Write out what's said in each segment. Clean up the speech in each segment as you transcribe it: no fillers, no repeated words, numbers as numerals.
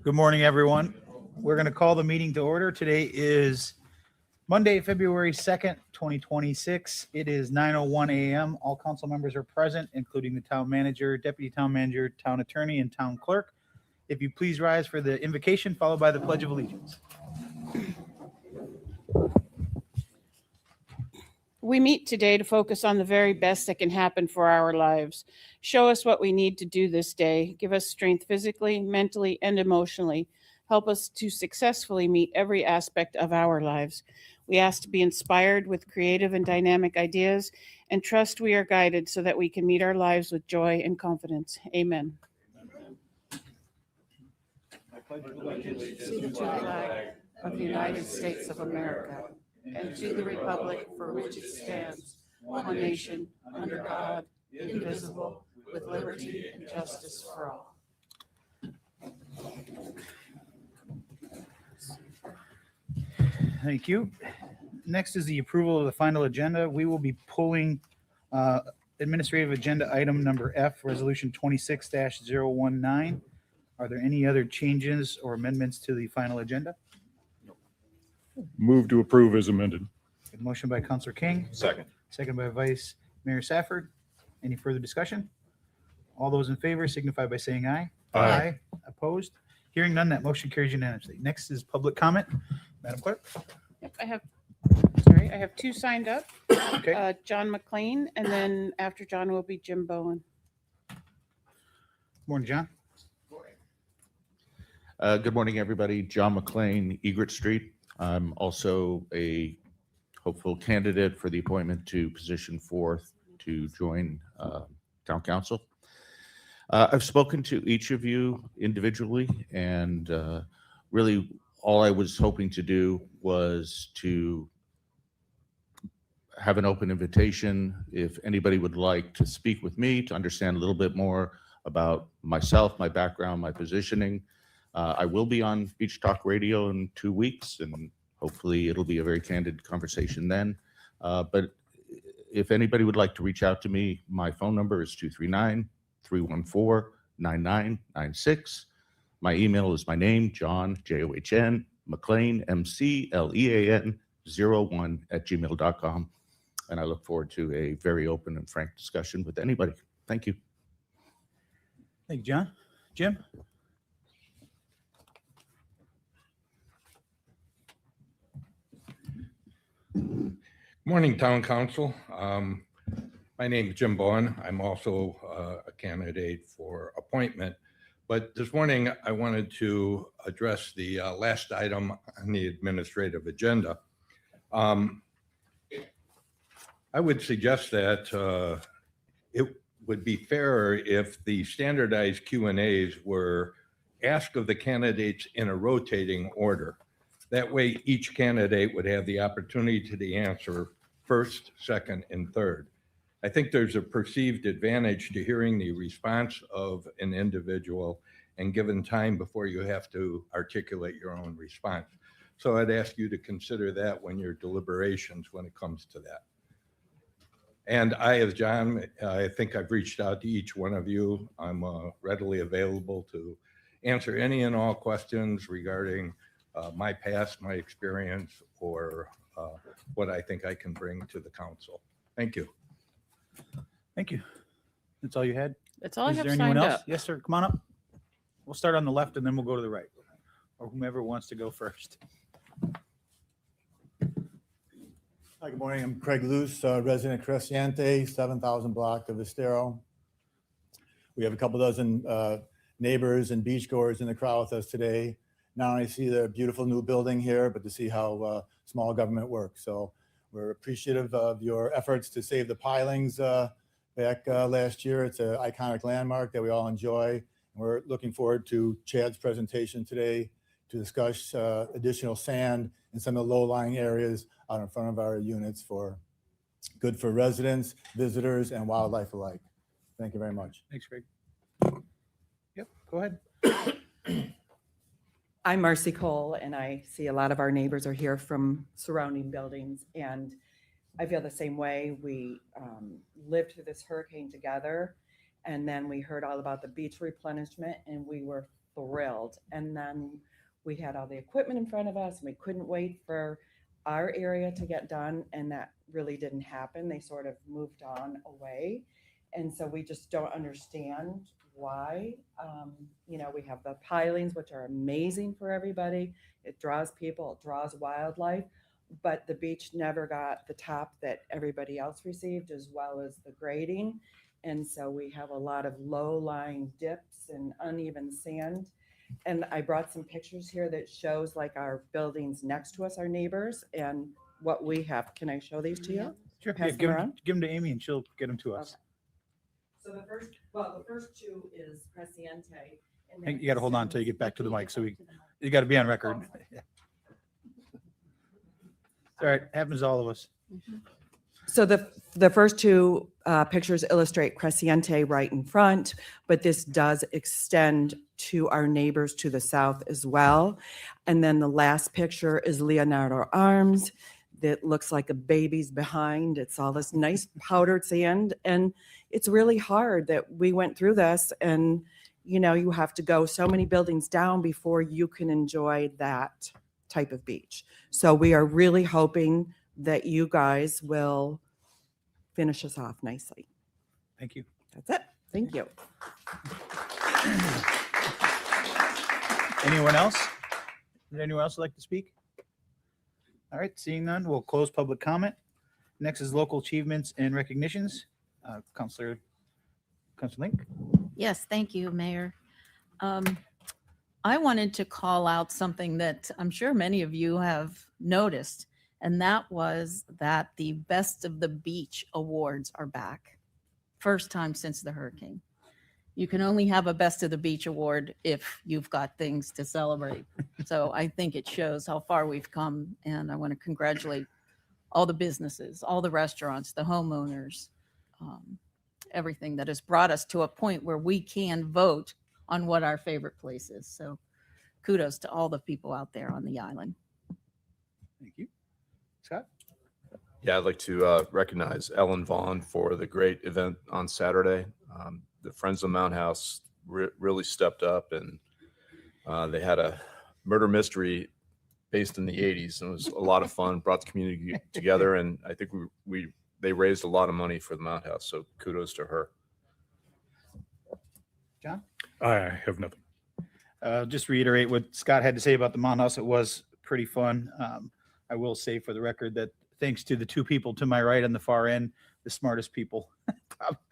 Good morning, everyone. We're going to call the meeting to order. Today is Monday, February 2nd, 2026. It is 9:01 a.m. All council members are present, including the town manager, deputy town manager, town attorney, and town clerk. If you please rise for the invocation, followed by the Pledge of Allegiance. We meet today to focus on the very best that can happen for our lives. Show us what we need to do this day. Give us strength physically, mentally, and emotionally. Help us to successfully meet every aspect of our lives. We ask to be inspired with creative and dynamic ideas and trust we are guided so that we can meet our lives with joy and confidence. Amen. I pledge allegiance to the flag of the United States of America and to the republic for which it stands, one nation, under God, indivisible, with liberty and justice for all. Thank you. Next is the approval of the final agenda. We will be pulling administrative agenda item number F, resolution 26-019. Are there any other changes or amendments to the final agenda? Move to approve as amended. A motion by Councilor King, Second. second by Vice Mayor Safford. Any further discussion? All those in favor signify by saying aye. Aye. Opposed? Hearing none, that motion carries unanimously. Next is public comment. Madam Clerk? Yep, I have two signed up. Okay. John McLean, and then after John will be Jim Bowen. Morning, John. Good morning, everybody. John McLean, Egret Street. I'm also a hopeful candidate for the appointment to position 4 to join town council. I've spoken to each of you individually, and really all I was hoping to do was to have an open invitation if anybody would like to speak with me to understand a little bit more about myself, my background, my positioning. I will be on Beach Talk Radio in 2 weeks, and hopefully it'll be a very candid conversation then. But if anybody would like to reach out to me, my phone number is 239-314-9996. My email is my name, John, John, McLean, McLean, 01@gmail.com. And I look forward to a very open and frank discussion with anybody. Thank you. Thank you, John. Jim? Morning, Town Council. My name is Jim Bowen. I'm also a candidate for appointment. But this morning, I wanted to address the last item on the administrative agenda. I would suggest that it would be fairer if the standardized Q&As were asked of the candidates in a rotating order. That way, each candidate would have the opportunity to answer first, second, and third. I think there's a perceived advantage to hearing the response of an individual and given time before you have to articulate your own response. So I'd ask you to consider that when your deliberations when it comes to that. And I, as John, I think I've reached out to each one of you. I'm readily available to answer any and all questions regarding my past, my experience, or what I think I can bring to the council. Thank you. Thank you. That's all you had? That's all I Is have there anyone signed else? up. Yes, sir. Come on up. We'll start on the left and then we'll go to the right, or whomever wants to go first. Hi, good morning. I'm Craig Luce, resident Cresciente, 7,000 block of Estero. We have a couple dozen neighbors and beachgoers in the crowd with us today. Not only see the beautiful new building here, but to see how small government works. So we're appreciative of your efforts to save the pilings back last year. It's an iconic landmark that we all enjoy. We're looking forward to Chad's presentation today to discuss additional sand in some of the low-lying areas out in front of our units for good for residents, visitors, and wildlife alike. Thank you very much. Thanks, Greg. Yep, go ahead. I'm Marcy Cole, and I see a lot of our neighbors are here from surrounding buildings, and I feel the same way. We lived through this hurricane together, and then we heard all about the beach replenishment, and we were thrilled. And then we had all the equipment in front of us, and we couldn't wait for our area to get done, and that really didn't happen. They sort of moved on away, and so we just don't understand why. We have the pilings, which are amazing for everybody. It draws people, it draws wildlife, but the beach never got the top that everybody else received, as well as the grading. And so we have a lot of low-lying dips and uneven sand. And I brought some pictures here that shows like our buildings next to us, our neighbors, and what we have. Can I show these to you? Sure. Pass Yeah, them give around? them to Amy and she'll get them to us. So the first two is Cresciente. and Hey, then you gotta hold on until you get back to the mic, so you got to be on record. All right, happens to all of us. So the first two pictures illustrate Cresciente right in front, but this does extend to our neighbors to the south as well. And then the last picture is Leonardo Arms that looks like a baby's behind. It's all this nice powdered sand. And it's really hard that we went through this, and you have to go so many buildings down before you can enjoy that type of beach. So we are really hoping that you guys will finish us off nicely. Thank you. That's it. Thank you. Anyone else? Would anyone else like to speak? All right, seeing none, we'll close public comment. Next is local achievements and recognitions. Counselor Link. Yes, thank you, Mayor. I wanted to call out something that I'm sure many of you have noticed, and that was that the Best of the Beach Awards are back. First time since the hurricane. You can only have a Best of the Beach award if you've got things to celebrate. So I think it shows how far we've come, and I want to congratulate all the businesses, all the restaurants, the homeowners, everything that has brought us to a point where we can vote on what our favorite place is. So kudos to all the people out there on the island. Thank you. Scott? Yeah, I'd like to recognize Ellen Vaughn for the great event on Saturday. The Friends of Mount House really stepped up, and they had a murder mystery based in the 80s. And it was a lot of fun, brought the community together, and I think they raised a lot of money for the Mount House. So kudos to her. John? I have nothing. Just reiterate what Scott had to say about the Mount House. It was pretty fun. I will say for the record that thanks to the two people to my right on the far end, the smartest people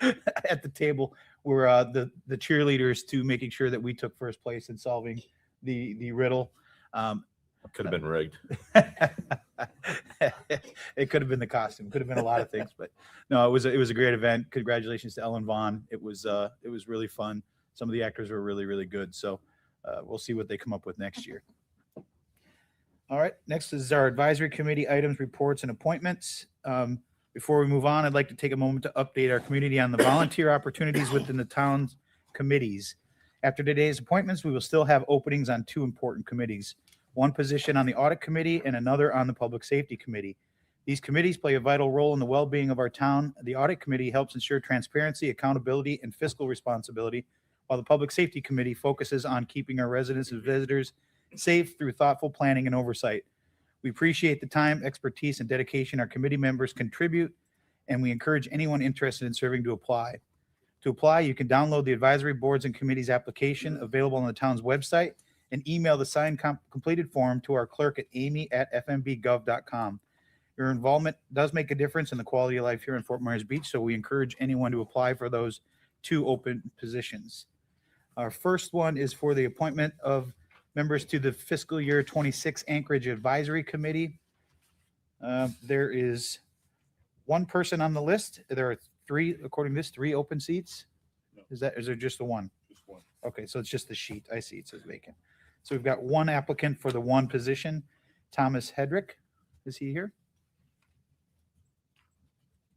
at the table were the cheerleaders to making sure that we took first place in solving the riddle. Could have been rigged. It could have been the costume, could have been a lot of things, but no, it was a great event. Congratulations to Ellen Vaughn. It was really fun. Some of the actors were really, really good. So we'll see what they come up with next year. All right, next is our advisory committee items, reports, and appointments. Before we move on, I'd like to take a moment to update our community on the volunteer opportunities within the town's committees. After today's appointments, we will still have openings on two important committees, one position on the audit committee and another on the public safety committee. These committees play a vital role in the well-being of our town. The audit committee helps ensure transparency, accountability, and fiscal responsibility, while the public safety committee focuses on keeping our residents and visitors safe through thoughtful planning and oversight. We appreciate the time, expertise, and dedication our committee members contribute, and we encourage anyone interested in serving to apply. To apply, you can download the advisory boards and committees application available on the town's website and email the signed completed form to our clerk at amy@fmbgov.com. Your involvement does make a difference in the quality of life here in Fort Myers Beach, so we encourage anyone to apply for those two open positions. Our first one is for the appointment of members to the fiscal year 26 Anchorage Advisory Committee. There is one person on the list. There are three, according to this, three open seats. Is there just the one? Just one. Okay, so it's just the sheet. I see it says vacant. So we've got one applicant for the one position, Thomas Hedrick. Is he here?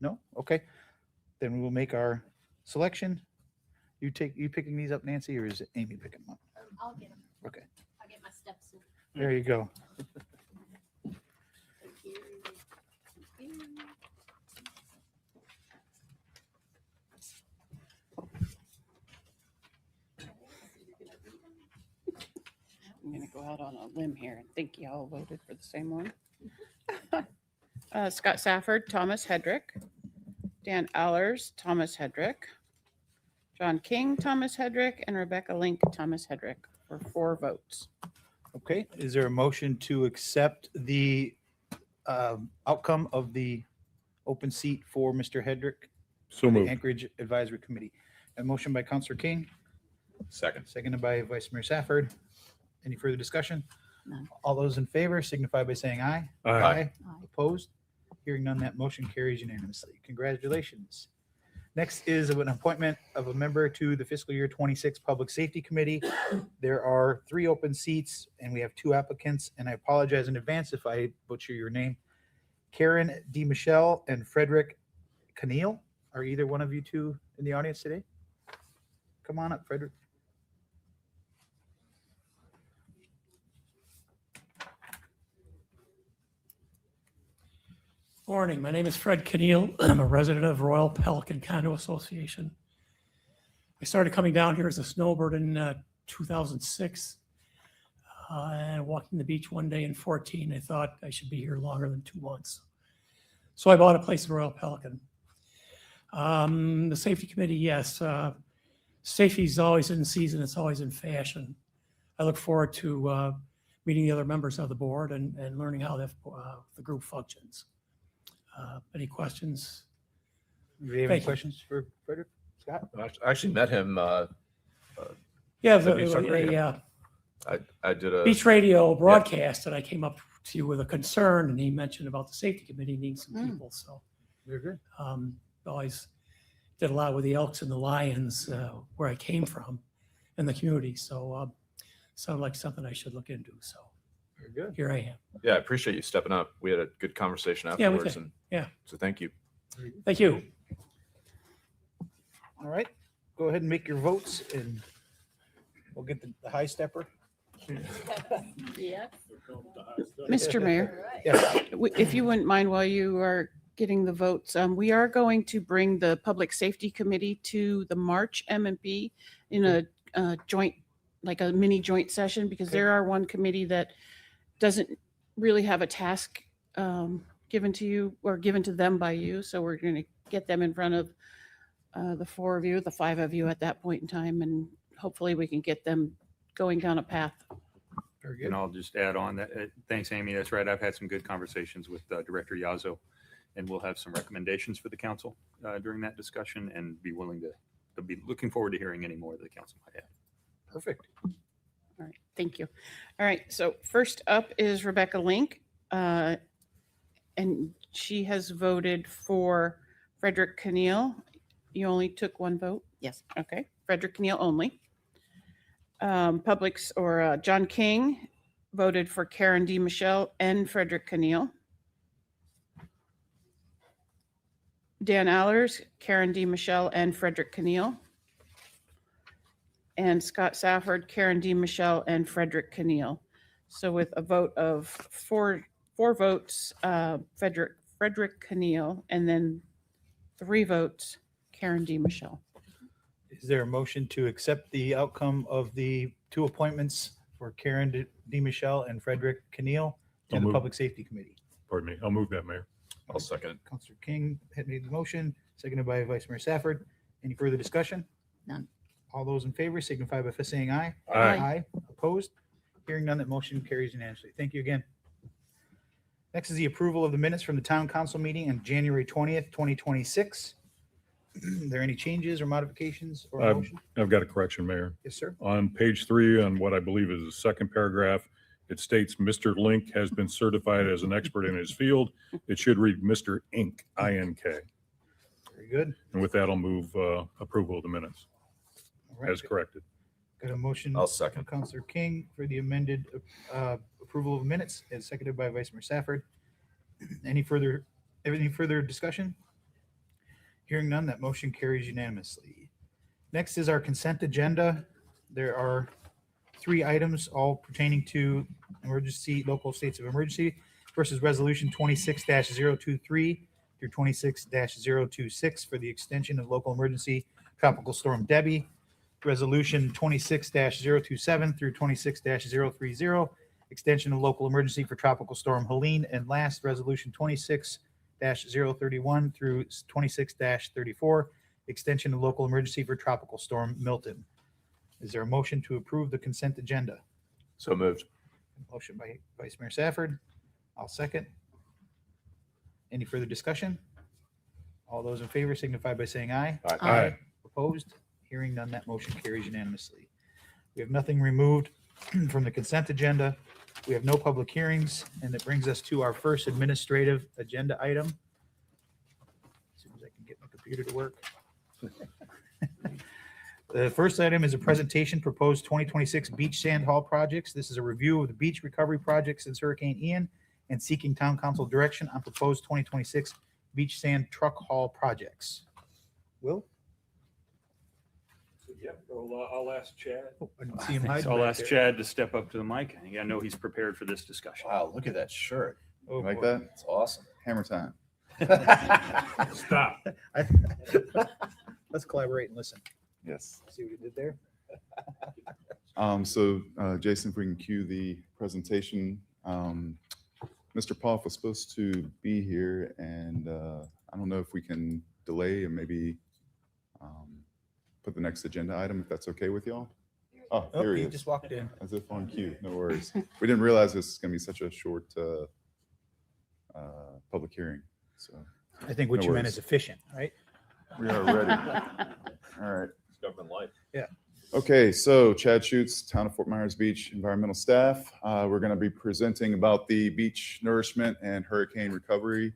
No? Okay. Then we will make our selection. You picking these up, Nancy, or is it Amy picking them up? I'll get them. Okay, I'll get my steps in. there you go. I'm going to go out on a limb here and think y'all voted for the same one. Scott Safford, Thomas Hedrick. Dan Allers, Thomas Hedrick. John King, Thomas Hedrick, and Rebecca Link, Thomas Hedrick, for 4 votes. Okay, is there a motion to accept the outcome of the open seat for Mr. Hedrick? So for the moved. Anchorage Advisory Committee. A motion by Counselor King, Second. seconded by Vice Mayor Safford. Any further discussion? None. All those in favor signify by saying aye. Aye. Opposed? Hearing none, that motion carries unanimously. Congratulations. Next is an appointment of a member to the fiscal year 26 Public Safety Committee. There are 3 open seats and we have 2 applicants, and I apologize in advance if I butcher your name. Karen DeMichelle and Frederick Keneal. Are either one of you 2 in the audience today? Come on up, Frederick. Morning, my name is Fred Keneal. I'm a resident of Royal Pelican Condo Association. I started coming down here as a snowbird in 2006. And walking the beach one day in 14, I thought I should be here longer than 2 months. So I bought a place in Royal Pelican. The safety committee, yes. Safety is always in season, it's always in fashion. I look forward to meeting the other members of the board and learning how the group functions. Any questions? Do you have any Thank you. questions for Frederick? Scott? I actually met him. Yeah, That'd be so great. a I did a beach radio broadcast, and I came up to you with a concern, and he mentioned about the safety committee needing some people. So Very good. always did a lot with the Elks and the Lions where I came from in the community. So sounded like something I should look into. So Very good. here I am. Yeah, I appreciate you stepping up. We had a good conversation Yeah, we afterwards. did. And Yeah. So thank you. Thank you. All right, go ahead and make your votes and we'll get the high stepper. Yeah. Mr. Mayor, Yes. if you wouldn't mind while you are getting the votes, we are going to bring the Public Safety Committee to the March FMB in a joint, like a mini joint session, because Okay. there are one committee that doesn't really have a task given to you or given to them by you. So we're going to get them in front of the 4 of you, the 5 of you at that point in time, and hopefully we can get them going down a path. Very good. And I'll just add on that, thanks, Amy. That's right. I've had some good conversations with Director Yazzo, and we'll have some recommendations for the council during that discussion and be willing to be looking forward to hearing any more that the council might have. Perfect. All right, thank you. All right, so first up is Rebecca Link, and she has voted for Frederick Keneal. You only took 1 vote? Yes. Okay, Frederick Keneal only. John King voted for Karen DeMichelle and Frederick Keneal. Dan Allers, Karen DeMichelle, and Frederick Keneal. And Scott Safford, Karen DeMichelle, and Frederick Keneal. So with a vote of four votes, Frederick Keneal, and then 3 votes, Karen DeMichelle. Is there a motion to accept the outcome of the 2 appointments for Karen DeMichelle and Frederick Keneal to I'll the move. Public Safety Committee? Pardon me. I'll move that, Mayor. I'll second it. Counselor King had made the motion, seconded by Vice Mayor Safford. Any further discussion? None. All those in favor signify by saying aye. Aye. Opposed? Hearing none, that motion carries unanimously. Thank you again. Next is the approval of the minutes from the town council meeting on January 20th, 2026. Are there any changes or modifications or motion? I've got a correction, Mayor. Yes, sir. On page 3, on what I believe is the second paragraph, it states Mr. Link has been certified as an expert in his field. It should read Mr. Inc., I-N-K. Very good. And with that, I'll move approval of the minutes All right. as corrected. Got a motion. I'll second. from Counselor King for the amended approval of minutes, and seconded by Vice Mayor Safford. Any further discussion? Hearing none, that motion carries unanimously. Next is our consent agenda. There are 3 items, all pertaining to emergency, local states of emergency. First is Resolution 26-023 through 26-026 for the extension of local emergency Tropical Storm Debbie. Resolution 26-027 through 26-030, extension of local emergency for Tropical Storm Helene. And last, Resolution 26-031 through 26-34, extension of local emergency for Tropical Storm Milton. Is there a motion to approve the consent agenda? So moved. Motion by Vice Mayor Safford. I'll second. Any further discussion? All those in favor signify by saying aye. Aye. Opposed? Hearing none, that motion carries unanimously. We have nothing removed from the consent agenda. We have no public hearings, and that brings us to our first administrative agenda item. As soon as I can get my computer to work. The first item is a presentation proposed 2026 beach sand haul projects. This is a review of the beach recovery project since Hurricane Ian and seeking town council direction on proposed 2026 beach sand truck haul projects. Will? Yep, I'll ask Chad. Oh, I didn't see him hiding So I'll back ask there. Chad to step up to the mic. I know he's prepared for this discussion. Wow, look at that shirt. Oh, You like boy. that? It's awesome. Hammer time. Stop. Let's collaborate and listen. Yes. See what you did there? Jason, if we can cue the presentation. Mr. Poff was supposed to be here, and I don't know if we can delay and maybe put the next agenda item, if that's okay with y'all. Oh, Oh, there he he is. just walked in. As if on cue, no worries. We didn't realize this is going to be such a short public hearing, so I think what No you meant worries. is efficient, right? we are ready. All right. It's government life. Okay, so Chad Schutz, Town of Fort Myers Beach Environmental Staff. We're going to be presenting about the beach nourishment and hurricane recovery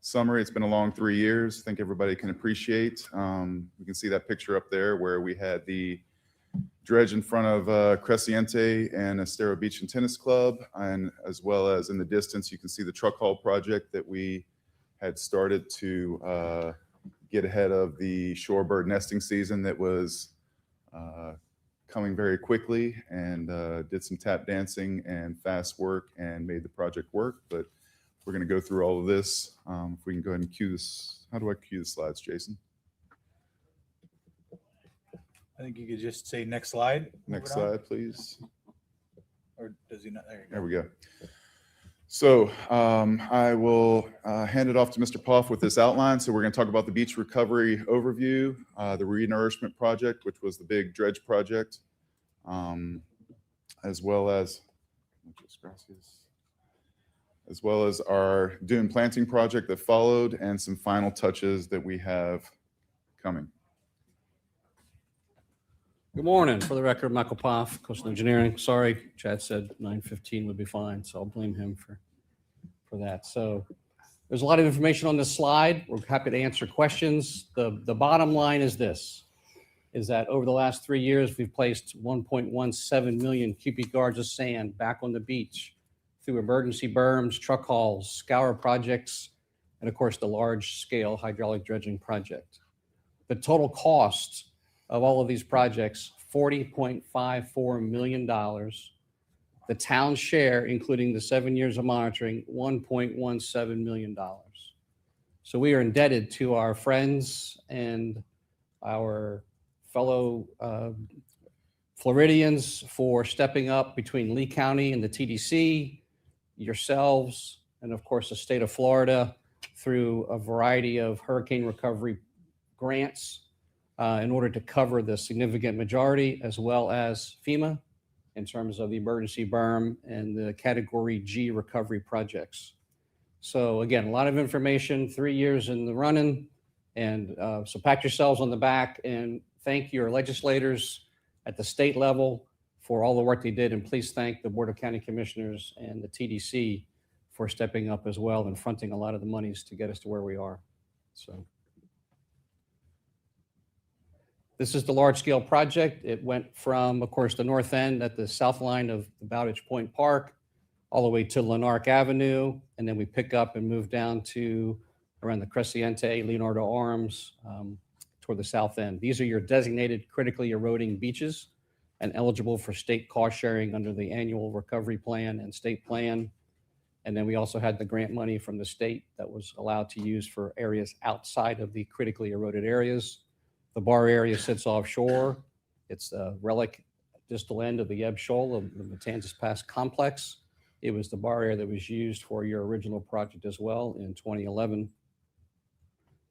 summary. It's been a long 3 years. I think everybody can appreciate. You can see that picture up there where we had the dredge in front of Creciente and Estero Beach and Tennis Club, and as well as in the distance, you can see the truck haul project that we had started to get ahead of the shorebird nesting season that was coming very quickly, and did some tap dancing and fast work and made the project work. But we're going to go through all of this. If we can go ahead and cue this. How do I cue the slides, Jason? I think you could just say next slide. Next Move it on. slide, please. Or does he not? There you go. There we go. So I will hand it off to Mr. Poff with this outline. So we're going to talk about the beach recovery overview, the renourishment project, which was the big dredge project, as well as our dune planting project that followed, and some final touches that we have coming. Good morning. For the record, Michael Poff, Coastal Engineering. Sorry, Chad said 9:15 would be fine, so I'll blame him for that. So there's a lot of information on this slide. We're happy to answer questions. The bottom line is this, is that over the last 3 years, we've placed 1.17 million cubic yards of sand back on the beach through emergency berms, truck hauls, scour projects, and of course, the large-scale hydraulic dredging project. The total cost of all of these projects, $40.54 million. The town share, including the 7 years of monitoring, $1.17 million. So we are indebted to our friends and our fellow Floridians for stepping up between Lee County and the TDC, yourselves, and of course the state of Florida through a variety of hurricane recovery grants in order to cover the significant majority, as well as FEMA in terms of the emergency berm and the Category G recovery projects. So again, a lot of information, 3 years in the running, and so pat yourselves on the back and thank your legislators at the state level for all the work they did, and please thank the Board of County Commissioners and the TDC for stepping up as well and fronting a lot of the monies to get us to where we are. So This is the large-scale project. It went from, of course, the north end at the south line of the Bowditch Point Park, all the way to Lanark Avenue, and then we pick up and move down to around the Cresciente, Leonardo Arms, toward the south end. These are your designated critically eroding beaches and eligible for state cost sharing under the annual recovery plan and state plan. And then we also had the grant money from the state that was allowed to use for areas outside of the critically eroded areas. The bar area sits offshore. It's a relic distal end of the Ebb Shoal of the Matanzas Pass complex. It was the bar area that was used for your original project as well in 2011.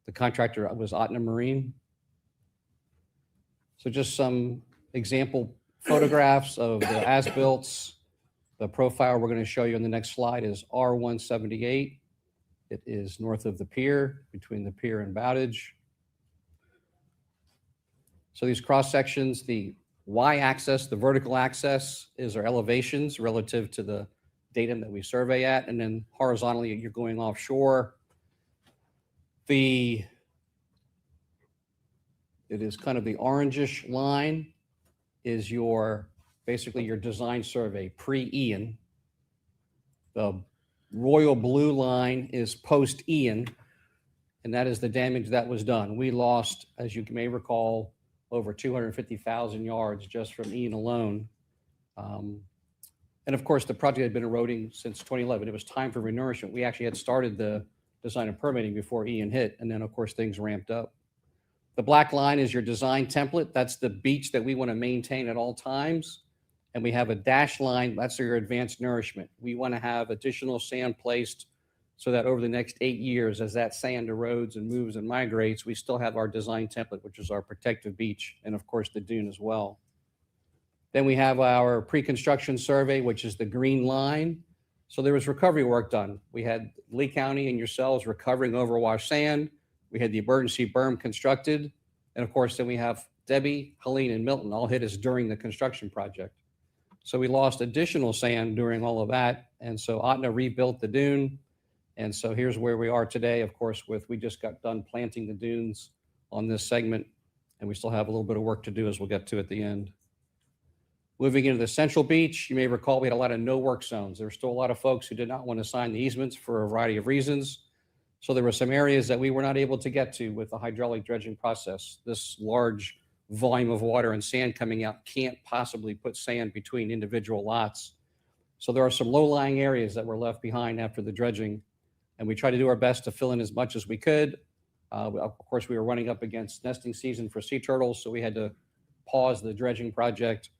The contractor was Otna Marine. So just some example photographs of the as-builts. The profile we're going to show you on the next slide is R178. It is north of the pier, between the pier and Bowditch. So these cross sections, the y-axis, the vertical axis is our elevations relative to the datum that we survey at, and then horizontally you're going offshore. It is kind of the orangish line is basically your design survey pre-Ian. The royal blue line is post-Ian, and that is the damage that was done. We lost, as you may recall, over 250,000 yards just from Ian alone. And of course, the project had been eroding since 2011. It was time for renourishment. We actually had started the design and permitting before Ian hit, and then of course things ramped up. The black line is your design template. That's the beach that we want to maintain at all times. And we have a dashed line, that's your advanced nourishment. We want to have additional sand placed so that over the next 8 years, as that sand erodes and moves and migrates, we still have our design template, which is our protective beach, and of course the dune as well. Then we have our pre-construction survey, which is the green line. So there was recovery work done. We had Lee County and yourselves recovering overwash sand. We had the emergency berm constructed. And of course, then we have Debbie, Helene, and Milton all hit us during the construction project. So we lost additional sand during all of that. And so Otna rebuilt the dune. And so here's where we are today, of course, we just got done planting the dunes on this segment, and we still have a little bit of work to do as we'll get to at the end. Moving into the central beach, you may recall we had a lot of no work zones. There were still a lot of folks who did not want to sign the easements for a variety of reasons. So there were some areas that we were not able to get to with the hydraulic dredging process. This large volume of water and sand coming out can't possibly put sand between individual lots. So there are some low-lying areas that were left behind after the dredging, and we tried to do our best to fill in as much as we could. Of course, we were running up against nesting season for sea turtles, so we had to pause the dredging project.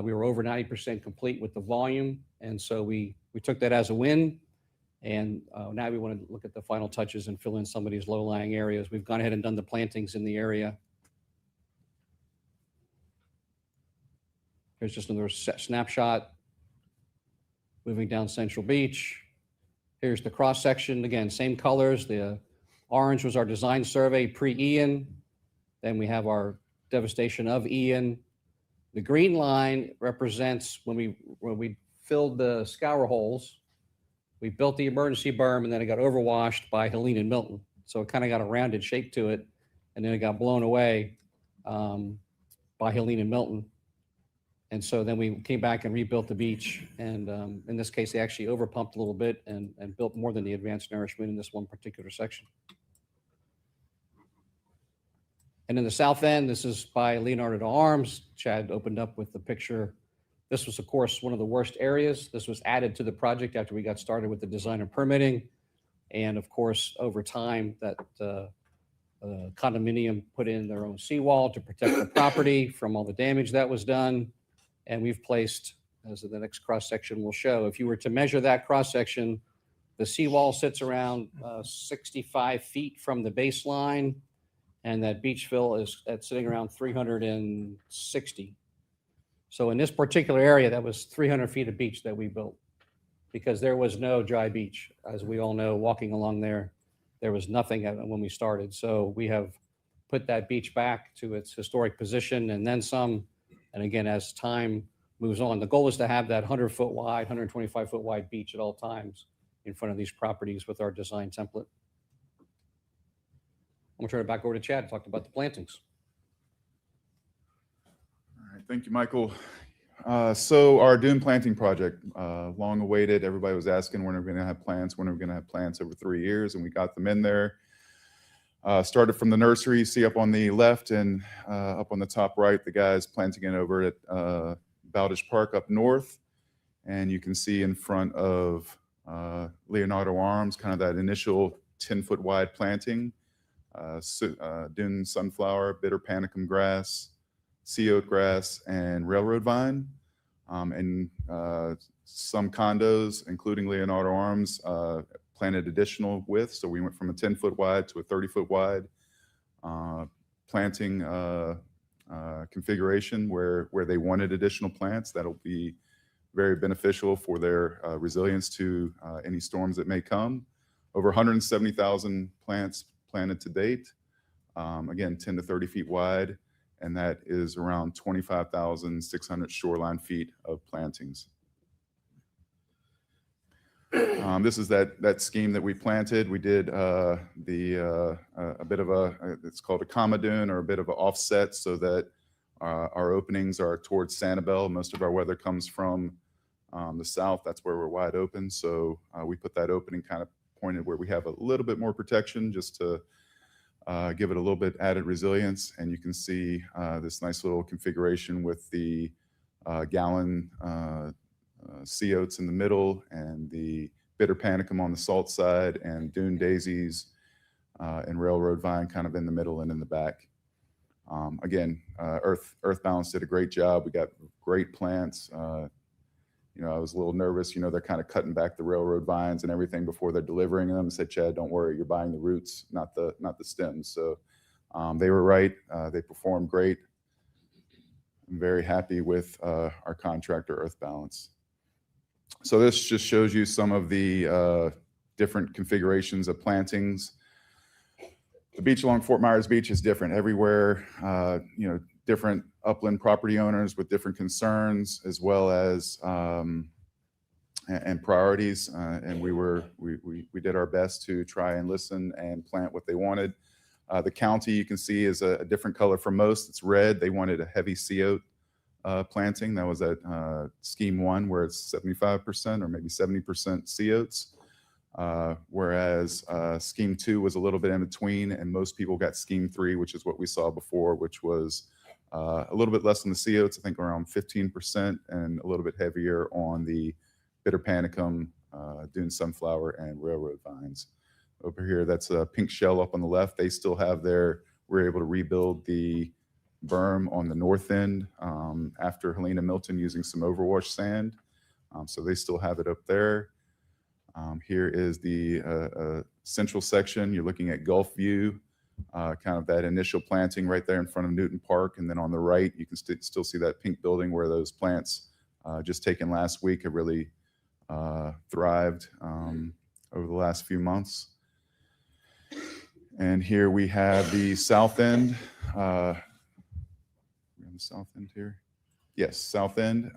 We were over 90% complete with the volume, and so we took that as a win. And now we want to look at the final touches and fill in some of these low-lying areas. We've gone ahead and done the plantings in the area. Here's just another snapshot. Moving down Central Beach. Here's the cross section. Again, same colors. The orange was our design survey pre-Ian. Then we have our devastation of Ian. The green line represents when we filled the scour holes. We built the emergency berm, and then it got overwashed by Helene and Milton. So it kind of got a rounded shape to it, and then it got blown away by Helene and Milton. And so then we came back and rebuilt the beach. And in this case, they actually overpumped a little bit and built more than the advanced nourishment in this one particular section. And in the south end, this is by Leonardo Arms. Chad opened up with the picture. This was, of course, one of the worst areas. This was added to the project after we got started with the design and permitting. And of course, over time, that condominium put in their own seawall to protect the property from all the damage that was done. And we've placed, as the next cross section will show, if you were to measure that cross section, the seawall sits around 65 feet from the baseline, and that beach fill is sitting around 360. So in this particular area, that was 300 feet of beach that we built because there was no dry beach. As we all know, walking along there, there was nothing when we started. So we have put that beach back to its historic position and then some. And again, as time moves on, the goal is to have that 100-foot wide, 125-foot wide beach at all times in front of these properties with our design template. I'm going to turn it back over to Chad to talk about the plantings. Thank you, Michael. So our dune planting project, long awaited. Everybody was asking when are we going to have plants, when are we going to have plants over 3 years, and we got them in there. Started from the nursery, you see up on the left and up on the top right, the guys planting it over at Bowdish Park up north. And you can see in front of Leonardo Arms, kind of that initial 10-foot wide planting, dune sunflower, bitter panicum grass, sea oat grass, and railroad vine. And some condos, including Leonardo Arms, planted additional width. So we went from a 10-foot wide to a 30-foot wide planting configuration where they wanted additional plants. That'll be very beneficial for their resilience to any storms that may come. Over 170,000 plants planted to date. Again, 10 to 30 feet wide, and that is around 25,600 shoreline feet of plantings. This is that scheme that we planted. We did a bit of it's called a comma dune, or a bit of an offset, so that our openings are towards Sanibel. Most of our weather comes from the south. That's where we're wide open. So we put that opening kind of pointed where we have a little bit more protection, just to give it a little bit added resilience. And you can see this nice little configuration with the gallon sea oats in the middle, and the bitter panicum on the salt side, and dune daisies and railroad vine kind of in the middle and in the back. Again, Earth Balance did a great job. We got great plants. I was a little nervous. They're kind of cutting back the railroad vines and everything before they're delivering them. I said, Chad, don't worry, you're buying the roots, not the stems. So they were right. They performed great. I'm very happy with our contractor, Earth Balance. So this just shows you some of the different configurations of plantings. The beach along Fort Myers Beach is different everywhere. Different upland property owners with different concerns, as well as and priorities. And we did our best to try and listen and plant what they wanted. The county, you can see, is a different color from most. It's red. They wanted a heavy sea oat planting. That was at scheme 1, where it's 75% or maybe 70% sea oats. Whereas scheme 2 was a little bit in between, and most people got scheme 3, which is what we saw before, which was a little bit less than the sea oats, I think around 15%, and a little bit heavier on the bitter panicum, dune sunflower, and railroad vines. Over here, that's a pink shell up on the left. They still have we're able to rebuild the berm on the north end after Helena Milton using some overwash sand. So they still have it up there. Here is the central section. You're looking at Gulf View, kind of that initial planting right there in front of Newton Park. And then on the right, you can still see that pink building where those plants just taken last week have really thrived over the last few months. And here we have the south end. We're on the south end here. Yes, south end.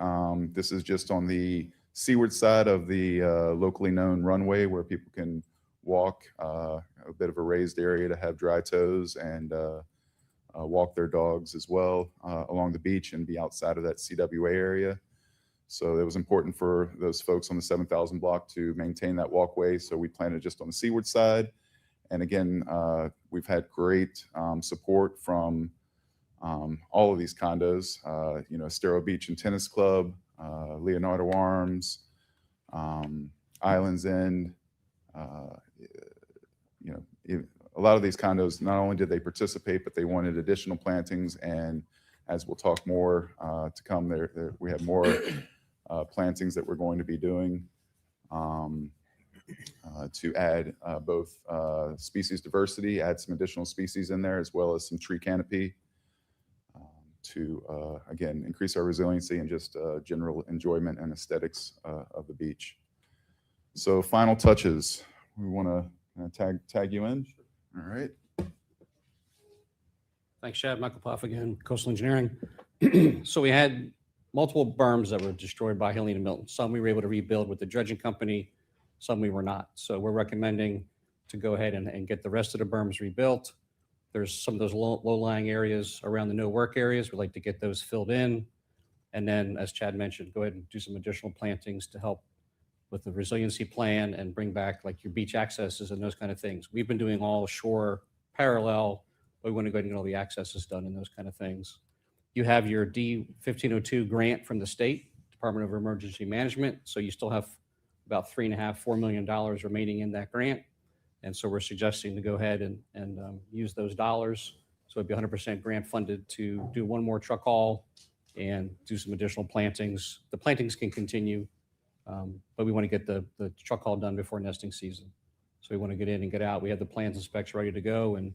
This is just on the seaward side of the locally known runway, where people can walk, a bit of a raised area to have dry toes, and walk their dogs as well along the beach and be outside of that CWA area. So it was important for those folks on the 7,000 block to maintain that walkway. So we planted just on the seaward side. And again, we've had great support from all of these condos, Estero Beach and Tennis Club, Leonardo Arms, Islands End. A lot of these condos, not only did they participate, but they wanted additional plantings. And as we'll talk more to come, we have more plantings that we're going to be doing to add both species diversity, add some additional species in there, as well as some tree canopy to, again, increase our resiliency and just general enjoyment and aesthetics of the beach. So final touches. We want to tag you in. All right. Thanks, Chad. Michael Poff again, Coastal Engineering. So we had multiple berms that were destroyed by Helena Milton. Some we were able to rebuild with the dredging company, some we were not. So we're recommending to go ahead and get the rest of the berms rebuilt. There's some of those low-lying areas around the no work areas. We'd like to get those filled in. And then, as Chad mentioned, go ahead and do some additional plantings to help with the resiliency plan and bring back like your beach accesses and those kind of things. We've been doing all shore parallel, but we want to go ahead and get all the accesses done and those kind of things. You have your D-1502 grant from the state Department of Emergency Management. So you still have about $3.5–4 million remaining in that grant. And so we're suggesting to go ahead and use those dollars. So it'd be 100% grant funded to do one more truck haul and do some additional plantings. The plantings can continue, but we want to get the truck haul done before nesting season. So we want to get in and get out. We have the plans and specs ready to go and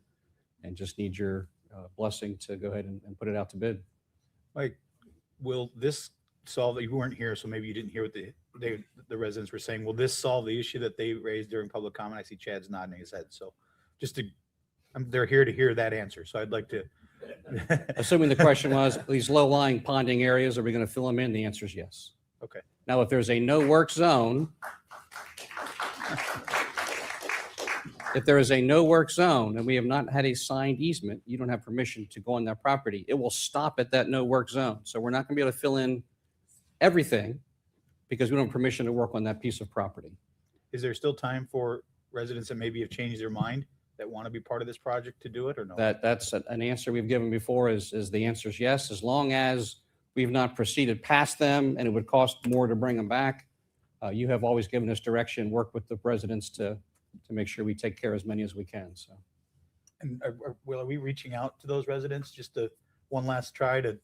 just need your blessing to go ahead and put it out to bid. Mike, will this solve, you weren't here, so maybe you didn't hear what the residents were saying. Will this solve the issue that they raised during public comment? I see Chad's nodding his head. So just to, they're here to hear that answer. So I'd like to. Assuming the question was, these low-lying ponding areas, are we going to fill them in? The answer is yes. Okay. Now, if there's a no-work zone, if there is a no-work zone and we have not had a signed easement, you don't have permission to go on that property. It will stop at that no-work zone. So we're not going to be able to fill in everything because we don't have permission to work on that piece of property. Is there still time for residents that maybe have changed their mind that want to be part of this project to do it, or no? That's an answer we've given before is the answer is yes, as long as we've not proceeded past them and it would cost more to bring them back. You have always given us direction, work with the residents to make sure we take care of as many as we can. So, And are we reaching out to those residents just to one last try to,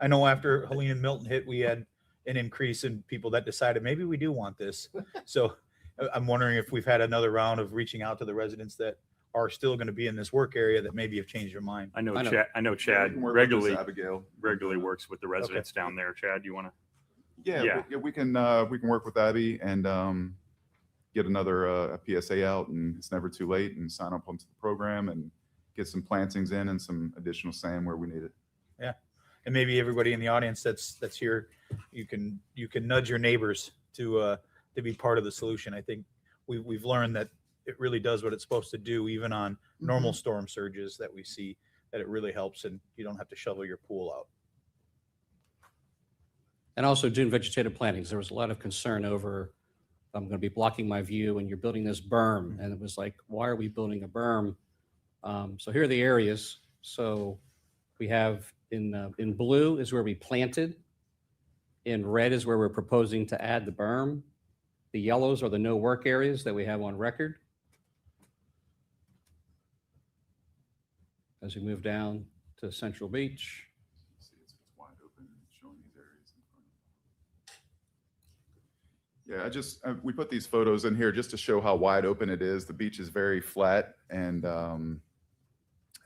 I know after Helene and Milton hit, we had an increase in people that decided maybe we do want this. So I'm wondering if we've had another round of reaching out to the residents that are still going to be in this work area that maybe have changed their mind. I know I know. Chad, We Chad can work with this, regularly Abigail. works with the residents down there. Chad, do you want to? Yeah, we can work with Abby and get another a PSA out, and it's never too late, and sign up onto the program and get some plantings in and some additional sand where we need it. Yeah. And maybe everybody in the audience that's here, you can nudge your neighbors to be part of the solution. I think we've learned that it really does what it's supposed to do, even on normal storm surges that we see, that it really helps and you don't have to shovel your pool out. and also doing vegetative plantings. There was a lot of concern over, I'm going to be blocking my view and you're building this berm. And it was like, why are we building a berm? So here are the areas. So we have in blue is where we planted. In red is where we're proposing to add the berm. The yellows are the no work areas that we have on record. As we move down to Central Beach. See, it's wide open, showing these areas in front of them. Yeah, we put these photos in here just to show how wide open it is. The beach is very flat, and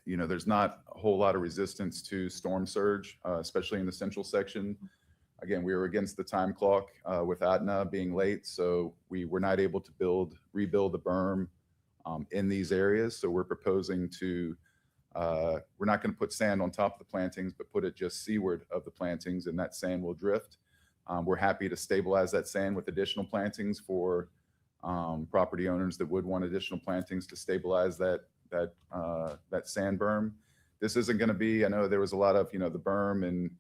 there's not a whole lot of resistance to storm surge, especially in the central section. Again, we were against the time clock with Aetna being late, so we were not able to rebuild the berm in these areas. So we're proposing to, we're not going to put sand on top of the plantings, but put it just seaward of the plantings, and that sand will drift. We're happy to stabilize that sand with additional plantings for property owners that would want additional plantings to stabilize that sand berm. This isn't going to be, I know there was a lot of, the berm and,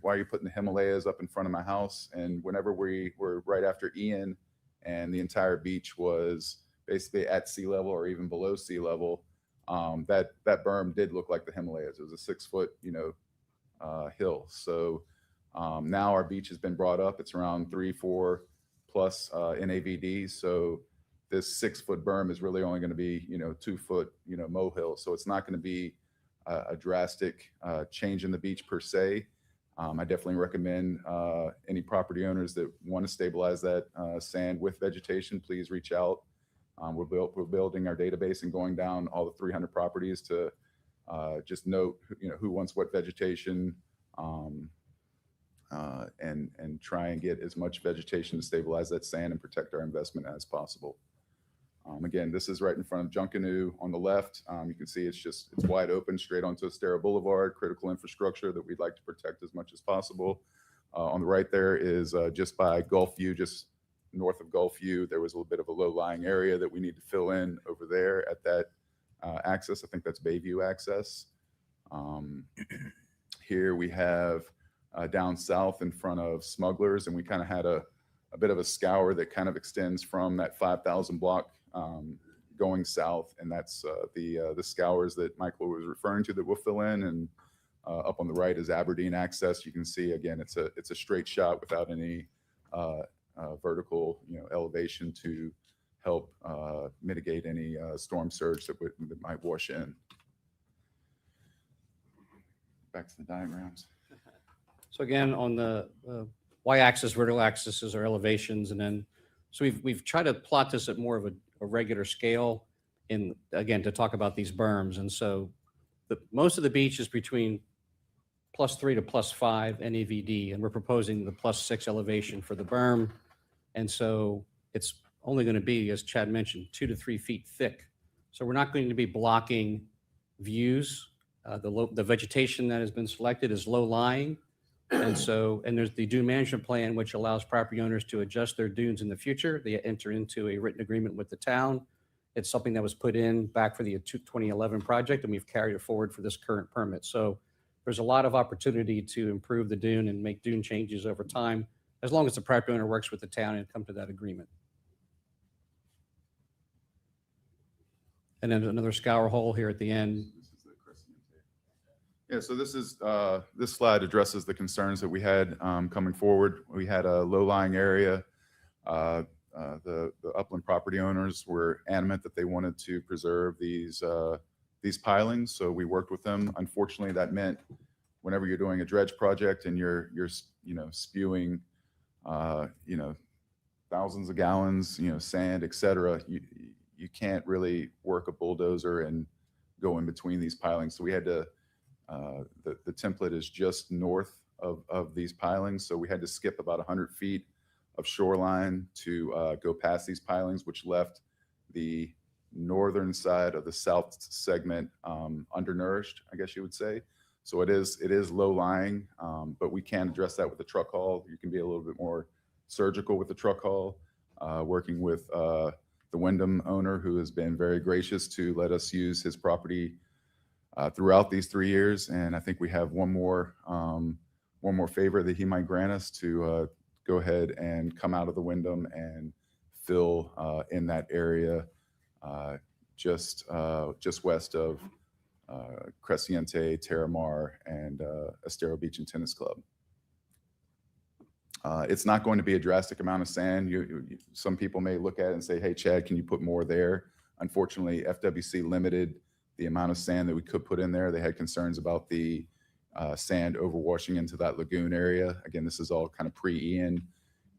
why are you putting the Himalayas up in front of my house? And whenever we were right after Ian and the entire beach was basically at sea level or even below sea level, that berm did look like the Himalayas. It was a 6-foot, hill. So now our beach has been brought up. It's around 3-4 plus NAVD. So this 6-foot berm is really only going to be, 2-foot, mohill. So it's not going to be a drastic change in the beach per se. I definitely recommend any property owners that want to stabilize that sand with vegetation, please reach out. We're building our database and going down all the 300 properties to just note, who wants what vegetation, and try and get as much vegetation to stabilize that sand and protect our investment as possible. Again, this is right in front of Junkanoo on the left. You can see it's wide open straight onto Estero Boulevard, critical infrastructure that we'd like to protect as much as possible. On the right there is just by Gulf View, just north of Gulf View. There was a little bit of a low-lying area that we need to fill in over there at that access. I think that's Bayview access. Here we have down south in front of Smugglers, and we kind of had a bit of a scour that kind of extends from that 5,000 block going south, and that's the scours that Michael was referring to that we'll fill in. And up on the right is Aberdeen access. You can see again, it's a straight shot without any vertical elevation to help mitigate any storm surge that might wash in. Back to the diagrams. So again, on the y-axis, vertical axis is our elevations, and then so we've tried to plot this at more of a regular scale in, again, to talk about these berms. And so most of the beach is between +3 to +5 NAVD, and we're proposing the +6 elevation for the berm. And so it's only going to be, as Chad mentioned, 2 to 3 feet thick. So we're not going to be blocking views. The vegetation that has been selected is low-lying. And there's the dune management plan, which allows property owners to adjust their dunes in the future. They enter into a written agreement with the town. It's something that was put in back for the 2011 project, and we've carried it forward for this current permit. So there's a lot of opportunity to improve the dune and make dune changes over time, as long as the property owner works with the town and come to that agreement. And then another scour hole here at the end. Yeah, so this slide addresses the concerns that we had coming forward. We had a low-lying area. The upland property owners were adamant that they wanted to preserve these pilings, so we worked with them. Unfortunately, that meant whenever you're doing a dredge project and you're spewing thousands of gallons, sand, etc., you can't really work a bulldozer and go in between these pilings. So we had to. The template is just north of these pilings, so we had to skip about 100 feet of shoreline to go past these pilings, which left the northern side of the south segment undernourished, I guess you would say. So it is low lying, but we can address that with the truck haul. You can be a little bit more surgical with the truck haul, working with the Wyndham owner, who has been very gracious to let us use his property throughout these 3 years. And I think we have one more favor that he might grant us to go ahead and come out of the Wyndham and fill in that area just west of Creciente, Terramar, and Estero Beach and Tennis Club. It's not going to be a drastic amount of sand. Some people may look at it and say, hey, Chad, can you put more there? Unfortunately, FWC limited the amount of sand that we could put in there. They had concerns about the sand overwashing into that lagoon area. Again, this is all kind of pre-Ian.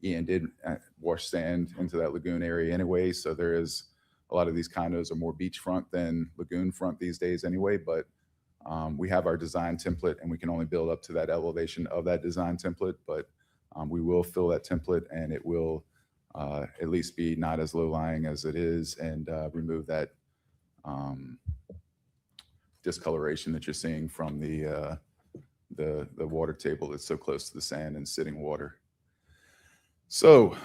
Ian did wash sand into that lagoon area anyway, so there is a lot of these condos are more beachfront than lagoon front these days anyway, but we have our design template and we can only build up to that elevation of that design template, but we will fill that template and it will at least be not as low-lying as it is and remove that discoloration that you're seeing from the water table that's so close to the sand and sitting water. So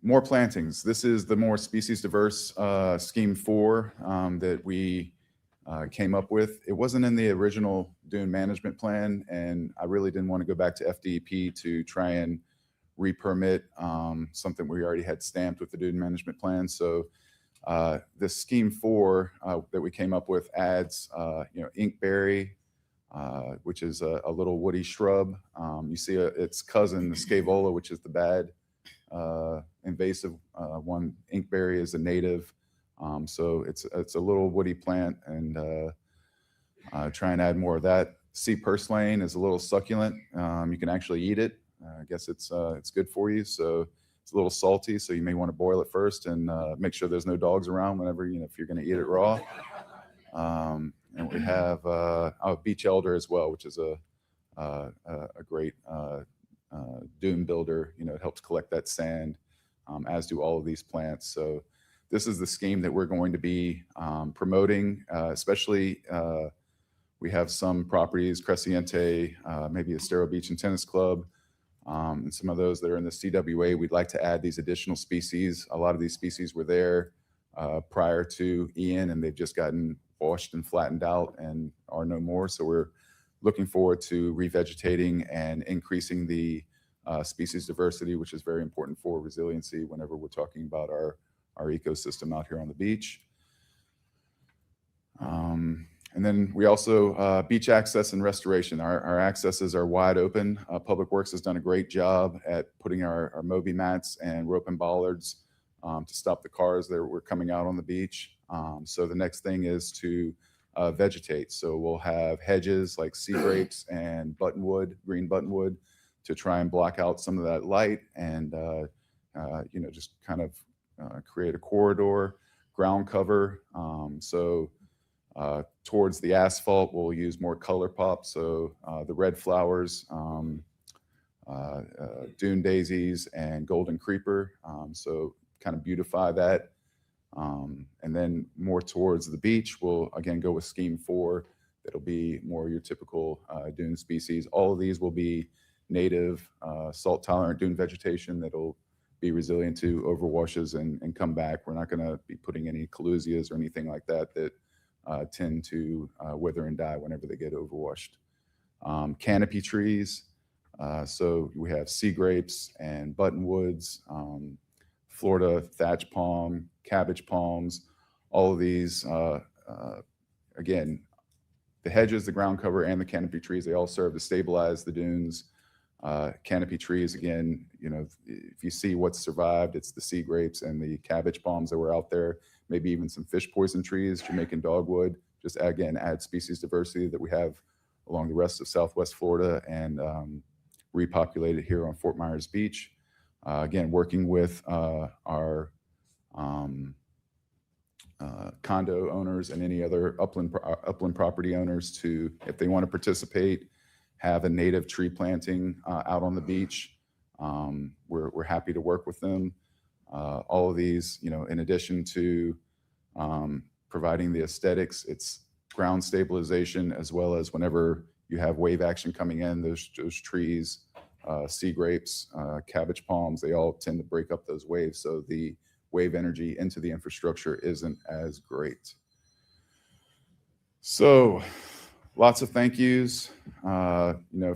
more plantings. This is the more species diverse scheme 4 that we came up with. It wasn't in the original dune management plan, and I really didn't want to go back to FDEP to try and re-permit something we already had stamped with the dune management plan. So this scheme 4 that we came up with adds, inkberry, which is a little woody shrub. You see its cousin, the scaevola, which is the bad invasive one. Inkberry is a native. So it's a little woody plant, and try and add more of that. Sea purslane is a little succulent. You can actually eat it. I guess it's good for you. So it's a little salty, so you may want to boil it first and make sure there's no dogs around whenever, if you're going to eat it raw. And we have beach elder as well, which is a great dune builder. It helps collect that sand, as do all of these plants. So this is the scheme that we're going to be promoting, especially we have some properties, Creciente, maybe Estero Beach and Tennis Club, and some of those that are in the CWA. We'd like to add these additional species. A lot of these species were there prior to Ian, and they've just gotten washed and flattened out and are no more. So we're looking forward to revegetating and increasing the species diversity, which is very important for resiliency whenever we're talking about our ecosystem out here on the beach. And then we also, beach access and restoration. Our accesses are wide open. Public Works has done a great job at putting our Moby mats and rope and bollards to stop the cars that were coming out on the beach. So the next thing is to vegetate. So we'll have hedges like sea grapes and buttonwood, green buttonwood, to try and block out some of that light and, just kind of create a corridor, ground cover. Towards the asphalt, we'll use more color pop. So the red flowers, dune daisies, and golden creeper. So kind of beautify that. And then more towards the beach, we'll again go with scheme 4. That'll be more your typical dune species. All of these will be native, salt tolerant dune vegetation that'll be resilient to overwashes and come back. We're not going to be putting any collusias or anything like that that tend to wither and die whenever they get overwashed. Canopy trees. So we have sea grapes and buttonwoods, Florida thatch palm, cabbage palms, all of these. Again, the hedges, the ground cover, and the canopy trees, they all serve to stabilize the dunes. Canopy trees, again, if you see what's survived, it's the sea grapes and the cabbage palms that were out there, maybe even some fish poison trees, Jamaican dogwood, just again, add species diversity that we have along the rest of Southwest Florida and repopulate it here on Fort Myers Beach. Again, working with our condo owners and any other upland property owners to, if they want to participate, have a native tree planting out on the beach. We're happy to work with them. All of these, in addition to providing the aesthetics, it's ground stabilization, as well as whenever you have wave action coming in, those trees, sea grapes, cabbage palms, they all tend to break up those waves. So the wave energy into the infrastructure isn't as great. So lots of thank yous.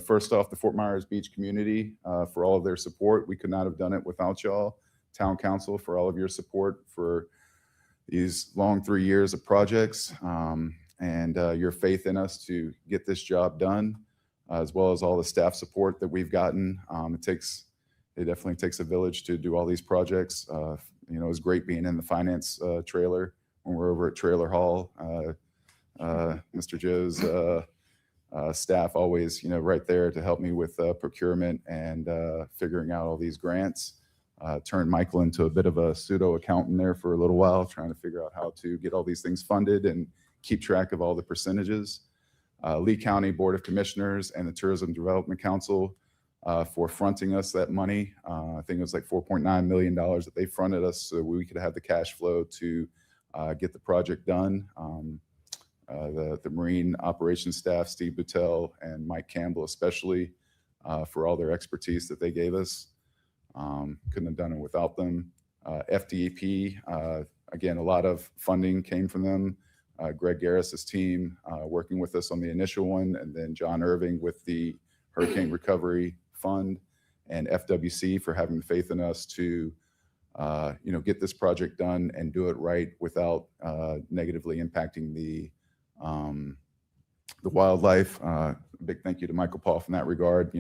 First off, the Fort Myers Beach community for all of their support. We could not have done it without y'all. Town Council for all of your support for these long 3 years of projects and your faith in us to get this job done, as well as all the staff support that we've gotten. It definitely takes a village to do all these projects. It was great being in the finance trailer when we're over at Trailer Hall. Mr. Joe's staff always, right there to help me with procurement and figuring out all these grants. Turned Michael into a bit of a pseudo accountant there for a little while, trying to figure out how to get all these things funded and keep track of all the percentages. Lee County Board of Commissioners and the Tourism Development Council for fronting us that money. I think it was like $4.9 million that they fronted us so we could have the cash flow to get the project done. The Marine Operations staff, Steve Boutel and Mike Campbell especially, for all their expertise that they gave us. Couldn't have done it without them. FDEP, again, a lot of funding came from them. Greg Garris's team working with us on the initial one, and then John Irving with the Hurricane Recovery Fund, and FWC for having faith in us to get this project done and do it right without negatively impacting the wildlife. Big thank you to Michael Poff in that regard.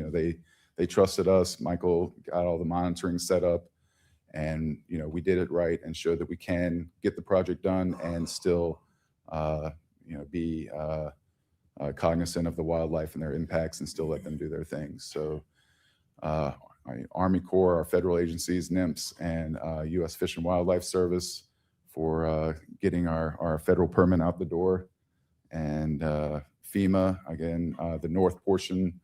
They trusted us. Michael got all the monitoring set up, and we did it right and showed that we can get the project done and still be cognizant of the wildlife and their impacts and still let them do their things. So Army Corps, our federal agencies, NIMS, and U.S. Fish and Wildlife Service for getting our federal permit out the door. And FEMA, again, the north portion,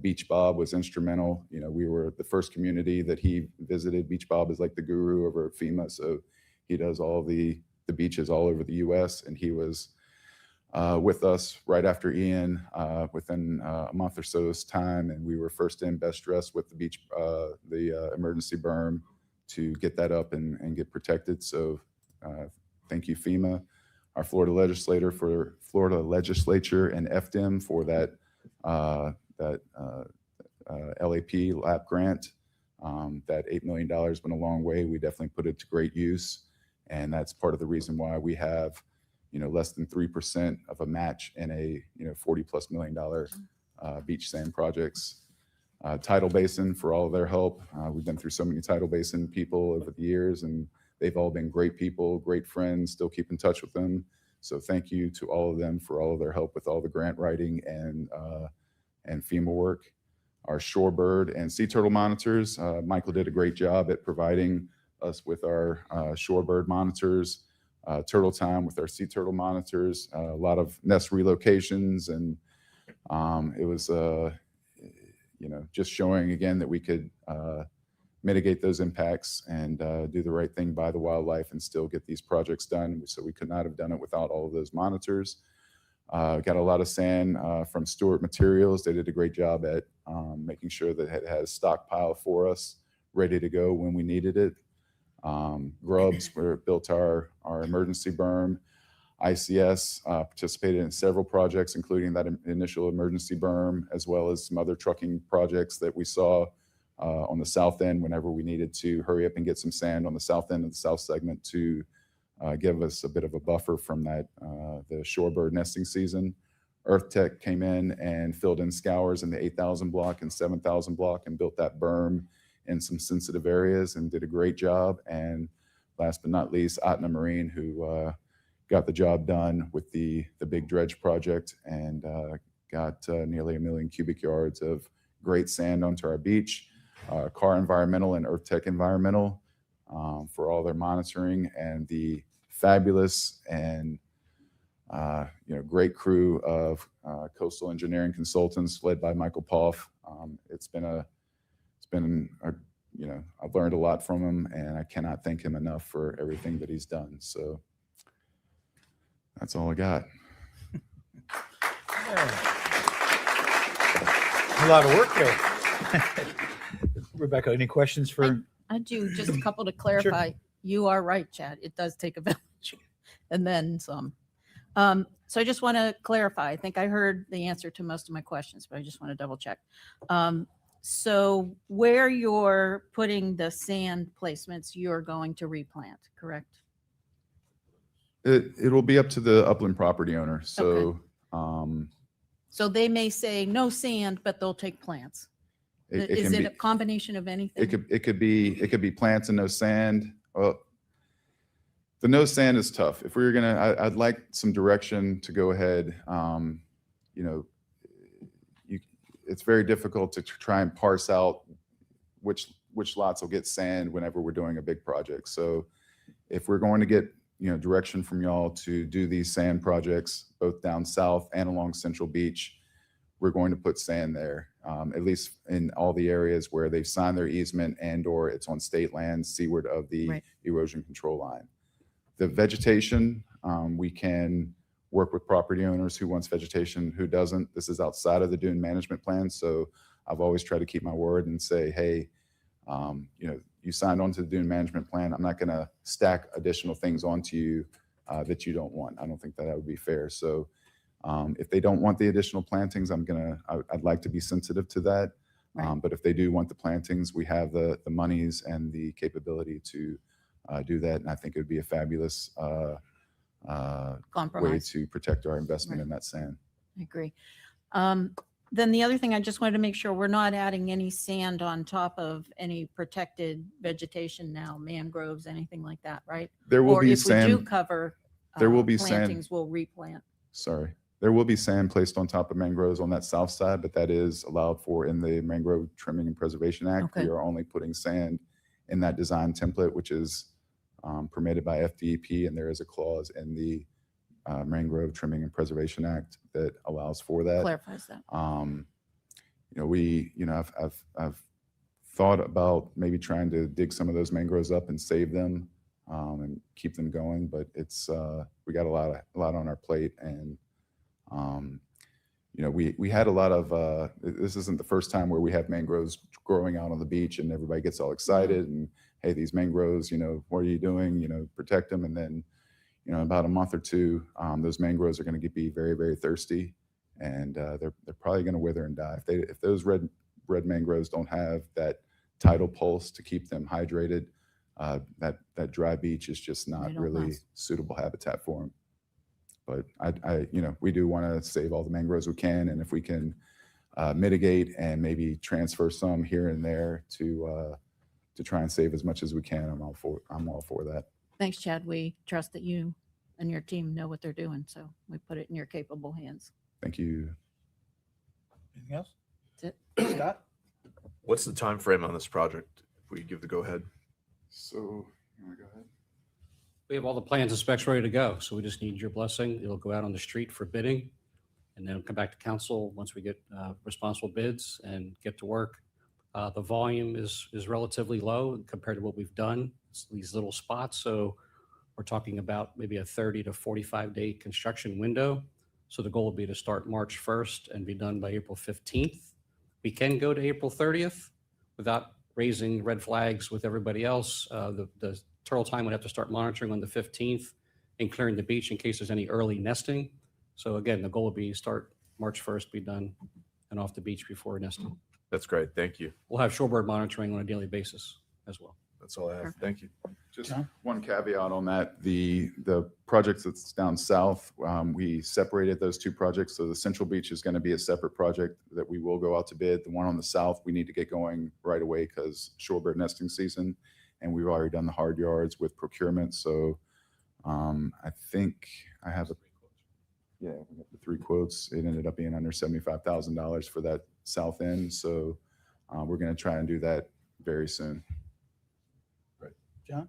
Beach Bob was instrumental. We were the first community that he visited. Beach Bob is like the guru over at FEMA. So he does all the beaches all over the U.S. And he was with us right after Ian within a month or so's time. And we were first in, best dressed with the beach, the emergency berm to get that up and get protected. So thank you, FEMA. Our Florida legislature and FDM for that that LAP LAP grant. That $8 million went a long way. We definitely put it to great use. And that's part of the reason why we have, less than 3% of a match in a, $40+ million beach sand projects. Tidal Basin for all of their help. We've been through so many Tidal Basin people over the years, and they've all been great people, great friends, still keep in touch with them. So thank you to all of them for all of their help with all the grant writing and FEMA work. Our shorebird and sea turtle monitors. Michael did a great job at providing us with our shorebird monitors, turtle time with our sea turtle monitors, a lot of nest relocations, and it was just showing again that we could mitigate those impacts and do the right thing by the wildlife and still get these projects done. So we could not have done it without all of those monitors. Got a lot of sand from Stewart Materials. They did a great job at making sure that it had a stockpile for us ready to go when we needed it. Grubs built our emergency berm. ICS participated in several projects, including that initial emergency berm, as well as some other trucking projects that we saw on the south end whenever we needed to hurry up and get some sand on the south end of the south segment to give us a bit of a buffer from that the shorebird nesting season. Earth Tech came in and filled in scours in the 8,000 block and 7,000 block and built that berm in some sensitive areas and did a great job. And last but not least, Atna Marine, who got the job done with the big dredge project and got nearly 1 million cubic yards of great sand onto our beach. Car Environmental and Earth Tech Environmental for all their monitoring, and the fabulous and great crew of coastal engineering consultants led by Michael Poff. I've learned a lot from him, and I cannot thank him enough for everything that he's done. So that's all I got. A lot of work there. Rebecca, any questions for? I do, just a couple to clarify. You are right, Chad. It does take a village and then some. So I just want to clarify. I think I heard the answer to most of my questions, but I just want to double check. So where you're putting the sand placements, you're going to replant, correct? It will be up to the upland property owner. So So they may say no sand, but they'll take plants. Is it a combination of anything? It could be plants and no sand. Well, the no sand is tough. If we were gonna, I'd like some direction to go ahead. It's very difficult to try and parse out which lots will get sand whenever we're doing a big project. So if we're going to get direction from y'all to do these sand projects both down south and along Central Beach, we're going to put sand there, at least in all the areas where they've signed their easement and or it's on state land seaward of the erosion control line. The vegetation, we can work with property owners who wants vegetation, who doesn't. This is outside of the dune management plan. So I've always tried to keep my word and say, hey, you signed on to the dune management plan. I'm not going to stack additional things onto you that you don't want. I don't think that would be fair. So if they don't want the additional plantings, I'd like to be sensitive to that. But if they do want the plantings, we have the monies and the capability to do that. And I think it would be a fabulous way to protect our investment in that sand. I agree. Then the other thing, I just wanted to make sure we're not adding any sand on top of any protected vegetation now, mangroves, anything like that, right? There will be sand. Or if we do cover there will be plantings, sand. we'll replant. Sorry. There will be sand placed on top of mangroves on that south side, but that is allowed for in the Mangrove Trimming and Preservation Act. We are only putting sand in that design template, which is permitted by FDEP, and there is a clause in the Mangrove Trimming and Preservation Act that allows for that. Clarifies that. I've thought about maybe trying to dig some of those mangroves up and save them and keep them going, but it's we got a lot on our plate, and we had a lot of this isn't the first time where we have mangroves growing out on the beach and everybody gets all excited and hey, these mangroves, what are you doing? Protect them, and then in about a month or two, those mangroves are going to be very, very thirsty, and they're probably going to wither and die. If those red mangroves don't have that tidal pulse to keep them hydrated, that dry beach is just They not don't really last. suitable habitat for them. But we do want to save all the mangroves we can, and if we can mitigate and maybe transfer some here and there to try and save as much as we can, I'm all for that. Thanks, Chad. We trust that you and your team know what they're doing, so we put it in your capable hands. Thank you. Anything else? That's Scott? What's the time frame on this project? If we give the go ahead. So, you want to go ahead? We have all the plans and specs ready to go, so we just need your blessing. It'll go out on the street for bidding, and then come back to council once we get responsible bids and get to work. The volume is relatively low compared to what we've done. It's these little spots, so we're talking about maybe a 30 to 45-day construction window. So the goal would be to start March 1st and be done by April 15th. We can go to April 30th without raising red flags with everybody else. The turtle time would have to start monitoring on the 15th and clearing the beach in case there's any early nesting. So again, the goal would be start March 1st, be done and off the beach before nesting. That's great. Thank you. We'll have shorebird monitoring on a daily basis as well. That's all I have. Thank you. Just one caveat on that. The project that's down south, we separated those two projects. So the Central Beach is going to be a separate project that we will go out to bid. The one on the south, we need to get going right away because shorebird nesting season, and we've already done the hard yards with procurement. So I think I have we got the 3 quotes. It ended up being under $75,000 for that south end. So we're going to try and do that very soon. John?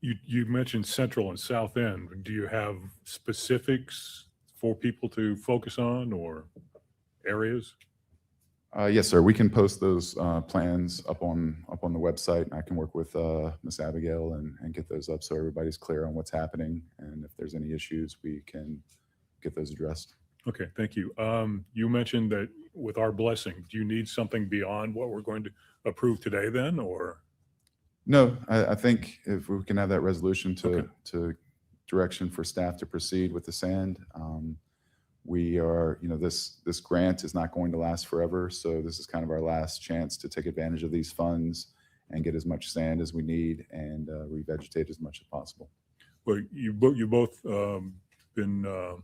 You mentioned central and south end. Do you have specifics for people to focus on or areas? Yes, sir. We can post those plans up on the website. I can work with Miss Abigail and get those up so everybody's clear on what's happening. And if there's any issues, we can get those addressed. Okay, thank you. You mentioned that with our blessing, do you need something beyond what we're going to approve today then, or? No, I think if we can have that resolution Okay. to direction for staff to proceed with the sand. We are, this grant is not going to last forever. So this is kind of our last chance to take advantage of these funds and get as much sand as we need and revegetate as much as possible. Well, you both been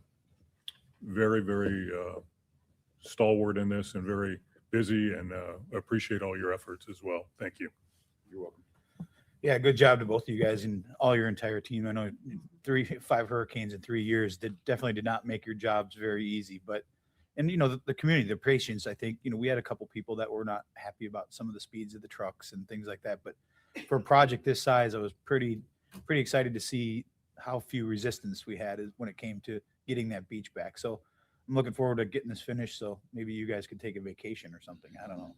very, very stalwart in this and very busy, and appreciate all your efforts as well. Thank you. You're welcome. Yeah, good job to both of you guys and all your entire team. I know 5 hurricanes in 3 years definitely did not make your jobs very easy, but, and the community, the patients, I think, we had a couple people that were not happy about some of the speeds of the trucks and things like that. But for a project this size, I was pretty excited to see how few resistance we had when it came to getting that beach back. So I'm looking forward to getting this finished. So maybe you guys could take a vacation or something. I don't know.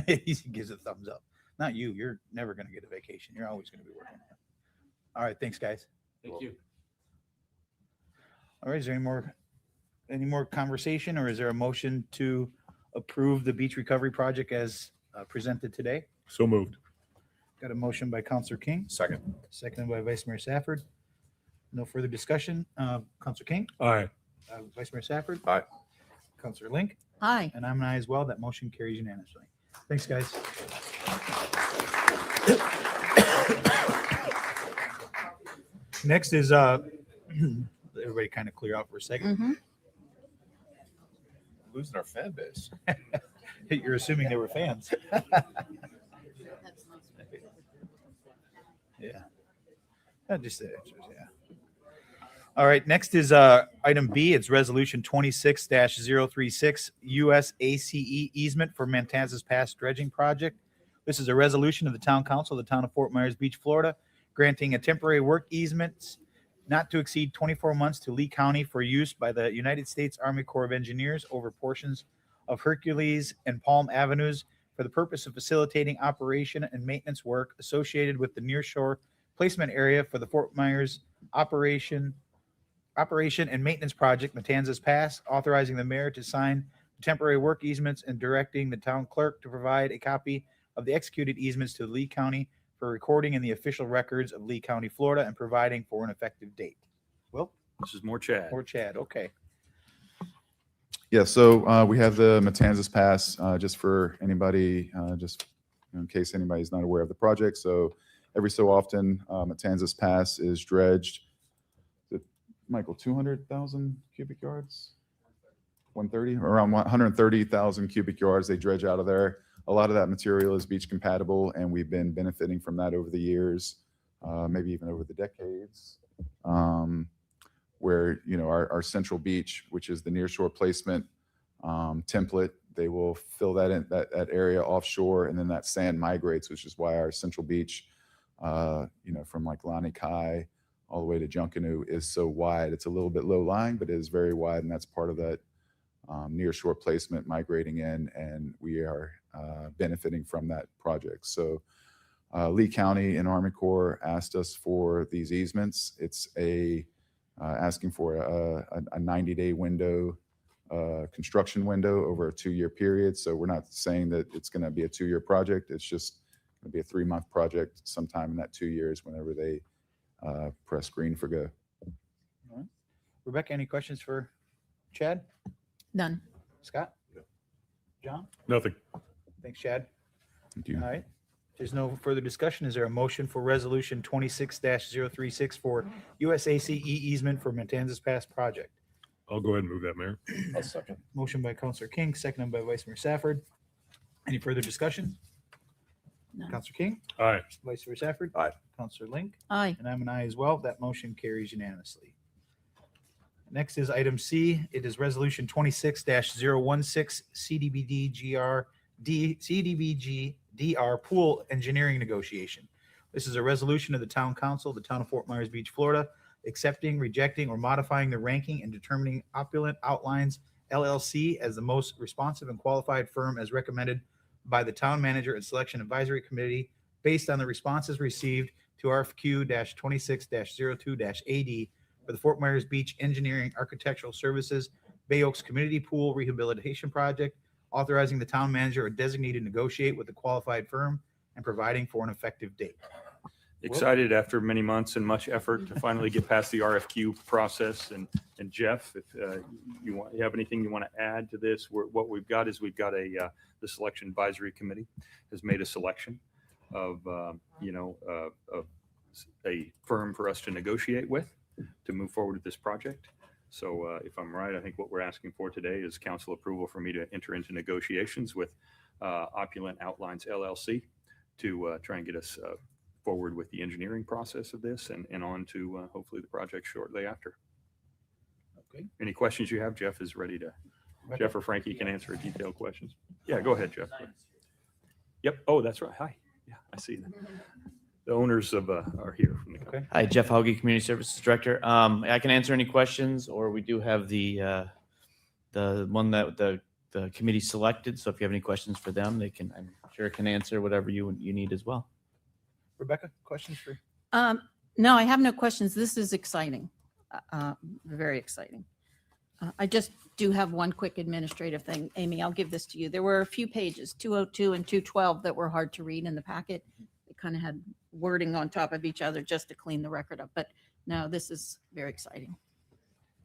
He gives a thumbs up. Not you. You're never going to get a vacation. You're always going to be working. All right. Thanks, guys. Thank you. All right. Is there any more conversation, or is there a motion to approve the beach recovery project as presented today? So moved. Got a motion by Counselor King, Second. seconded by Vice Mayor Safford. No further discussion. Counselor King, Aye. Vice Mayor Safford. Aye. Counselor Link, Hi. and I'm an aye as well. That motion carries unanimously. Thanks, guys. Next is everybody kind of clear out for a second. Mhm. Losing our fan base. You're assuming they were fans. Yeah. Just the answers, yeah. All right, next is item B. It's resolution 26-036 US ACE easement for Matanzas Pass dredging project. This is a resolution of the Town Council of the Town of Fort Myers Beach, Florida, granting a temporary work easement not to exceed 24 months to Lee County for use by the United States Army Corps of Engineers over portions of Hercules and Palm Avenues for the purpose of facilitating operation and maintenance work associated with the nearshore placement area for the Fort Myers operation and maintenance project, Matanzas Pass, authorizing the mayor to sign temporary work easements and directing the town clerk to provide a copy of the executed easements to Lee County for recording in the official records of Lee County, Florida, and providing for an effective date. Will? This is more Chad. Or Chad, okay. Yeah, so we have the Matanzas Pass, just for anybody, just in case anybody's not aware of the project. So every so often, Matanzas Pass is dredged. Is it, Michael, 200,000 cubic yards? 130, around 130,000 cubic yards they dredge out of there. A lot of that material is beach compatible, and we've been benefiting from that over the years, maybe even over the decades. Where, you know, our central beach, which is the nearshore placement template, they will fill that in that area offshore, and then that sand migrates, which is why our central beach, you know, from like Lani Kai all the way to Junkanoo is so wide. It's a little bit low lying, but it is very wide, and that's part of that nearshore placement migrating in, and we are benefiting from that project. So Lee County and Army Corps asked us for these easements. It's asking for a 90-day window, construction window over a 2-year period. So we're not saying that it's going to be a 2-year project. It's just going to be a 3-month project sometime in that 2 years whenever they press green for go. All right. Rebecca, any questions for Chad? None. Scott? John? Nothing. Thanks, Chad. Thank you. All right. If there's no further discussion, is there a motion for resolution 26-036 for USACE easement for Matanzas Pass project? I'll go ahead and move that, Mayor. I'll second. Motion by Counselor King, seconded by Vice Mayor Safford. Any further discussion? None. Counselor King, Aye. Vice Mayor Safford. Aye. Counselor Link, Aye. and I'm an aye as well. That motion carries unanimously. Next is item C. It is resolution 26-016 CDBG-DR pool engineering negotiation. This is a resolution of the Town Council of the Town of Fort Myers Beach, Florida, accepting, rejecting, or modifying the ranking and determining Opulent Outlines LLC as the most responsive and qualified firm as recommended by the Town Manager and Selection Advisory Committee based on the responses received to RFQ-26-02-AD for the Fort Myers Beach Engineering Architectural Services Bay Oaks Community Pool Rehabilitation Project, authorizing the town manager or designated to negotiate with the qualified firm and providing for an effective date. Excited after many months and much effort to finally get past the RFQ process. And Jeff, if you have anything you want to add to this, what we've got is we've got the Selection Advisory Committee has made a selection of a firm for us to negotiate with to move forward with this project. So if I'm right, I think what we're asking for today is council approval for me to enter into negotiations with Opulent Outlines LLC to try and get us forward with the engineering process of this and on to hopefully the project shortly after. Okay. Any questions you have, Jeff is ready to. Jeff or Frankie can answer detailed questions. Yeah, go ahead, Jeff. Yep. Oh, that's right. Hi. Yeah, I see that. The owners of are here from the company. Okay. Hi, Jeff Hauge, Community Services Director. I can answer any questions, or we do have the one that the committee selected. So if you have any questions for them, they can, I'm sure, can answer whatever you need as well. Rebecca, questions for? No, I have no questions. This is exciting. Very exciting. I just do have one quick administrative thing. Amy, I'll give this to you. There were a few pages, 202 and 212, that were hard to read in the packet. They kind of had wording on top of each other just to clean the record up. But no, this is very exciting.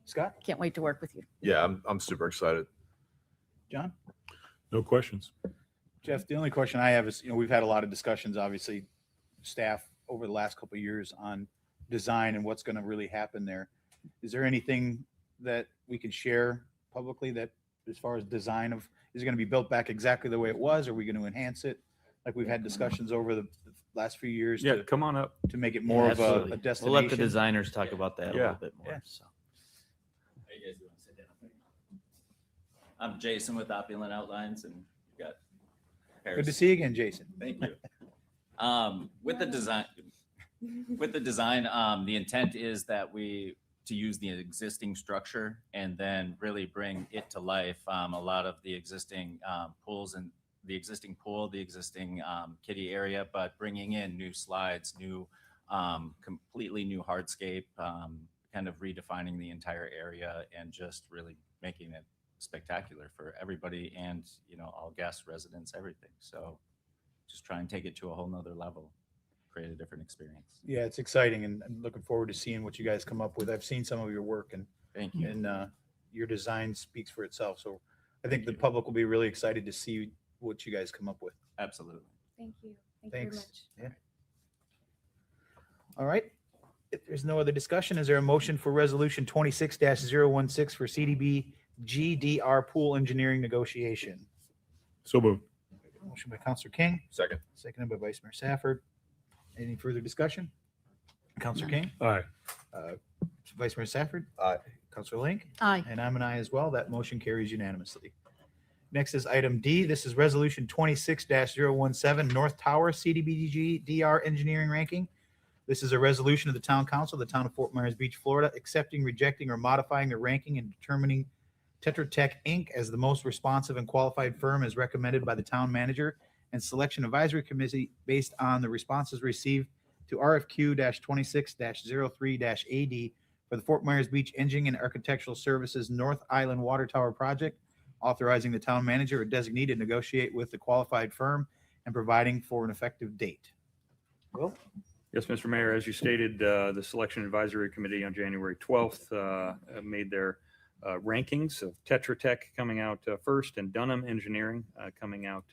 Scott? Can't wait to work with you. Yeah, I'm super excited. John? No questions. Jeff, the only question I have is, we've had a lot of discussions, obviously, staff over the last couple of years on design and what's going to really happen there. Is there anything that we can share publicly that as far as design of, is it going to be built back exactly the way it was? Or are we going to enhance it? Like we've had discussions over the last few years Yeah, come on up. to make it more of Absolutely. a destination. We'll let the designers talk about that a Yeah. little bit more. Yeah. So. I'm Jason with Opulent Outlines, and we've got Good to see you again, Jason. Thank you. With the design, the intent is that to use the existing structure and then really bring it to life. A lot of the existing pools and the existing pool, the existing kiddie area, but bringing in new slides, new, completely new hardscape, kind of redefining the entire area and just really making it spectacular for everybody and, all guests, residents, everything. So just try and take it to a whole nother level, create a different experience. Yeah, it's exciting and I'm looking forward to seeing what you guys come up with. I've seen some of your work and Thank you. and your design speaks for itself. So I think the public will be really excited to see what you guys come up with. Absolutely. Thank you. Thank you very Thanks. much. Yeah. All right. If there's no other discussion, is there a motion for resolution 26-016 for CDB GDR pool engineering negotiation? So moved. Motion by Counselor King, Second. seconded by Vice Mayor Safford. Any further discussion? Counselor King, Aye. Vice Mayor Safford? Aye. Counselor Link? Aye. And I'm an aye as well. That motion carries unanimously. Next is item D. This is resolution 26-017 North Tower CDBG DR engineering ranking. This is a resolution of the Town Council of the Town of Fort Myers Beach, Florida, accepting, rejecting, or modifying the ranking and determining Tetra Tech Inc. as the most responsive and qualified firm as recommended by the Town Manager and Selection Advisory Committee based on the responses received to RFQ-26-03-AD for the Fort Myers Beach Engineering and Architectural Services North Island Water Tower Project, authorizing the Town Manager or designee to negotiate with the qualified firm and providing for an effective date. Will? Yes, Mr. Mayor, as you stated, the Selection Advisory Committee on January 12th made their rankings of Tetra Tech coming out first and Dunham Engineering coming out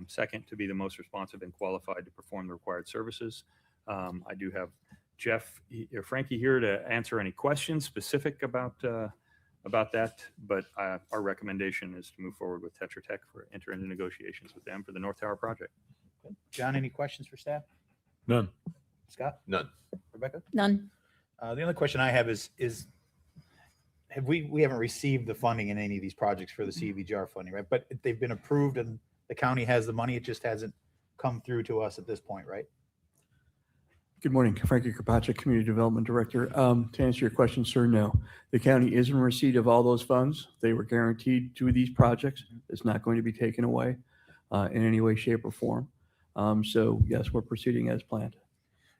second to be the most responsive and qualified to perform the required services. I do have Jeff or Frankie here to answer any questions specific about that, but our recommendation is to move forward with Tetra Tech for enter into negotiations with them for the North Tower project. John, any questions for staff? None. Scott? None. Rebecca? None. The only question I have is have we haven't received the funding in any of these projects for the CDBGR funding, right? But they've been approved and the county has the money. It just hasn't come through to us at this point, right? Good morning, Frankie Kropacek, Community Development Director. To answer your question, sir, no. The county is in receipt of all those funds. They were guaranteed to these projects. It's not going to be taken away in any way, shape, or form. So yes, we're proceeding as planned.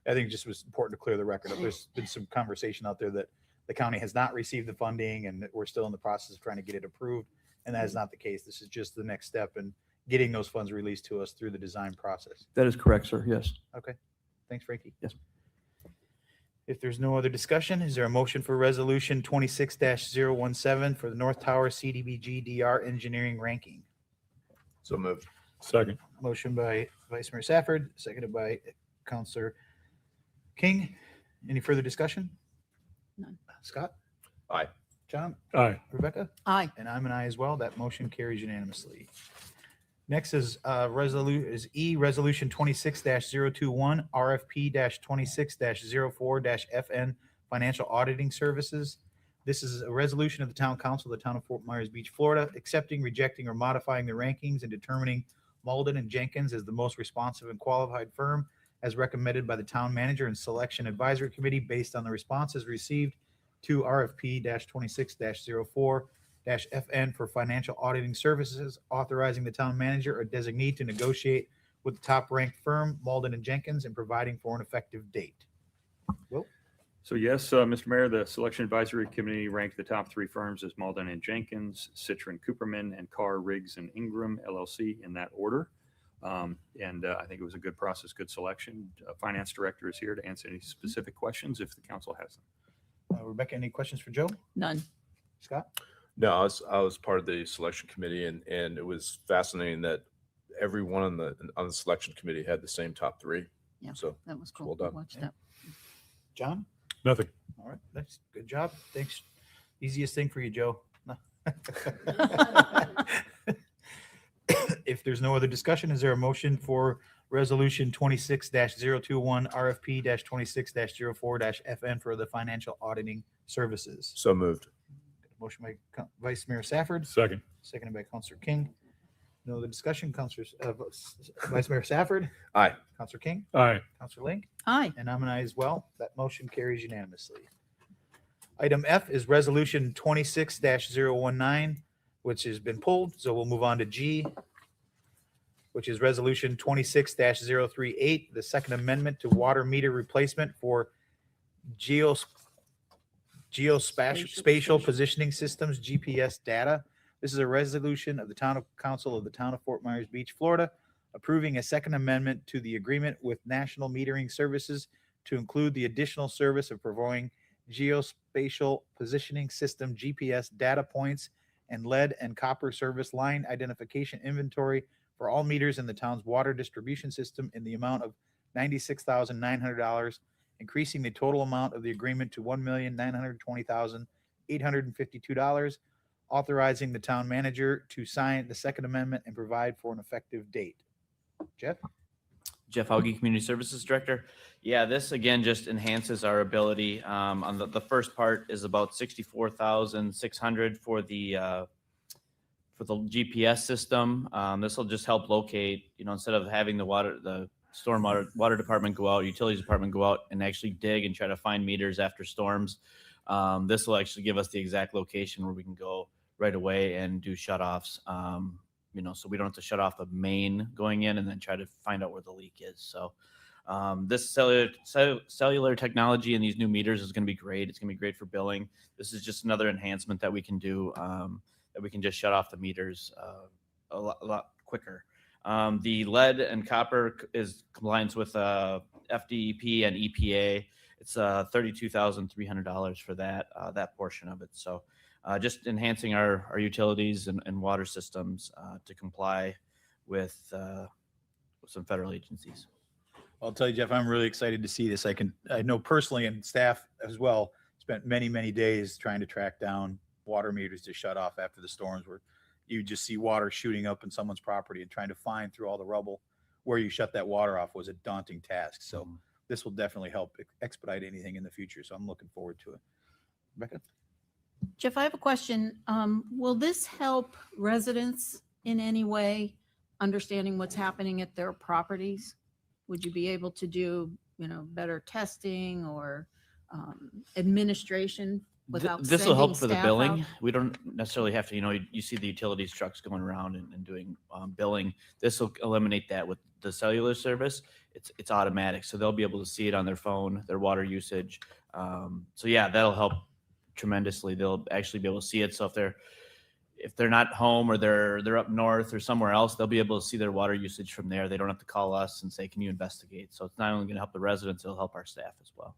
I think it just was important to clear the record. There's been some conversation out there that the county has not received the funding and that we're still in the process of trying to get it approved. And that is not the case. This is just the next step in getting those funds released to us through the design process. That is correct, sir. Yes. Okay. Thanks, Frankie. Yes. If there's no other discussion, is there a motion for resolution 26-017 for the North Tower CDBG DR engineering ranking? So moved. Second. Motion by Vice Mayor Safford, seconded by Counselor King. Any further discussion? None. Scott? Aye. John? Aye. Rebecca? Aye. And I'm an aye as well. That motion carries unanimously. Next is resolution 26-021 RFP-26-04-FN Financial Auditing Services. This is a resolution of the Town Council of the Town of Fort Myers Beach, Florida, accepting, rejecting, or modifying the rankings and determining Malden and Jenkins as the most responsive and qualified firm as recommended by the Town Manager and Selection Advisory Committee based on the responses received to RFP-26-04-FN for financial auditing services, authorizing the Town Manager or designee to negotiate with the top-ranked firm, Malden and Jenkins, and providing for an effective date. Will? So yes, Mr. Mayor, the Selection Advisory Committee ranked the top three firms as Malden and Jenkins, Citron Cooperman, and Carr, Riggs, and Ingram, LLC, in that order. I think it was a good process, good selection. Finance Director is here to answer any specific questions if the council has them. Rebecca, any questions for Joe? None. Scott? No, I was part of the selection committee, and it was fascinating that every one on the selection committee had the same top three. Yeah, So that was cool. well done. Watch that. John? Nothing. All right, that's good job. Thanks. Easiest thing for you, Joe. If there's no other discussion, is there a motion for resolution 26-021 RFP-26-04-FN for the financial auditing services? So moved. Motion by Vice Mayor Safford, Second. seconded by Counselor King. No other discussion. Counselors, Vice Mayor Safford, Aye. Counselor King, Aye. Counselor Link, Aye. and I'm an aye as well. That motion carries unanimously. Item F is resolution 26-019, which has been pulled. So we'll move on to G, which is resolution 26-038, the second amendment to water meter replacement for geospatial positioning systems, GPS data. This is a resolution of the Council of the Town of Fort Myers Beach, Florida, approving a second amendment to the agreement with National Metering Services to include the additional service of providing geospatial positioning system GPS data points and lead and copper service line identification inventory for all meters in the town's water distribution system in the amount of $96,900, increasing the total amount of the agreement to $1,920,852, authorizing the town manager to sign the Second Amendment and provide for an effective date. Jeff? Jeff Augie, Community Services Director. Yeah, this again just enhances our ability. On the first part is about 64,600 for the GPS system. This will just help locate. Instead of having the stormwater department go out, utilities department go out and actually dig and try to find meters after storms. This will actually give us the exact location where we can go right away and do shutoffs. So we don't have to shut off the main going in and then try to find out where the leak is. So this cellular technology and these new meters is going to be great. It's going to be great for billing. This is just another enhancement that we can do, that we can just shut off the meters a lot quicker. The lead and copper is compliance with FDEP and EPA. It's $32,300 for that portion of it. So just enhancing our utilities and water systems to comply with some federal agencies. I'll tell you, Jeff, I'm really excited to see this. I know personally, and staff as well, spent many, many days trying to track down water meters to shut off after the storms, where you just see water shooting up in someone's property, and trying to find through all the rubble where you shut that water off was a daunting task. So this will definitely help expedite anything in the future. So I'm looking forward to it. Rebecca? Jeff, I have a question. Will this help residents in any way understanding what's happening at their properties? Would you be able to do, better testing or administration without This will help sending for the staff billing. out? We don't necessarily have to, you see the utilities trucks going around and doing billing. This will eliminate that with the cellular service. It's automatic. So they'll be able to see it on their phone, their water usage. So yeah, that'll help tremendously. They'll actually be able to see it. So if they're not home or they're up north or somewhere else, they'll be able to see their water usage from there. They don't have to call us and say, can you investigate? So it's not only going to help the residents, it'll help our staff as well.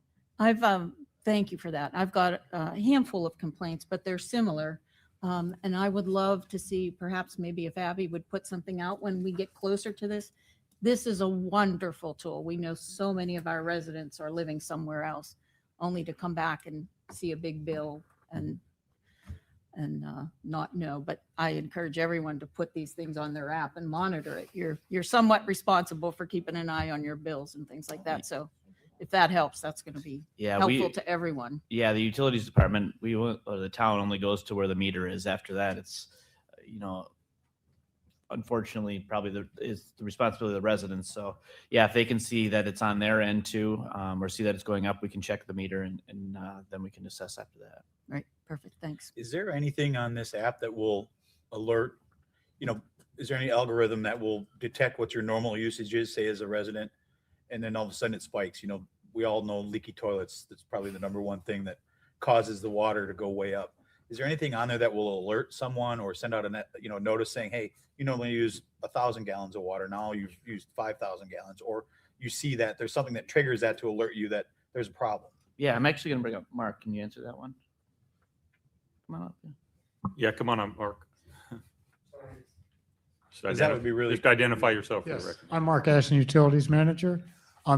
Thank you for that. I've got a handful of complaints, but they're similar. And I would love to see perhaps maybe if Abby would put something out when we get closer to this. This is a wonderful tool. We know so many of our residents are living somewhere else, only to come back and see a big bill and not know. But I encourage everyone to put these things on their app and monitor it. You're somewhat responsible for keeping an eye on your bills and things like that. So if that helps, that's going to be helpful to everyone. Yeah, the utilities department, or the town only goes to where the meter is. After that, it's, unfortunately, probably is the responsibility of the residents. So yeah, if they can see that it's on their end too, or see that it's going up, we can check the meter and then we can assess after that. Right. Perfect. Thanks. Is there anything on this app that will alert, is there any algorithm that will detect what your normal usage is, say as a resident, and then all of a sudden it spikes? We all know leaky toilets. That's probably the number one thing that causes the water to go way up. Is there anything on there that will alert someone or send out a notice saying, hey, you normally use 1,000 gallons of water, now you've used 5,000 gallons, or you see that there's something that triggers that to alert you that there's a problem? Yeah, I'm actually going to bring up Mark. Can you answer that one? Come on up. Yeah, come on up, Mark. That would be really just identify yourself for the Yes, record. I'm Mark Ashton, Utilities Manager.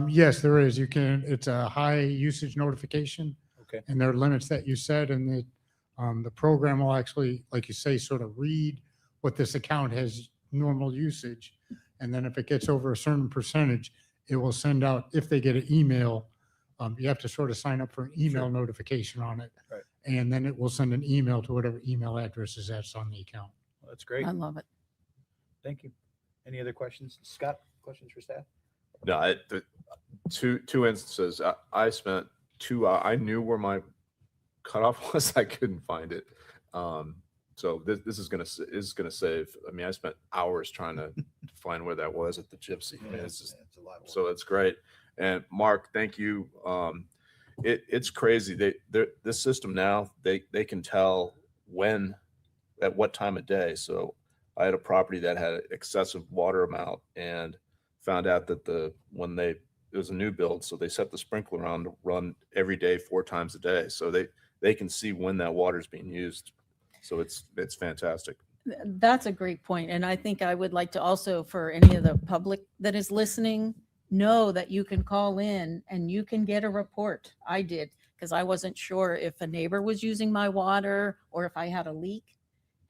Yes, there is. It's a high usage notification. Okay. And there are limits that you set, and the program will actually, like you say, sort of read what this account has normal usage. And then if it gets over a certain percentage, it will send out, if they get an email, you have to sort of sign up for an email notification on it. Right. And then it will send an email to whatever email address is that's on the account. Well, that's great. I love it. Thank you. Any other questions? Scott, questions for staff? No, two instances. I spent 2 hours. I knew where my cutoff was. I couldn't find it. So this is gonna save. I mean, I spent hours trying to find where that was at the Gypsy. Yeah, It's it's a lot of work. so it's great. And Mark, thank you. It's crazy. This system now they can tell when, at what time of day. So I had a property that had excessive water amount and found out that when they it was a new build, so they set the sprinkler on to run every day, 4 times a day. So they can see when that water is being used. So it's fantastic. That's a great point. And I think I would like to also, for any of the public that is listening, know that you can call in and you can get a report. I did, because I wasn't sure if a neighbor was using my water or if I had a leak.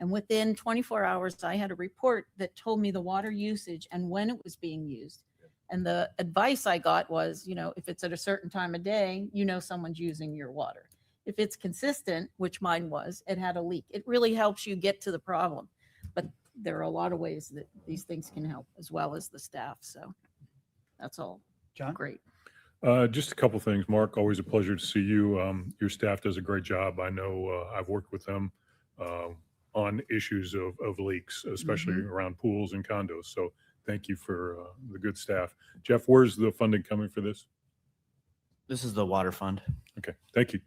And within 24 hours, I had a report that told me the water usage and when it was being used. And the advice I got was, if it's at a certain time of day, someone's using your water. If it's consistent, which mine was, it had a leak. It really helps you get to the problem. But there are a lot of ways that these things can help, as well as the staff. So that's all. John? Great. Just a couple things. Mark, always a pleasure to see you. Your staff does a great job. I know I've worked with them on issues of leaks, especially around pools and condos. So thank you for the good staff. Jeff, where's the funding coming for this? This is the water fund. Okay, thank you.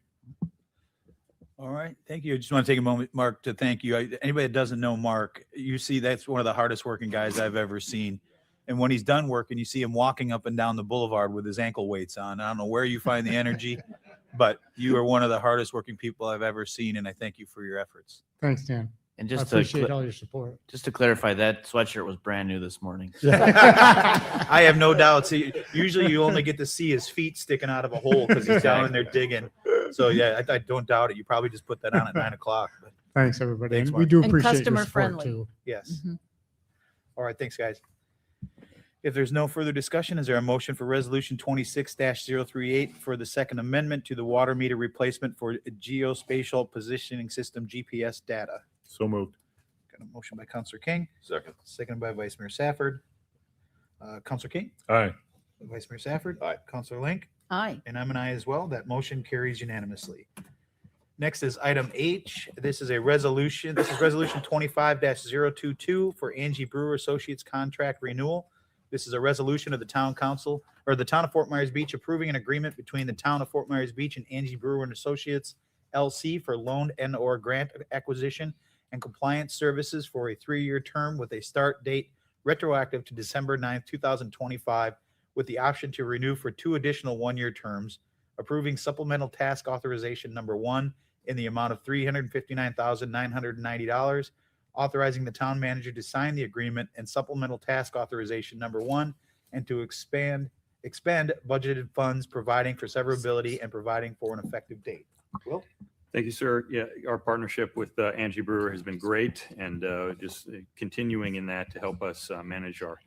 All right, thank you. I just want to take a moment, Mark, to thank you. Anybody that doesn't know Mark, you see that's one of the hardest working guys I've ever seen. And when he's done working, you see him walking up and down the boulevard with his ankle weights on. I don't know where you find the energy, but you are one of the hardest working people I've ever seen, and I thank you for your efforts. Thanks, Dan. And I just appreciate all your support. Just to clarify, that sweatshirt was brand new this morning. I have no doubt. See, usually you only get to see his feet sticking out of a hole because he's down in there digging. So yeah, I don't doubt it. You probably just put that on at 9 o'clock. But Thanks, everybody. Thanks, And we Mark. do And appreciate your customer support friendly. too. yes. All right, thanks, guys. If there's no further discussion, is there a motion for Resolution 26-038 for the Second Amendment to the water meter replacement for geospatial positioning system GPS data? So moved. Got a motion by Counselor King, Second. seconded by Vice Mayor Safford. Counselor King, Aye. Vice Mayor Safford. Aye. Counselor Link, Aye. and I'm an aye as well. That motion carries unanimously. Next is item H. This is a resolution. This is Resolution 25-022 for Angie Brewer Associates contract renewal. This is a resolution of the Town Council or the Town of Fort Myers Beach approving an agreement between the Town of Fort Myers Beach and Angie Brewer and Associates LC for loan and/or grant acquisition and compliance services for a 3-year term with a start date retroactive to December 9th, 2025, with the option to renew for 2 additional 1-year terms, approving supplemental task authorization number 1 in the amount of $359,990, authorizing the town manager to sign the agreement, and supplemental task authorization number 1 and to expend budgeted funds, providing for severability and providing for an effective date. Will? Thank you, sir. Yeah, our partnership with Angie Brewer has been great, and just continuing in that to help us manage our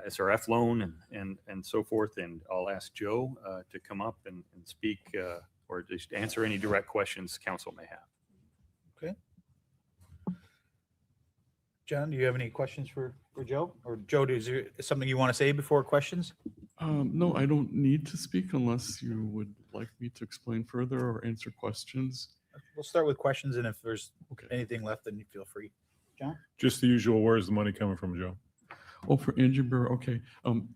SRF loan and so forth. And I'll ask Joe to come up and speak or just answer any direct questions council may have. Okay. John, do you have any questions for Joe? Or Joe, is there something you want to say before questions? No, I don't need to speak unless you would like me to explain further or answer questions. We'll start with questions, and if there's anything left, then you feel free. John? Just the usual. Where's the money coming from, Joe? Oh, for Angie Brewer, okay. I'm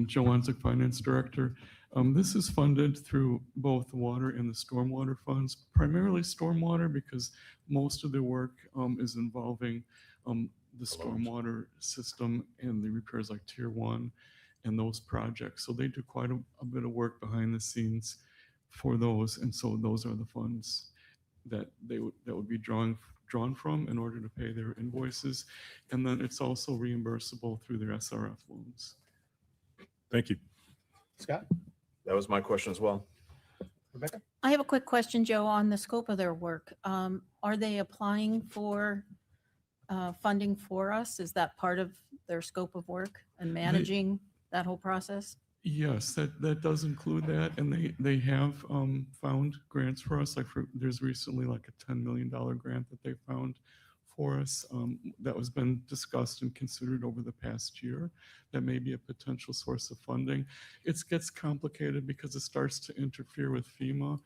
Joe Onzik, Finance Director. This is funded through both the water and the stormwater funds, primarily stormwater because most of the work is involving the stormwater system and the repairs like Tier 1 and those projects. So they do quite a bit of work behind the scenes for those. And so those are the funds that would be drawn from in order to pay their invoices. And then it's also reimbursable through their SRF loans. Thank you. Scott? That was my question as well. Rebecca? I have a quick question, Joe, on the scope of their work. Are they applying for funding for us? Is that part of their scope of work and managing that whole process? Yes, that does include that, and they have found grants for us. There's recently like a $10 million grant that they found for us that was been discussed and considered over the past year. That may be a potential source of funding. It gets complicated because it starts to interfere with FEMA,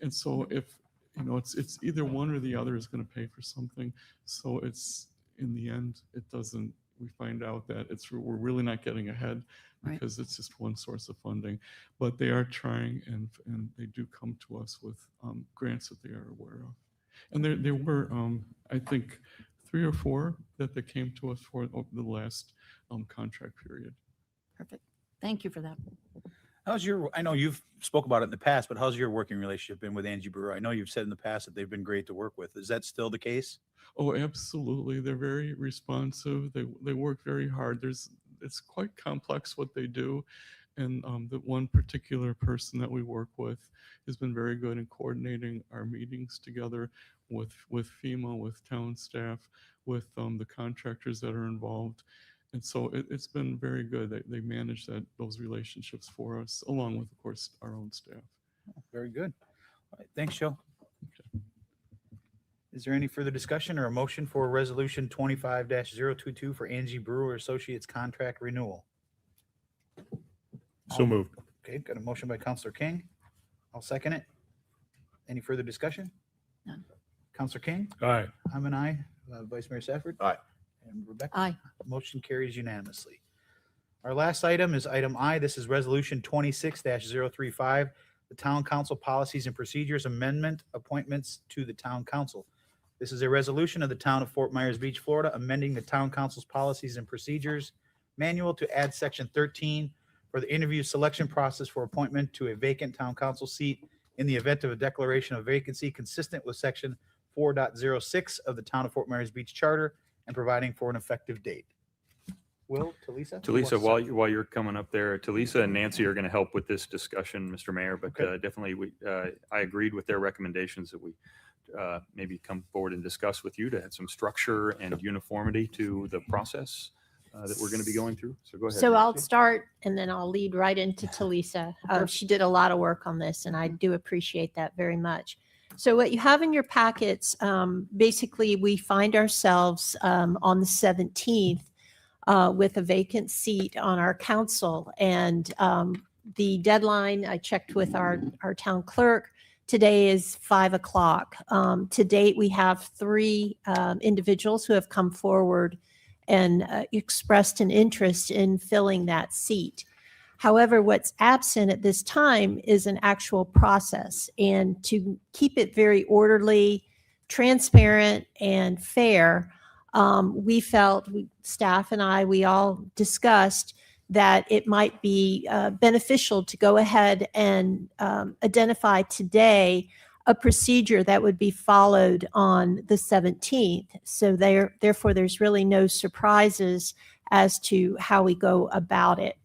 and so if it's either one or the other is going to pay for something. So it's in the end, it doesn't. We find out that we're really not getting ahead because it's just one source of funding. But they are trying, and they do come to us with grants that they are aware of. And there were, I think, 3 or 4 that they came to us for over the last contract period. Perfect. Thank you for that. I know you've spoke about it in the past, but how's your working relationship been with Angie Brewer? I know you've said in the past that they've been great to work with. Is that still the case? Oh, absolutely. They're very responsive. They work very hard. It's quite complex what they do. And the one particular person that we work with has been very good in coordinating our meetings together with FEMA, with town staff, with the contractors that are involved. And so it's been very good. They manage those relationships for us, along with, of course, our own staff. Very good. All right, thanks, Joe. Is there any further discussion or a motion for resolution 25-022 for Angie Brewer Associates contract renewal? So moved. Okay, got a motion by Counselor King. I'll second it. Any further discussion? None. Counselor King? Aye. I'm an aye. Vice Mayor Safford? Aye. And Rebecca? Aye. Motion carries unanimously. Our last item is item I. This is resolution 26-035, the Town Council Policies and Procedures Amendment Appointments to the Town Council. This is a resolution of the Town of Fort Myers Beach, Florida, amending the Town Council's Policies and Procedures Manual to add Section 13 for the interview selection process for appointment to a vacant Town Council seat in the event of a declaration of vacancy consistent with Section 4.06 of the Town of Fort Myers Beach Charter and providing for an effective date. Will, Talisa? Talisa, while you're coming up there, Talisa and Nancy are going to help with this discussion, Mr. Mayor, but definitely I agreed with their recommendations that we maybe come forward and discuss with you to add some structure and uniformity to the process that we're going to be going through. So go ahead. So I'll Nancy. start and then I'll lead right into Talisa. She did a lot of work on this and I do appreciate that very much. So what you have in your packets, basically we find ourselves on the 17th with a vacant seat on our council. And the deadline, I checked with our town clerk, today is 5 o'clock. To date, we have 3 individuals who have come forward and expressed an interest in filling that seat. However, what's absent at this time is an actual process. And to keep it very orderly, transparent, and fair, we felt, staff and I, we all discussed that it might be beneficial to go ahead and identify today a procedure that would be followed on the 17th. So therefore, there's really no surprises as to how we go about it.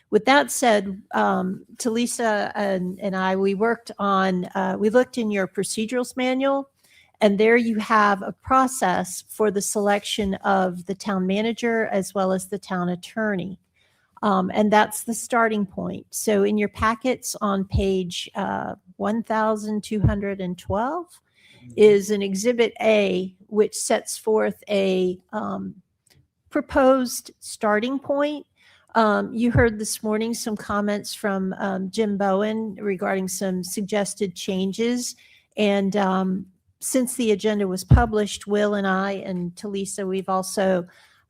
With that said, Talisa and I, we worked on, we looked in your procedurals manual, and there you have a process for the selection of the town manager as well as the town attorney. And that's the starting point. So in your packets on page 1212 is an Exhibit A, which sets forth a proposed starting point. You heard this morning some comments from Jim Bowen regarding some suggested changes. And since the agenda was published, Will and I and Talisa, we've also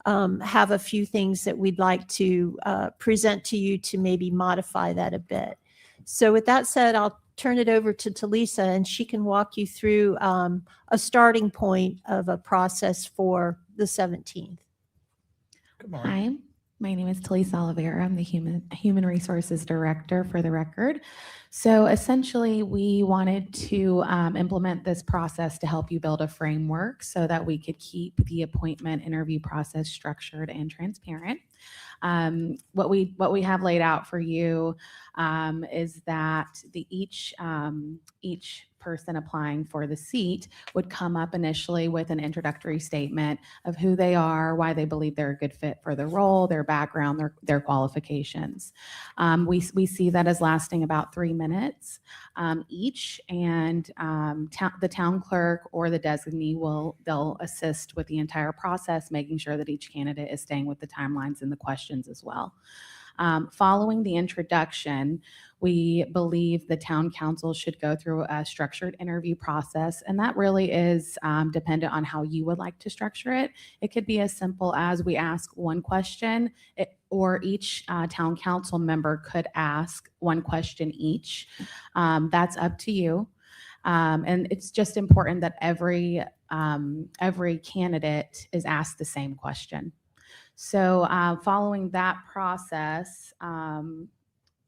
have a few things that we'd like to present to you to maybe modify that a bit. So with that said, I'll turn it over to Talisa and she can walk you through a starting point of a process for the 17th. Good morning. Hi, my name is Talisa Oliveira. I'm the Human Resources Director, for the record. So essentially, we wanted to implement this process to help you build a framework so that we could keep the appointment interview process structured and transparent. What we have laid out for you is that each person applying for the seat would come up initially with an introductory statement of who they are, why they believe they're a good fit for the role, their background, their qualifications. We see that as lasting about 3 minutes each, and the town clerk or the designee they'll assist with the entire process, making sure that each candidate is staying with the timelines and the questions as well. Following the introduction, we believe the town council should go through a structured interview process, and that really is dependent on how you would like to structure it. It could be as simple as we ask one question, or each town council member could ask one question each. That's up to you. And it's just important that every candidate is asked the same question. So following that process,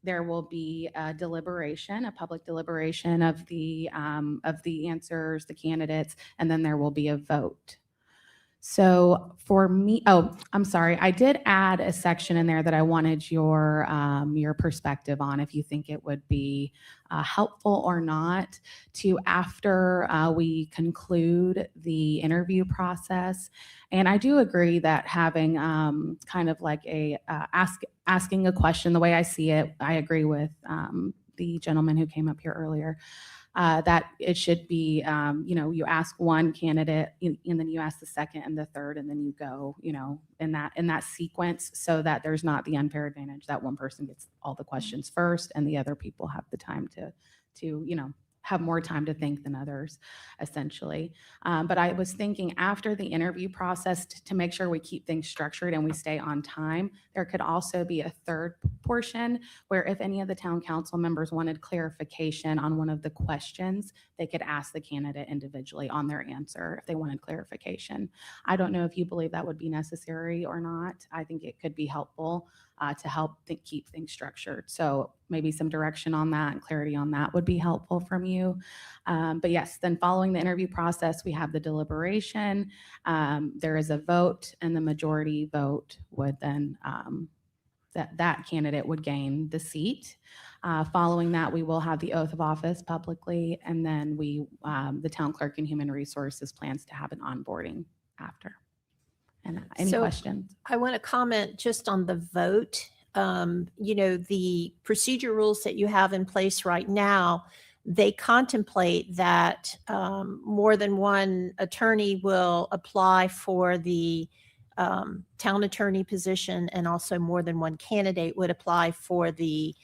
there will be a deliberation, a public deliberation of the answers, the candidates, and then there will be a vote. So for me, oh, I'm sorry, I did add a section in there that I wanted your perspective on, if you think it would be helpful or not, to after we conclude the interview process. And I do agree that having kind of like a asking a question, the way I see it, I agree with the gentleman who came up here earlier. That it should be, you ask one candidate and then you ask the second and the third, and then you go, in that sequence, so that there's not the unfair advantage that one person gets all the questions first and the other people have the time to have more time to think than others, essentially. But I was thinking after the interview process, to make sure we keep things structured and we stay on time, there could also be a third portion where if any of the town council members wanted clarification on one of the questions, they could ask the candidate individually on their answer if they wanted clarification. I don't know if you believe that would be necessary or not. I think it could be helpful to help keep things structured. So maybe some direction on that and clarity on that would be helpful from you. But yes, then following the interview process, we have the deliberation. There is a vote, and the majority vote would then, that candidate would gain the seat. Following that, we will have the oath of office publicly, and then the town clerk and human resources plans to have an onboarding after. And any questions? I want to comment just on the vote. The procedure rules that you have in place right now, they contemplate that more than one attorney will apply for the town attorney position, and also more than one candidate would apply for the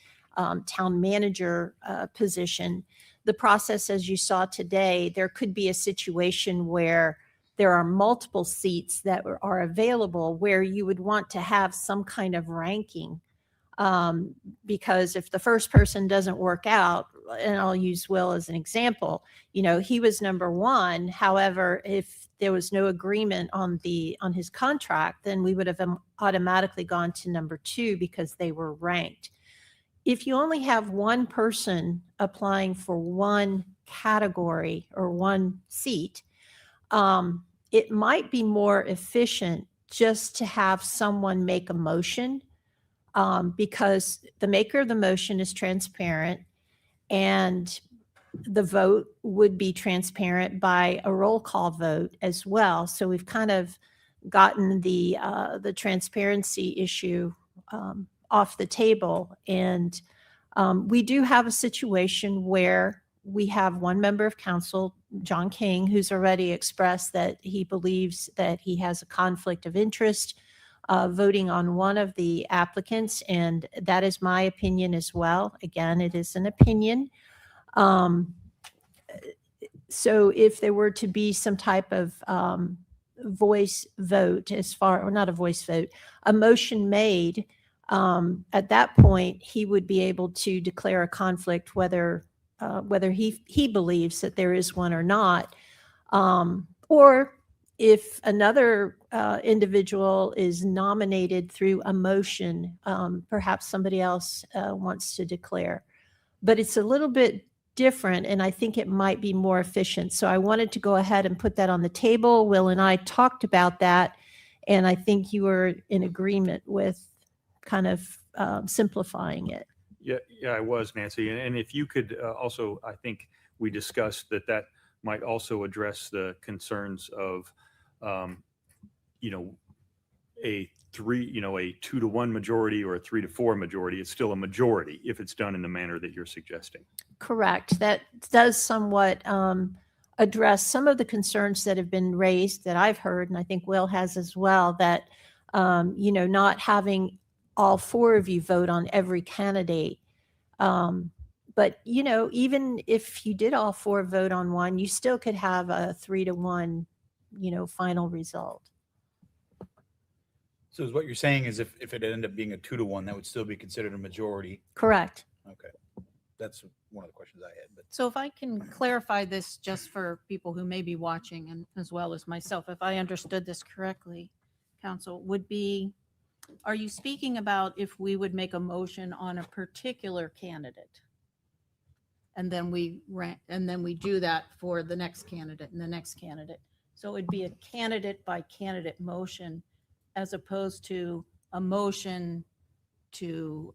town manager position. The process, as you saw today, there could be a situation where there are multiple seats that are available where you would want to have some kind of ranking. Because if the first person doesn't work out, and I'll use Will as an example, he was number one. However, if there was no agreement on his contract, then we would have automatically gone to number two because they were ranked. If you only have one person applying for one category or one seat, it might be more efficient just to have someone make a motion, because the maker of the motion is transparent, and the vote would be transparent by a roll call vote as well. So we've kind of gotten the transparency issue off the table. And we do have a situation where we have one member of council, John King, who's already expressed that he believes that he has a conflict of interest voting on one of the applicants, and that is my opinion as well. Again, it is an opinion. So if there were to be some type of voice vote, or not a voice vote, a motion made, at that point, he would be able to declare a conflict whether he believes that there is one or not. Or if another individual is nominated through a motion, perhaps somebody else wants to declare. But it's a little bit different, and I think it might be more efficient. So I wanted to go ahead and put that on the table. Will and I talked about that, and I think you were in agreement with kind of simplifying it. Yeah, I was, Nancy. And if you could also, I think we discussed that might also address the concerns of, a 2-to-1 majority or a 3-to-4 majority. It's still a majority if it's done in the manner that you're suggesting. Correct. That does somewhat address some of the concerns that have been raised that I've heard, and I think Will has as well, that, not having all four of you vote on every candidate. But, even if you did all four vote on one, you still could have a 3-to-1, final result. So is what you're saying is if it ended up being a 2-to-1, that would still be considered a majority? Correct. Okay. That's one of the questions I had. But So if I can clarify this just for people who may be watching, and as well as myself, if I understood this correctly, Council, would be Are you speaking about if we would make a motion on a particular candidate? And then we do that for the next candidate and the next candidate. So it would be a candidate by candidate motion as opposed to a motion to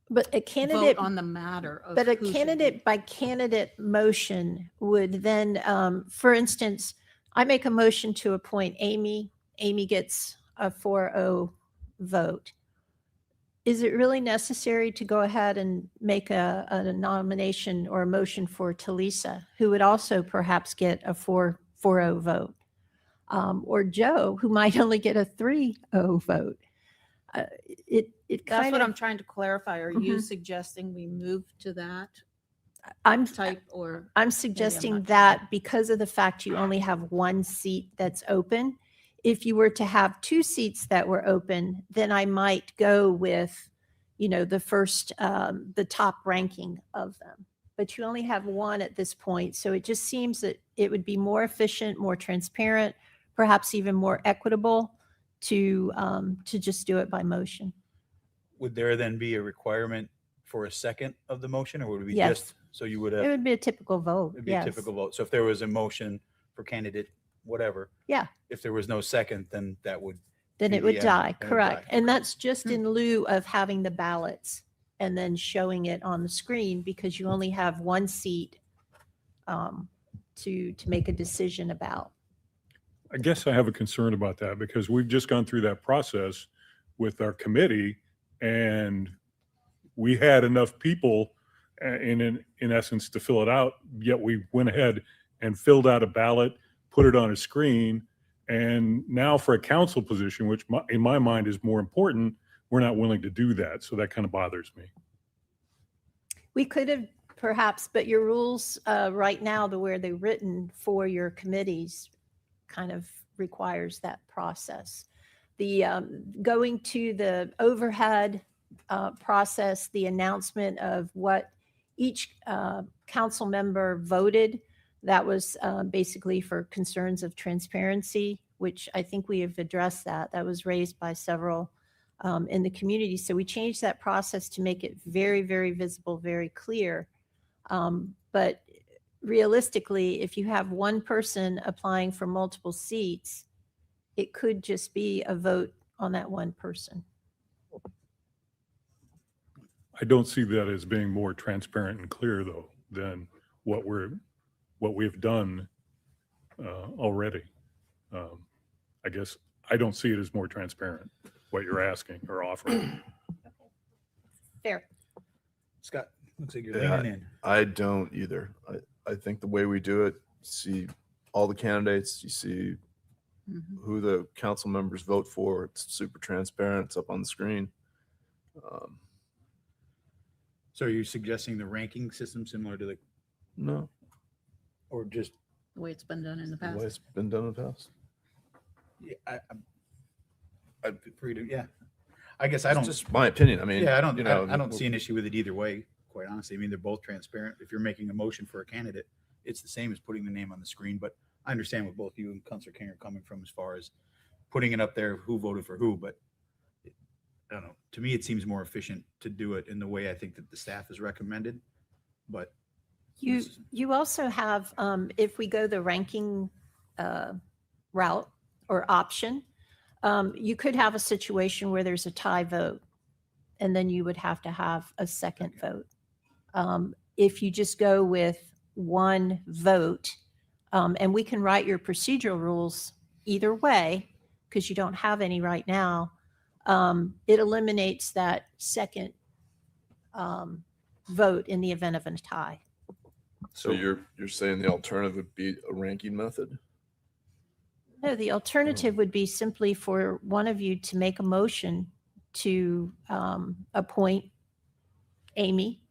But a vote candidate on the matter of But a who should candidate be. by candidate motion would then, for instance, I make a motion to appoint Amy. Amy gets a 4-0 vote. Is it really necessary to go ahead and make a nomination or a motion for Talisa, who would also perhaps get a 4-0 vote? Or Joe, who might only get a 3-0 vote? It That's kind what of, I'm trying to clarify. Are you Mhm. suggesting we move to that I'm type or? I'm maybe suggesting not sure. that because of the fact you only have one seat that's open, if you were to have two seats that were open, then I might go with, the first, the top ranking of them. But you only have one at this point. So it just seems that it would be more efficient, more transparent, perhaps even more equitable to just do it by motion. Would there then be a requirement for a second of the motion, or would it be Yes. just, so you would It have, would be a typical vote. it'd be a Yes. typical vote? So if there was a motion for candidate, whatever, Yeah. if there was no second, then that would. Then be it the would end. die, Then it would correct. die. And that's just in lieu of having the ballots and then showing it on the screen because you only have one seat to make a decision about. I guess I have a concern about that because we've just gone through that process with our committee and we had enough people in essence to fill it out, yet we went ahead and filled out a ballot, put it on a screen. And now for a council position, which in my mind is more important, we're not willing to do that. So that kind of bothers me. We could have perhaps, but your rules right now, the way they're written for your committees kind of requires that process. The going to the overhead process, the announcement of what each council member voted, that was basically for concerns of transparency, which I think we have addressed that. That was raised by several in the community. So we changed that process to make it very, very visible, very clear. But realistically, if you have one person applying for multiple seats, it could just be a vote on that one person. I don't see that as being more transparent and clear though than what we've done already. I guess I don't see it as more transparent, what you're asking or offering. Fair. Scott, looks like you're Yeah, leaning in. I don't either. I think the way we do it, see all the candidates, you see who the council members vote for. It's super transparent. It's up on the screen. So are you suggesting the ranking system similar to the, No, or just, The way it's been done in the the way past. it's been done in the past. yeah, I'd be free to, yeah. I guess I It's don't. just my opinion. I mean, Yeah, I don't, you know, I don't see an issue with it either way, quite honestly. I mean, they're both transparent. If you're making a motion for a candidate, it's the same as putting the name on the screen, but I understand what both you and Councilor King are coming from as far as putting it up there, who voted for who, but I don't know. To me, it seems more efficient to do it in the way I think that the staff has recommended, but. You also have, if we go the ranking route or option, you could have a situation where there's a tie vote, and then you would have to have a second vote. If you just go with one vote, and we can write your procedural rules either way, because you don't have any right now, it eliminates that second vote in the event of a tie. So you're saying the alternative would be a ranking method? No, the alternative would be simply for one of you to make a motion to appoint Amy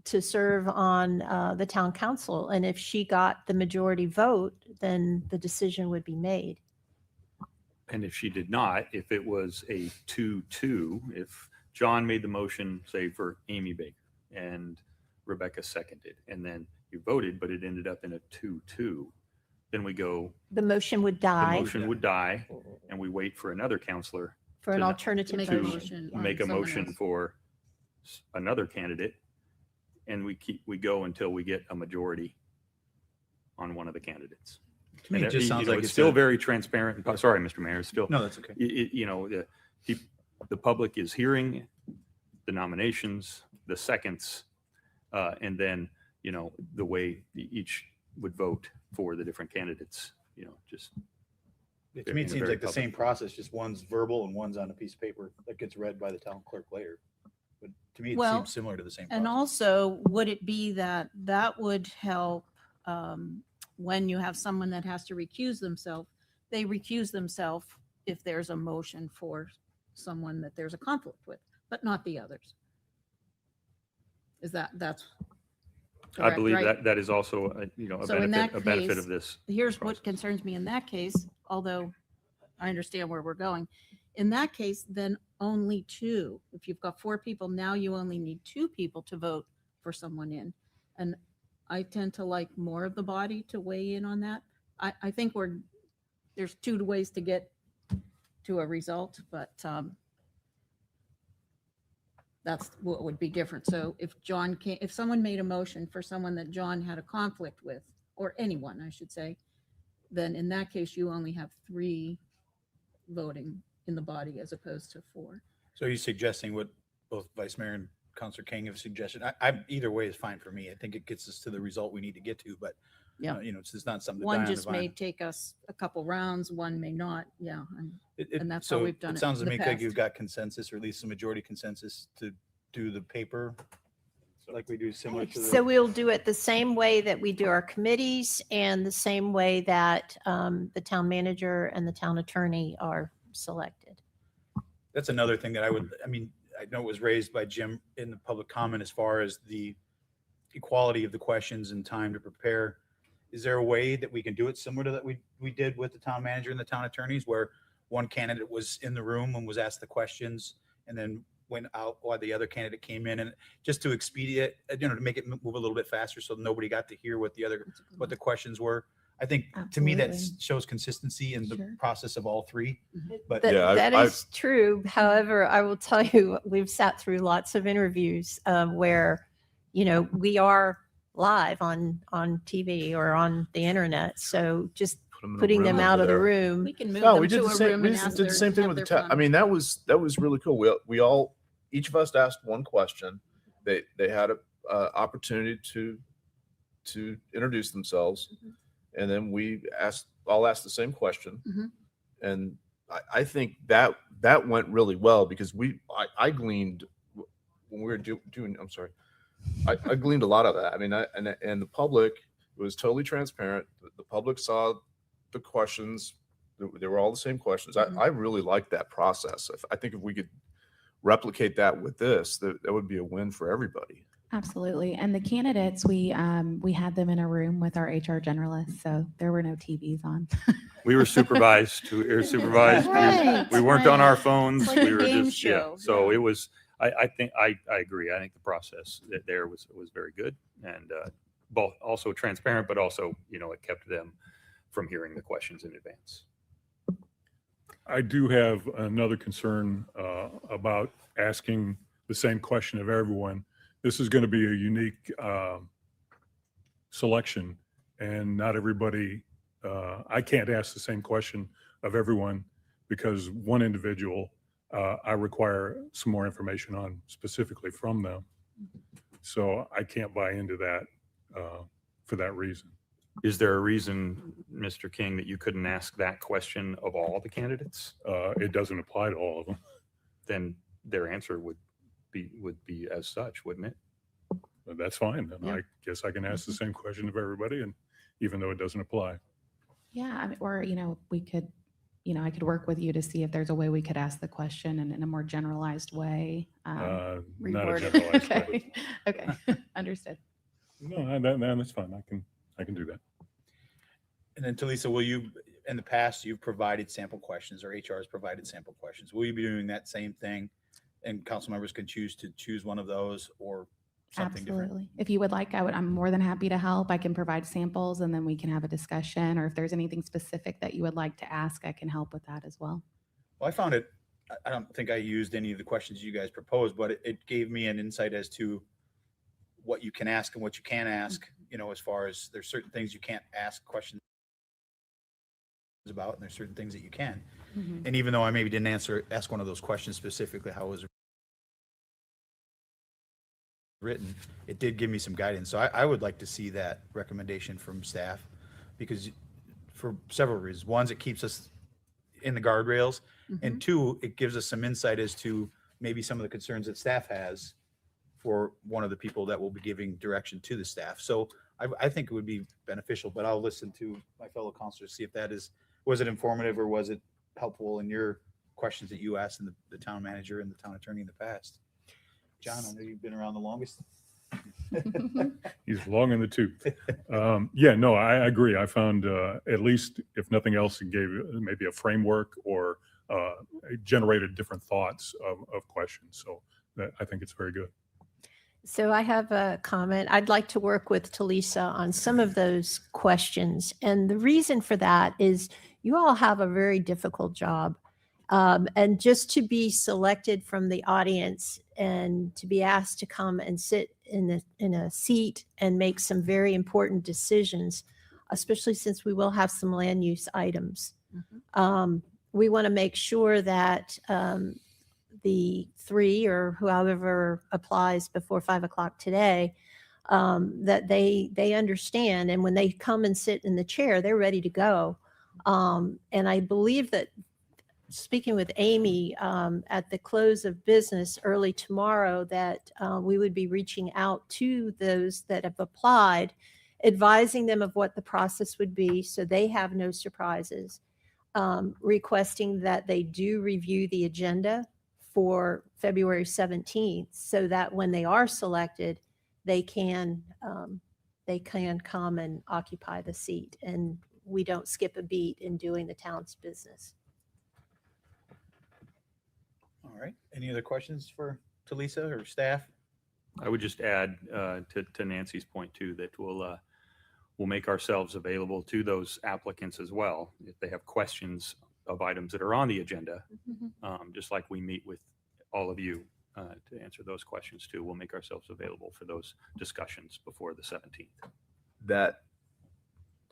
to serve on the town council. And if she got the majority vote, then the decision would be made. And if she did not, if it was a 2-2, if John made the motion, say for Amy Baker and Rebecca seconded, and then you voted, but it ended up in a 2-2, then we go, The motion would the die. motion would die, and we wait for another counselor For an to not- alternative make a to motion on make a someone motion else. for another candidate, and we go until we get a majority on one of the candidates. To me, And it just you sounds know, like it's it's still a- very transparent. Sorry, Mr. Mayor, it's still. No, that's okay. You know, the public is hearing the nominations, the seconds, and then, you know, the way each would vote for the different candidates, you know, just. To me, in it a seems very like the public same forum. process, just one's verbal and one's on a piece of paper that gets read by the town clerk later. But to me, it Well, seems similar to the same And process. also, would it be that that would help when you have someone that has to recuse themselves? They recuse themselves if there's a motion for someone that there's a conflict with, but not the others. That's I correct, believe right? that is also, you know, So in that a benefit case, of this. Here's what concerns me in that case, although I understand where we're going. In that case, then only two. If you've got four people, now you only need two people to vote for someone in. And I tend to like more of the body to weigh in on that. I think there's two ways to get to a result, but that's what would be different. So if someone made a motion for someone that John had a conflict with, or anyone, I should say, then in that case, you only have three voting in the body as opposed to four. So are you suggesting what both Vice Mayor and Councilor King have suggested? Either way is fine for me. I think it gets us to the result we need to get to, but Yeah. you know, it's just not something to die One on the just may vine. take us a couple rounds, one may not. Yeah. And that's So how we've done it. Sounds to in me the like past. you've got consensus, or at least a majority consensus, to do the paper like we do similar to the. So we'll do it the same way that we do our committees and the same way that the town manager and the town attorney are selected. That's another thing that I know it was raised by Jim in the public comment as far as the equality of the questions and time to prepare. Is there a way that we can do it similar to that we did with the town manager and the town attorneys, where one candidate was in the room and was asked the questions and then went out while the other candidate came in, and just to expedite, to make it move a little bit faster so nobody got to hear what the questions were? I think to me that Absolutely. shows consistency in the Sure. process of all three. But That is true. However, I will tell you, we've sat through lots of interviews where, we are live on TV or on the internet. So just putting them out of the room. We can move No, them we did to the a same. room We and just ask did the their- same thing have with the their town. I mean, that was really cool. We all, each of us asked one question. They had a opportunity to introduce themselves, and then we all asked the same question. Mhm. And I think that went really well because I gleaned when we were doing. I'm sorry, I gleaned a lot of that. I mean, and the public, it was totally transparent. The public saw the questions. They were all the same questions. I really liked that process. I think if we could replicate that with this, that would be a win for everybody. Absolutely. And the candidates, we had them in a room with our HR generalist, so there were no TVs on. We were supervised. We were supervised. Right, We weren't on our right. phones. It's like We a were game just, show, So yeah. it was, I think, I agree. I think the process there was very good, and both also transparent, but also, it kept them from hearing the questions in advance. I do have another concern about asking the same question of everyone. This is going to be a unique selection, and not everybody, I can't ask the same question of everyone because one individual I require some more information on specifically from them. So I can't buy into that for that reason. Is there a reason, Mr. King, that you couldn't ask that question of all the candidates? It doesn't apply to all of them. Then their answer would be as such, wouldn't it? That's fine. Then Yeah. I guess I can ask the same question of everybody, and even though it doesn't apply. Yeah, I mean, or, we could, I could work with you to see if there's a way we could ask the question in a more generalized way. Not a reword it. generalized way. Okay, understood. No, that's fine. I can do that. And then Talisa, will you, in the past, you've provided sample questions, or HR has provided sample questions. Will you be doing that same thing? And council members can choose one of those or something different? Absolutely. If you would like, I'm more than happy to help. I can provide samples and then we can have a discussion, or if there's anything specific that you would like to ask, I can help with that as well. Well, I found it I don't think I used any of the questions you guys proposed, but it gave me an insight as to what you can ask and what you can't ask, as far as there's certain things you can't ask questions about, and there's certain things that you can. Mhm. And even though I maybe didn't ask one of those questions specifically, how it was written, it did give me some guidance. So I would like to see that recommendation from staff, because for several reasons. One, it keeps us in the guardrails, and two, it gives us some insight as to maybe some of the concerns that staff has for one of the people that will be giving direction to the staff. So I think it would be beneficial, but I'll listen to my fellow counselors, see if was it informative or was it helpful in your questions that you asked in the town manager and the town attorney in the past. John, I know you've been around the longest. He's long in the tooth. Yeah, no, I agree. I found, at least if nothing else, it gave maybe a framework or it generated different thoughts of questions. So I think it's very good. So I have a comment. I'd like to work with Talisa on some of those questions. And the reason for that is you all have a very difficult job. And just to be selected from the audience and to be asked to come and sit in a seat and make some very important decisions, especially since we will have some land use items. We want to make sure that the three or whoever applies before 5 o'clock today, that they understand. And when they come and sit in the chair, they're ready to go. And I believe that, speaking with Amy, at the close of business early tomorrow, that we would be reaching out to those that have applied, advising them of what the process would be so they have no surprises, requesting that they do review the agenda for February 17th so that when they are selected, they can come and occupy the seat, and we don't skip a beat in doing the town's business. All right. Any other questions for Talisa or staff? I would just add to Nancy's point too, that we'll make ourselves available to those applicants as well if they have questions of items that are on the agenda, just like we meet with all of you to answer those questions too. We'll make ourselves available for those discussions before the 17th. That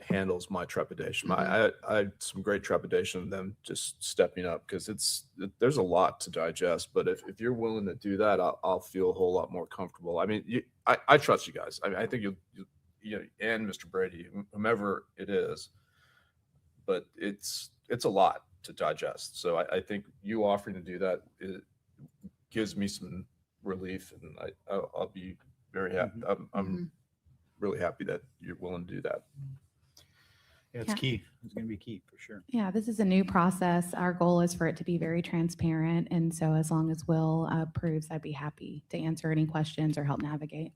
handles my trepidation. I had some great trepidation of them just stepping up, because there's a lot to digest. But if you're willing to do that, I'll feel a whole lot more comfortable. I mean, I trust you guys. I mean, I think you and Mr. Brady, whomever it is, but it's a lot to digest. So I think you offering to do that, it gives me some relief, and I'll be very happy. I'm really happy that you're willing to do that. Yeah, it's key. It's going to be key for sure. Yeah, this is a new process. Our goal is for it to be very transparent. And so as long as Will approves, I'd be happy to answer any questions or help navigate.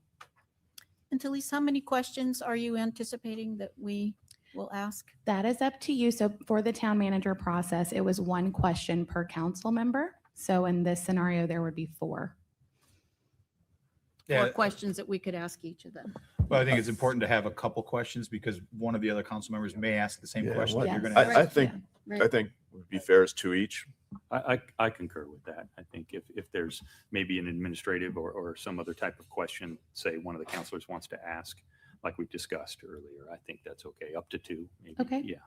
And Talisa, how many questions are you anticipating that we will ask? That is up to you. So for the town manager process, it was one question per council member. So in this scenario, there would be 4. Four questions that we could ask each of them. Well, I think it's important to have a couple questions because one of the other council members may ask the same question that you're going to ask. I think it would be fair as 2 each. I concur with that. I think if there's maybe an administrative or some other type of question, say one of the counselors wants to ask, like we've discussed earlier, I think that's okay. Up to 2. Maybe. Okay. Yeah.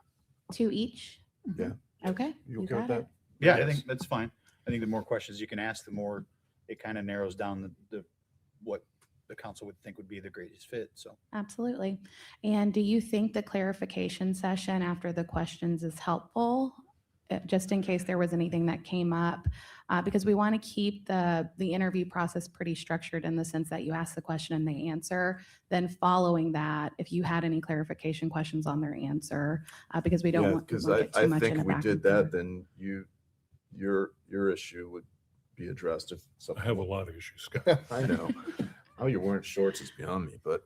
2 each? Yeah. Okay. You okay with that? Yeah, I think that's fine. I think the more questions you can ask, the more it kind of narrows down what the council would think would be the greatest fit. So Absolutely. And do you think the clarification session after the questions is helpful, just in case there was anything that came up? Because we want to keep the interview process pretty structured in the sense that you ask the question and they answer. Then following that, if you had any clarification questions on their answer, because we don't want to get too much in think a if we back did and that, forth. then your issue would be addressed. If something, I have a lot of issues, Scott. I know. How you're wearing shorts is beyond me, but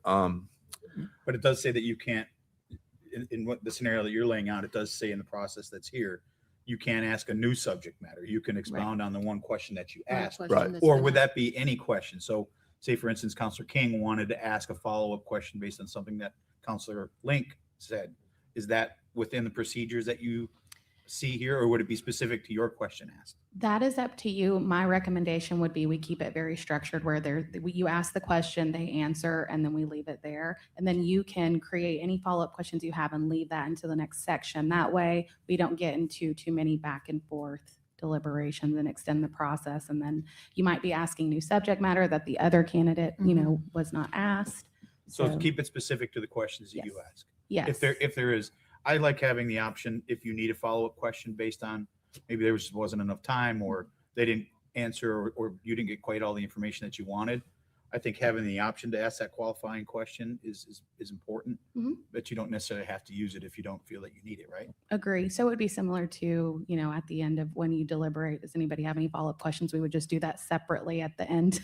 it does say that you can't, in what the scenario that you're laying out, it does say in the process that's here, you can't ask a new subject matter. You can expound on the one question that you asked. Right. Or would that be any question? So say, for instance, Counselor King wanted to ask a follow-up question based on something that Counselor Link said. Is that within the procedures that you see here, or would it be specific to your question asked? That is up to you. My recommendation would be we keep it very structured where you ask the question, they answer, and then we leave it there. And then you can create any follow-up questions you have and leave that into the next section. That way we don't get into too many back and forth deliberations and extend the process. And then you might be asking new subject matter that the other candidate, was not asked. So keep it specific to the questions that you ask. Yes. If there is, I like having the option, if you need a follow-up question based on maybe there wasn't enough time, or they didn't answer, or you didn't get quite all the information that you wanted. I think having the option to ask that qualifying question is important, but you don't necessarily have to use it if you don't feel that you need it, right? Agree. So it would be similar to, at the end of when you deliberate, does anybody have any follow-up questions? We would just do that separately at the end.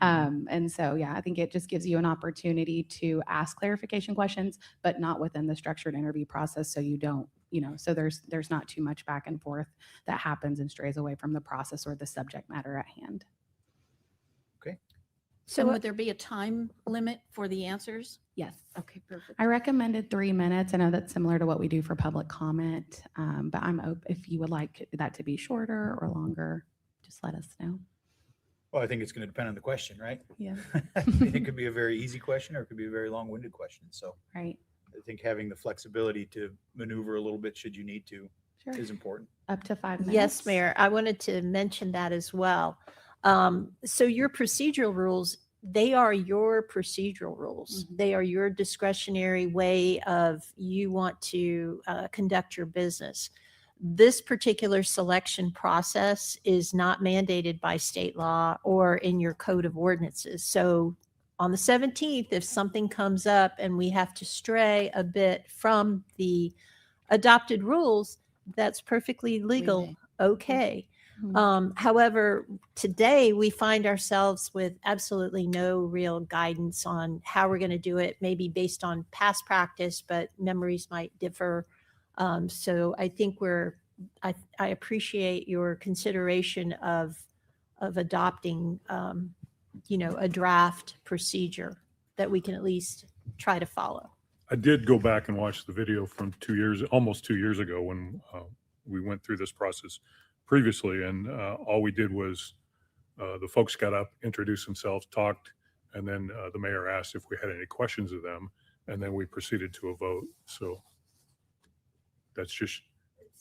And so, I think it just gives you an opportunity to ask clarification questions, but not within the structured interview process. So you don't, so there's not too much back and forth that happens and strays away from the process or the subject matter at hand. So would there be a time limit for the answers? Yes. Okay, perfect. I recommended 3 minutes. I know that's similar to what we do for public comment, but I'm open if you would like that to be shorter or longer, just let us know. Well, I think it's going to depend on the question, right? Yeah. It could be a very easy question, or it could be a very long-winded question. So Right. I think having the flexibility to maneuver a little bit should you need to is important. Up to 5 minutes. Yes, Mayor, I wanted to mention that as well. So your procedural rules, they are your procedural rules. They are your discretionary way of you want to conduct your business. This particular selection process is not mandated by state law or in your code of ordinances. So on the 17th, if something comes up and we have to stray a bit from the adopted rules, that's perfectly legal. Okay. However, today we find ourselves with absolutely no real guidance on how we're going to do it, maybe based on past practice, but memories might differ. So I think I appreciate your consideration of adopting, a draft procedure that we can at least try to follow. I did go back and watch the video from almost 2 years ago when we went through this process previously, and all we did was the folks got up, introduced themselves, talked, and then the mayor asked if we had any questions of them, and then we proceeded to a vote. So that's just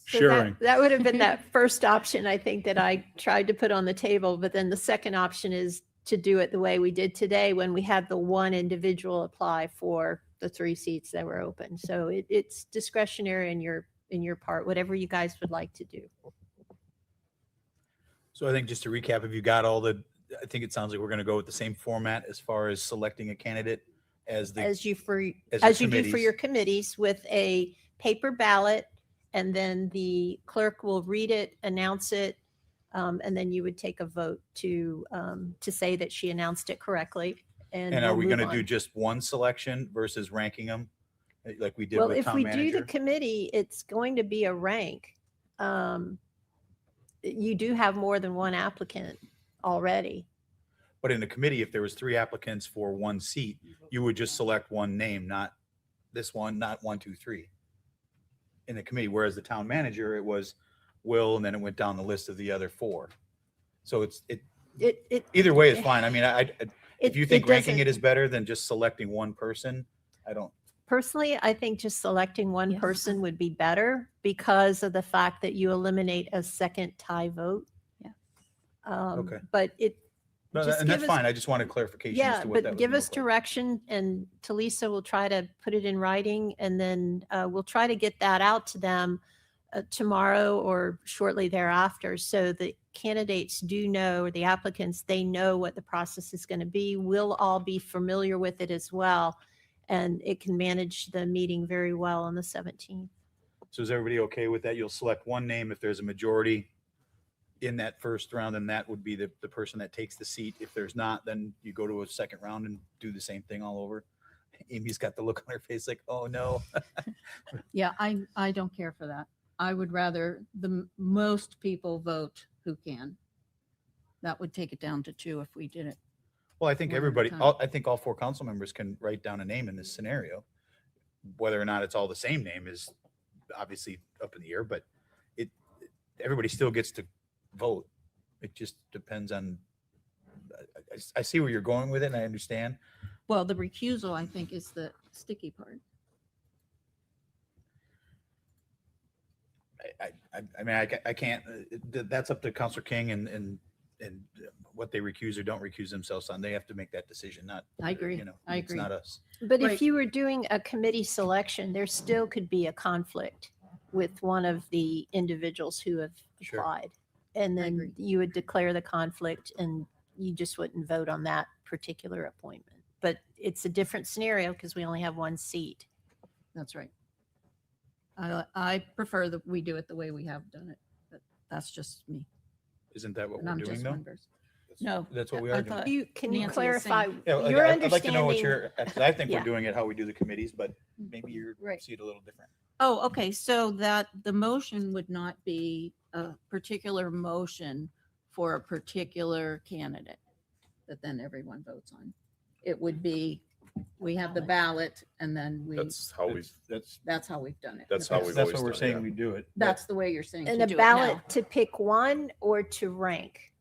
So sharing. that would have been that first option, I think, that I tried to put on the table. But then the second option is to do it the way we did today when we had the one individual apply for the 3 seats that were open. So it's discretionary in your part, whatever you guys would like to do. So I think just to recap, if you got I think it sounds like we're going to go with the same format as far as selecting a candidate as you do for committees. your committees, with a paper ballot, and then the clerk will read it, announce it, and then you would take a vote to say that she announced it correctly. And are we'll we going to move do on. just one selection versus ranking them like we did Well, with if town we manager? do the committee, it's going to be a rank. You do have more than one applicant already. But in the committee, if there was 3 applicants for 1 seat, you would just select one name, not this one, not 1, 2, 3 in the committee. Whereas the town manager, it was Will, and then it went down the list of the other 4. So either way is fine. I mean, if you think ranking it is better than just selecting one person, I don't. Personally, I think just selecting one person would be better because of the fact that you eliminate a second tie vote. Yeah. Okay. But No, just and that's give us- fine. I just wanted clarification as Yeah, to what that but was give gonna us look like. direction, and Talisa will try to put it in writing, and then we'll try to get that out to them tomorrow or shortly thereafter, so the candidates do know, or the applicants, they know what the process is going to be. We'll all be familiar with it as well, and it can manage the meeting very well on the 17th. So is everybody okay with that? You'll select one name if there's a majority in that first round, and that would be the person that takes the seat. If there's not, then you go to a second round and do the same thing all over. Amy's got the look on her face like, oh no. Yeah, I don't care for that. I would rather most people vote who can. That would take it down to 2 if we did it. Well, I think one at a everybody, time. I think all 4 council members can write down a name in this scenario. Whether or not it's all the same name is obviously up in the air, but everybody still gets to vote. It just depends on, I see where you're going with it and I understand. Well, the recusal, I think, is the sticky part. I mean, I can't, that's up to Counselor King and what they recuse or don't recuse themselves on. They have to make that decision, not, I agree. you know, I it's agree. not us. But Right. if you were doing a committee selection, there still could be a conflict with one of the individuals who have Sure. applied. And then agree. you would declare the conflict and you just wouldn't vote on that particular appointment. But it's a different scenario because we only have one seat. That's right. I prefer that we do it the way we have done it, but that's just me. Isn't that what And we're I'm doing just though? one person. No. That's what we I are doing. thought Can you Nancy was clarify saying- Yeah, like, your I'd like to know what understanding? your, 'cause I think we're Yeah. doing it how we do the committees, but maybe you Right. see it a little different. Oh, okay. So that the motion would not be a particular motion for a particular candidate that then everyone votes on. It would be, we have the ballot and then That's how we've, that's how we've done it. that's how we've That's always what we're done it, saying yeah. we do it. That's the way you're saying And to a do it ballot now. to pick one or to rank?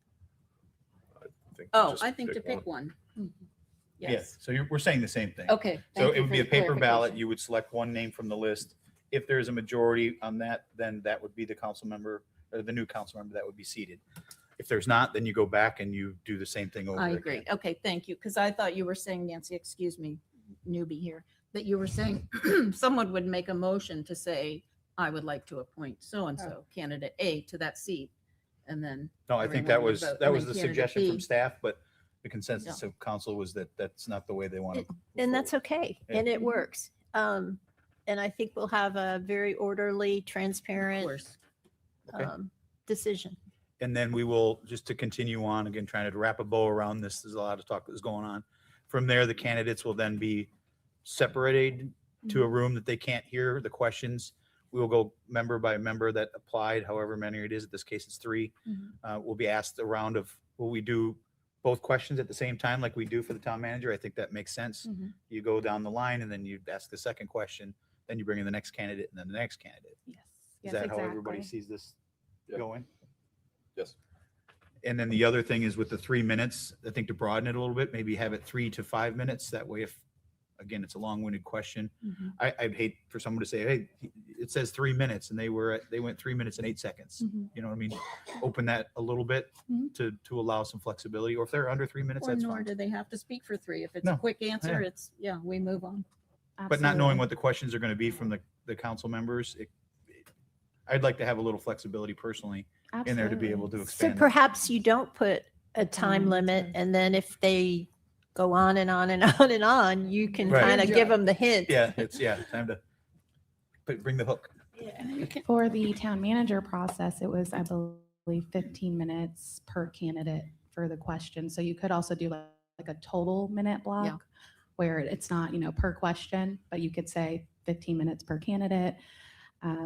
I think Oh, just I think to pick one. Yeah, Yes. so we're saying the same thing. Okay. So thank it you would for be a the paper ballot. clarification. You would select one name from the list. If there's a majority on that, then that would be the council member or the new council member that would be seated. If there's not, then you go back and you do the same thing over I again. agree. Okay, thank you. Because I thought you were saying, Nancy, excuse me, newbie here, that you were saying someone would make a motion to say, I would like to appoint so-and-so candidate A to that seat. And then. No, I think everyone that would was, vote. that And was then the candidate suggestion from B- staff, but the consensus of council was that that's not the way they want to. And that's okay. Yeah. And it works. And I think we'll have a very orderly, Of transparent course. Okay. decision. And then we will, just to continue on, again, trying to wrap a bow around this, there's a lot of talk that's going on. From there, the candidates will then be separated to a room that they can't hear the questions. We will go member by member that applied, however many it is. In this case, it's 3. Will be asked a round of, will we do both questions at the same time like we do for the town manager? I think that makes sense. You go down the line and then you ask the second question, then you bring in the next candidate and then the next candidate. Yes. Is that how everybody exactly. sees this Yeah. going? Yes. And then the other thing is with the 3 minutes, I think to broaden it a little bit, maybe have it 3 to 5 minutes. That way, if, again, it's a long-winded question, I'd hate for someone to say, hey, it says 3 minutes and they went 3 minutes and 8 seconds. You know what I mean? Open that a little bit to allow some flexibility, or if they're under 3 minutes, Or that's nor fine. do they have to speak for 3. If it's No. a quick answer, Yeah. it's, we move on. But not knowing Absolutely. what the questions are going to be from the council members, I'd like to have a little flexibility personally in there to be able to So expand. perhaps you don't put a time limit, and then if they go on and on and on and on, you can Right. kind of give them the hint. Yeah, it's, time to bring the hook. For the town manager process, it was, I believe, 15 minutes per candidate for the question. So you could also do like a total minute block where it's not, per question, but you could say 15 minutes per candidate.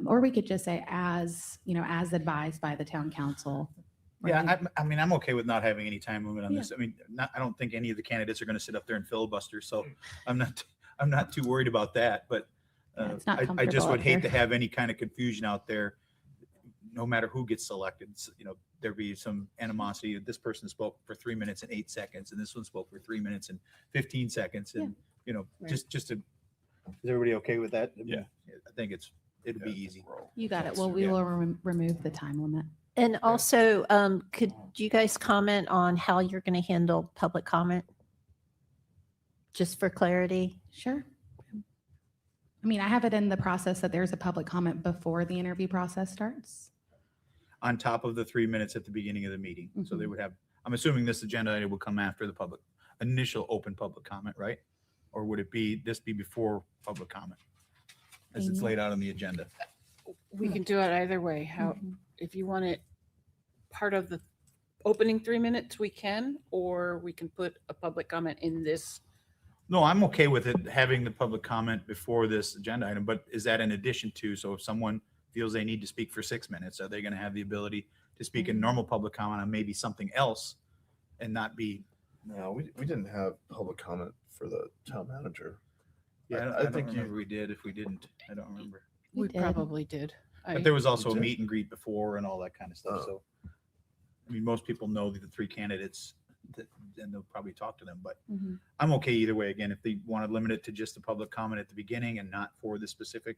Or we could just say as advised by the town council. Yeah, I mean, I'm okay with not having any time limit on this. I mean, I don't think any of the candidates are going to sit up there and filibuster, so I'm not too worried about that. But it's not I just comfortable would up hate here. to have any kind of confusion out there. No matter who gets selected, there be some animosity. This person spoke for 3 minutes and 8 seconds, and this one spoke for 3 minutes and 15 seconds, and just to. Is everybody okay with that? I mean, I think it'll be easy. You got it. Well, we will remove the time limit. And also, could you guys comment on how you're going to handle public comment? Just for clarity. Sure. I mean, I have it in the process that there's a public comment before the interview process starts. On top of the 3 minutes at the beginning of the meeting. So they would have, I'm assuming this agenda item will come after the initial open public comment, right? Or would it be before public comment? As it's laid out on the agenda. We can do it either way. How, if you want it part of the opening 3 minutes, we can, or we can put a public comment in this. No, I'm okay with it having the public comment before this agenda item, but is that in addition to, so if someone feels they need to speak for 6 minutes, are they going to have the ability to speak in normal public comment on maybe something else and not be? No, we didn't have public comment for the town manager. Yeah, I I don't think remember we did. If we didn't, I don't remember. We did. probably did. But there was also a Okay. meet and greet before and all that kind of stuff. Oh. So, I mean, most people know the three candidates and they'll probably talk to them, but Mhm. I'm okay either way. Again, if they want to limit it to just the public comment at the beginning and not for the specific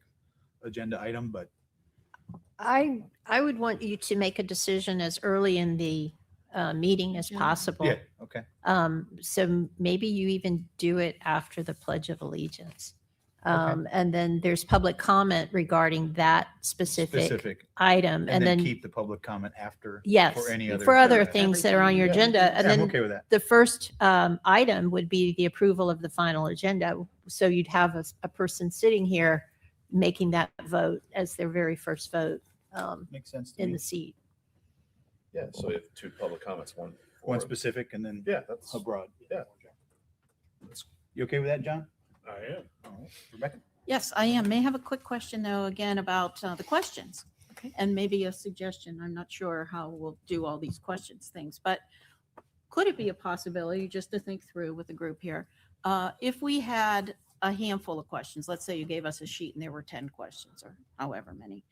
agenda item, but I would want you to make a decision as early in the meeting as possible. yeah, okay. So maybe you even do it after the Pledge of Allegiance. And then there's public comment regarding that specific item. And then keep the public comment after. Yes, For any other. for other agenda. things that are on your Yeah. agenda. And Yeah, I'm then okay with that. the first item would be the approval of the final agenda. So you'd have a person sitting here making that vote as their very first vote Makes sense to in me. the seat. Yeah, so we have two public comments, one. One for- specific and then Yeah, that's, abroad. yeah. You okay with that, John? I am. All right. Rebecca? Yes, I am. May I have a quick question though, again, about the questions? Okay. And maybe a suggestion. I'm not sure how we'll do all these questions things, but could it be a possibility just to think through with the group here? If we had a handful of questions, let's say you gave us a sheet and there were 10 questions or however many.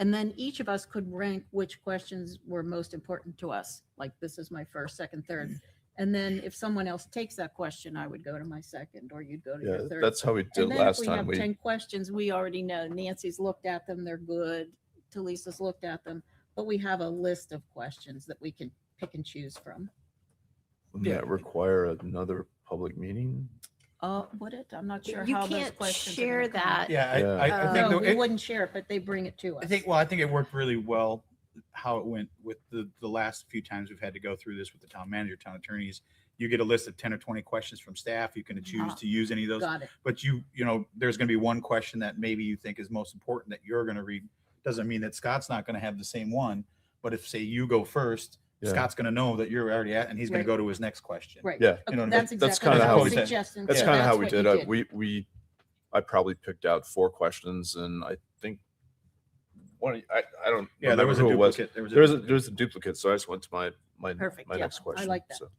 And then each of us could rank which questions were most important to us. Like this is my first, second, third. And then if someone else takes that question, I would go to my second or you'd go to your Yeah, third. that's how we did And then last if we time. have We, 10 questions, we already know Nancy's looked at them, they're good. Teresa's looked at them, but we have a list of questions that we can pick and choose from. wouldn't that require another public meeting? Would it? I'm not sure You how those can't questions. are share gonna come. that. Yeah, Yeah. I think No, the- we it- wouldn't share it, but they bring it to us. I think it worked really well how it went with the last few times we've had to go through this with the town manager, town attorneys. You get a list of 10 or 20 questions from staff. You can choose to use any of those. Got it. But you know, there's going to be one question that maybe you think is most important that you're going to read. Doesn't mean that Scott's not going to have the same one. But if say you go first, Yeah. Scott's going to know that you're already at, and he's going Right. to go to his next question. Right. Yeah. You know what I mean? That's That's exactly kinda what how I we was did. suggesting. That's So kind of how that's we what did you it. I probably picked out 4 questions and I think I don't Yeah, there remember was a who it was. duplicate. There was a duplicate, so I just went to my Perfect, my yeah, next I question. like that. So,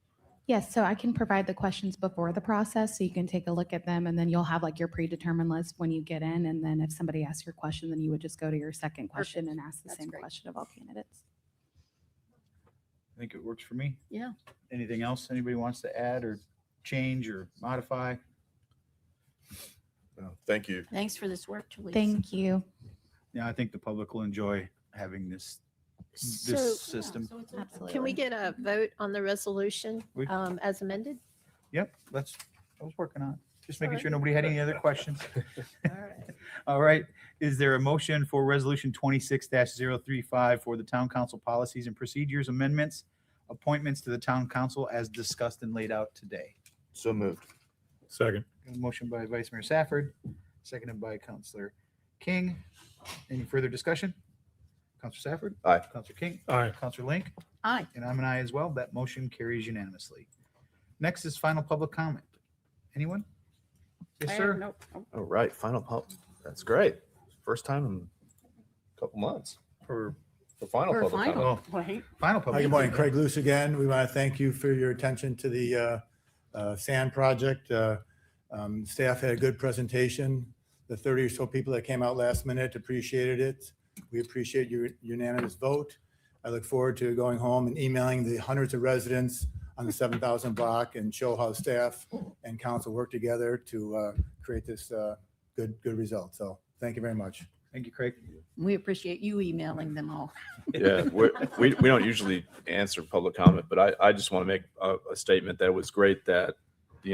Yes, so I can provide the questions before the process, so you can take a look at them, and then you'll have like your predetermined list when you get in, and then if somebody asks your question, then you would just go to your second question and ask the That's same great. question of all candidates. I think it works for me. Yeah. Anything else anybody wants to add or change or modify? thank you. Thanks for this work, Teresa. Thank you. Yeah, I think the public will enjoy having this So system. Absolutely. can we get a vote on the resolution We- as amended? Yep, I was working on it. Just making Alright. sure nobody had any other questions. All right. All right, is there a motion for resolution 26-035 for the town council policies and procedures amendments, appointments to the town council as discussed and laid out today? So moved. Second. A motion by Vice Mayor Safford, seconded by Councilor King. Any further discussion? Councilor Safford? Aye. Councilor King? Aye. Councilor Link? Aye. And I'm an aye as well. That motion carries unanimously. Next is final public comment. Anyone? Yes, I sir. have no- oh, All right, final pub. That's great. First time in a couple months For final For public final, comment. right? final Hi, public. good morning. Craig Luce again. We want to thank you for your attention to the sand project. Staff had a good presentation. The 30 or so people that came out last minute appreciated it. We appreciate your unanimous vote. I look forward to going home and emailing the hundreds of residents on the 7,000 block and show how staff and council work together to create this good result. So thank you very much. Thank you, Craig. We appreciate you emailing them all. Yeah, we don't usually answer public comment, but I just want to make a statement that it was great that you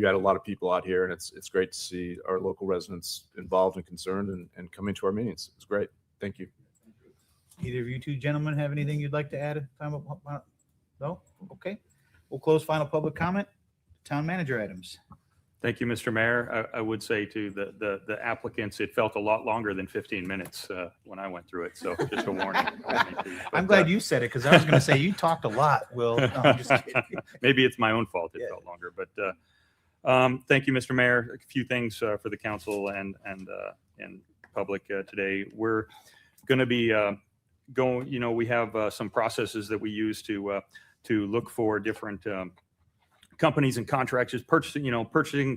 had a lot of people out here, and it's great to see our local residents involved and concerned and coming to our meetings. It's great. Thank you. Either of you two gentlemen have anything you'd like to add? No? Okay. We'll close final public comment. Town manager items. Thank you, Mr. Mayor. I would say to the applicants, it felt a lot longer than 15 minutes when I went through it. So just a warning. I'm glad you said it because I was going to say you talked a lot, Will. No, I'm just kidding. Maybe it's my own fault. It felt longer, but thank you, Mr. Mayor. A few things for the council and public today. We're going to be going. We have some processes that we use to look for different companies and contractors, purchasing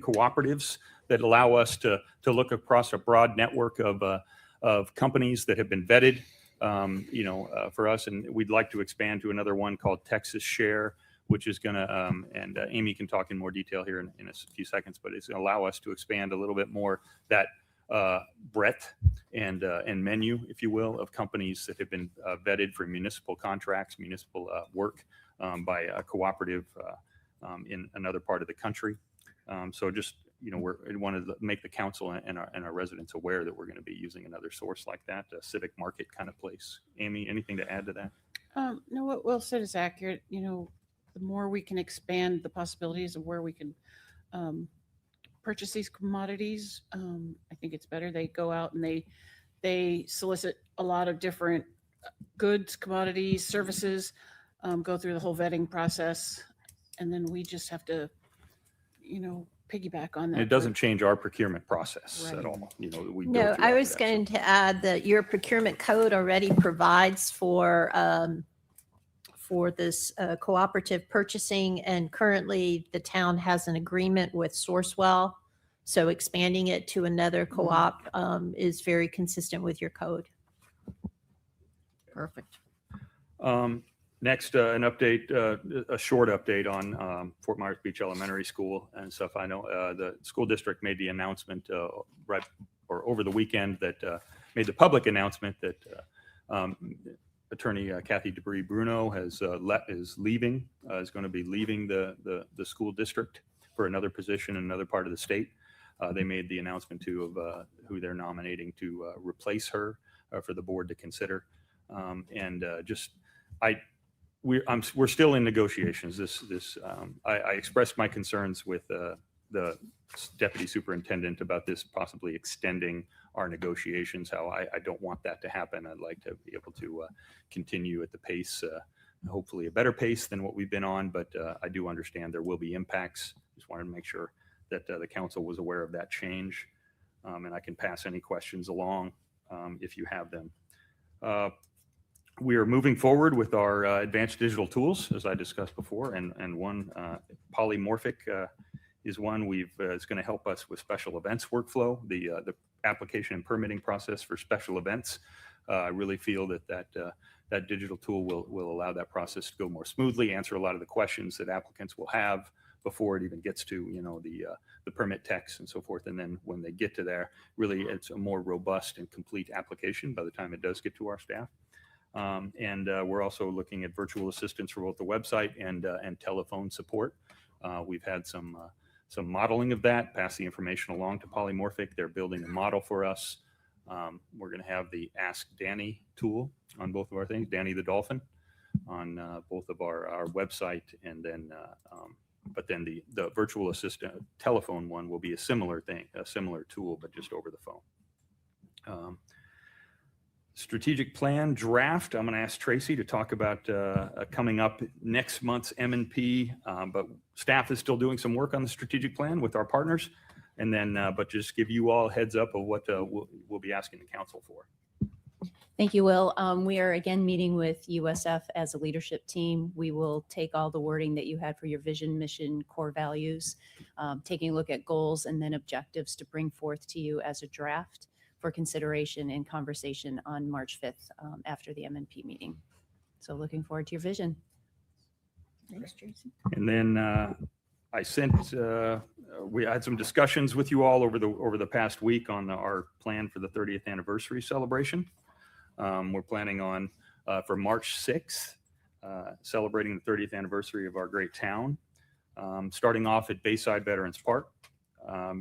cooperatives that allow us to look across a broad network of of companies that have been vetted, for us. And we'd like to expand to another one called Texas Share, which is going to, and Amy can talk in more detail here in a few seconds, but it's going to allow us to expand a little bit more that breadth and menu, if you will, of companies that have been vetted for municipal contracts, municipal work by a cooperative in another part of the country. So just, we wanted to make the council and our residents aware that we're going to be using another source like that, a civic market kind of place. Amy, anything to add to that? No, what Will said is accurate. The more we can expand the possibilities of where we can purchase these commodities, I think it's better. They go out and they solicit a lot of different goods, commodities, services, go through the whole vetting process, and then we just have to, piggyback on that. And it doesn't change our procurement process Right. at all. We go No, through I all was that. going to add that your procurement code already provides for this cooperative purchasing, and currently the town has an agreement with Sourcewell. So expanding it to another co-op is very consistent with your code. Perfect. Next, an update, a short update on Fort Myers Beach Elementary School and stuff. I know the school district made the announcement over the weekend that made the public announcement that Attorney Kathy DeBree Bruno is going to be leaving the school district for another position in another part of the state. They made the announcement too of who they're nominating to replace her for the board to consider. We're still in negotiations. I expressed my concerns with the deputy superintendent about this possibly extending our negotiations. How I don't want that to happen. I'd like to be able to continue at the pace, hopefully a better pace than what we've been on. But I do understand there will be impacts. Just wanted to make sure that the council was aware of that change, and I can pass any questions along if you have them. We are moving forward with our advanced digital tools, as I discussed before, and one polymorphic is one it's going to help us with special events workflow, the application and permitting process for special events. I really feel that digital tool will allow that process to go more smoothly, answer a lot of the questions that applicants will have before it even gets to the permit text and so forth. And then when they get to there, really it's a more robust and complete application by the time it does get to our staff. We're also looking at virtual assistants for both the website and telephone support. We've had some modeling of that, pass the information along to Polymorphic. They're building a model for us. We're going to have the Ask Danny tool on both of our things, Danny the Dolphin, on both of our website, and then but then the virtual assistant telephone one will be a similar thing, a similar tool, but just over the phone. Strategic plan draft. I'm going to ask Tracy to talk about coming up next month's M&P, but staff is still doing some work on the strategic plan with our partners, and then but just give you all a heads up of what we'll be asking the council for. Thank you, Will. We are again meeting with USF as a leadership team. We will take all the wording that you had for your vision, mission, core values, taking a look at goals and then objectives to bring forth to you as a draft for consideration and conversation on March 5th after the M&P meeting. So looking forward to your vision. Thanks, Tracy. And then I sent, we had some discussions with you all over the past week on our plan for the 30th anniversary celebration. We're planning on for March 6th, celebrating the 30th anniversary of our great town, starting off at Bayside Veterans Park,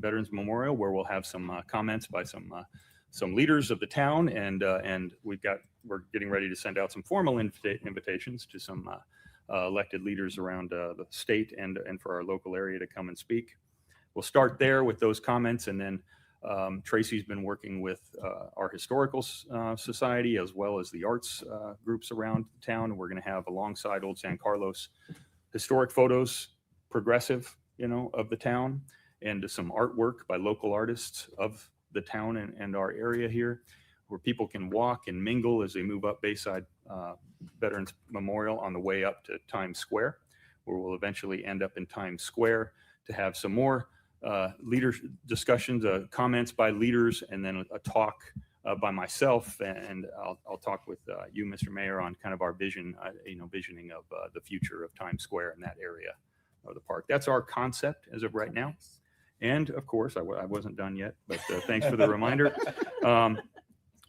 Veterans Memorial, where we'll have some comments by some leaders of the town, and we're getting ready to send out some formal invitations to some elected leaders around the state and for our local area to come and speak. We'll start there with those comments, and then Tracy's been working with our historical society as well as the arts groups around town. We're going to have, alongside Old San Carlos, historic photos, progressive, of the town, and some artwork by local artists of the town and our area here, where people can walk and mingle as they move up Bayside Veterans Memorial on the way up to Times Square, where we'll eventually end up in Times Square to have some more leader discussions, comments by leaders, and then a talk by myself, and I'll talk with you, Mr. Mayor, on kind of our vision, visioning of the future of Times Square in that area of the park. That's our concept as of right now. And of course, I wasn't done yet, but thanks for the reminder.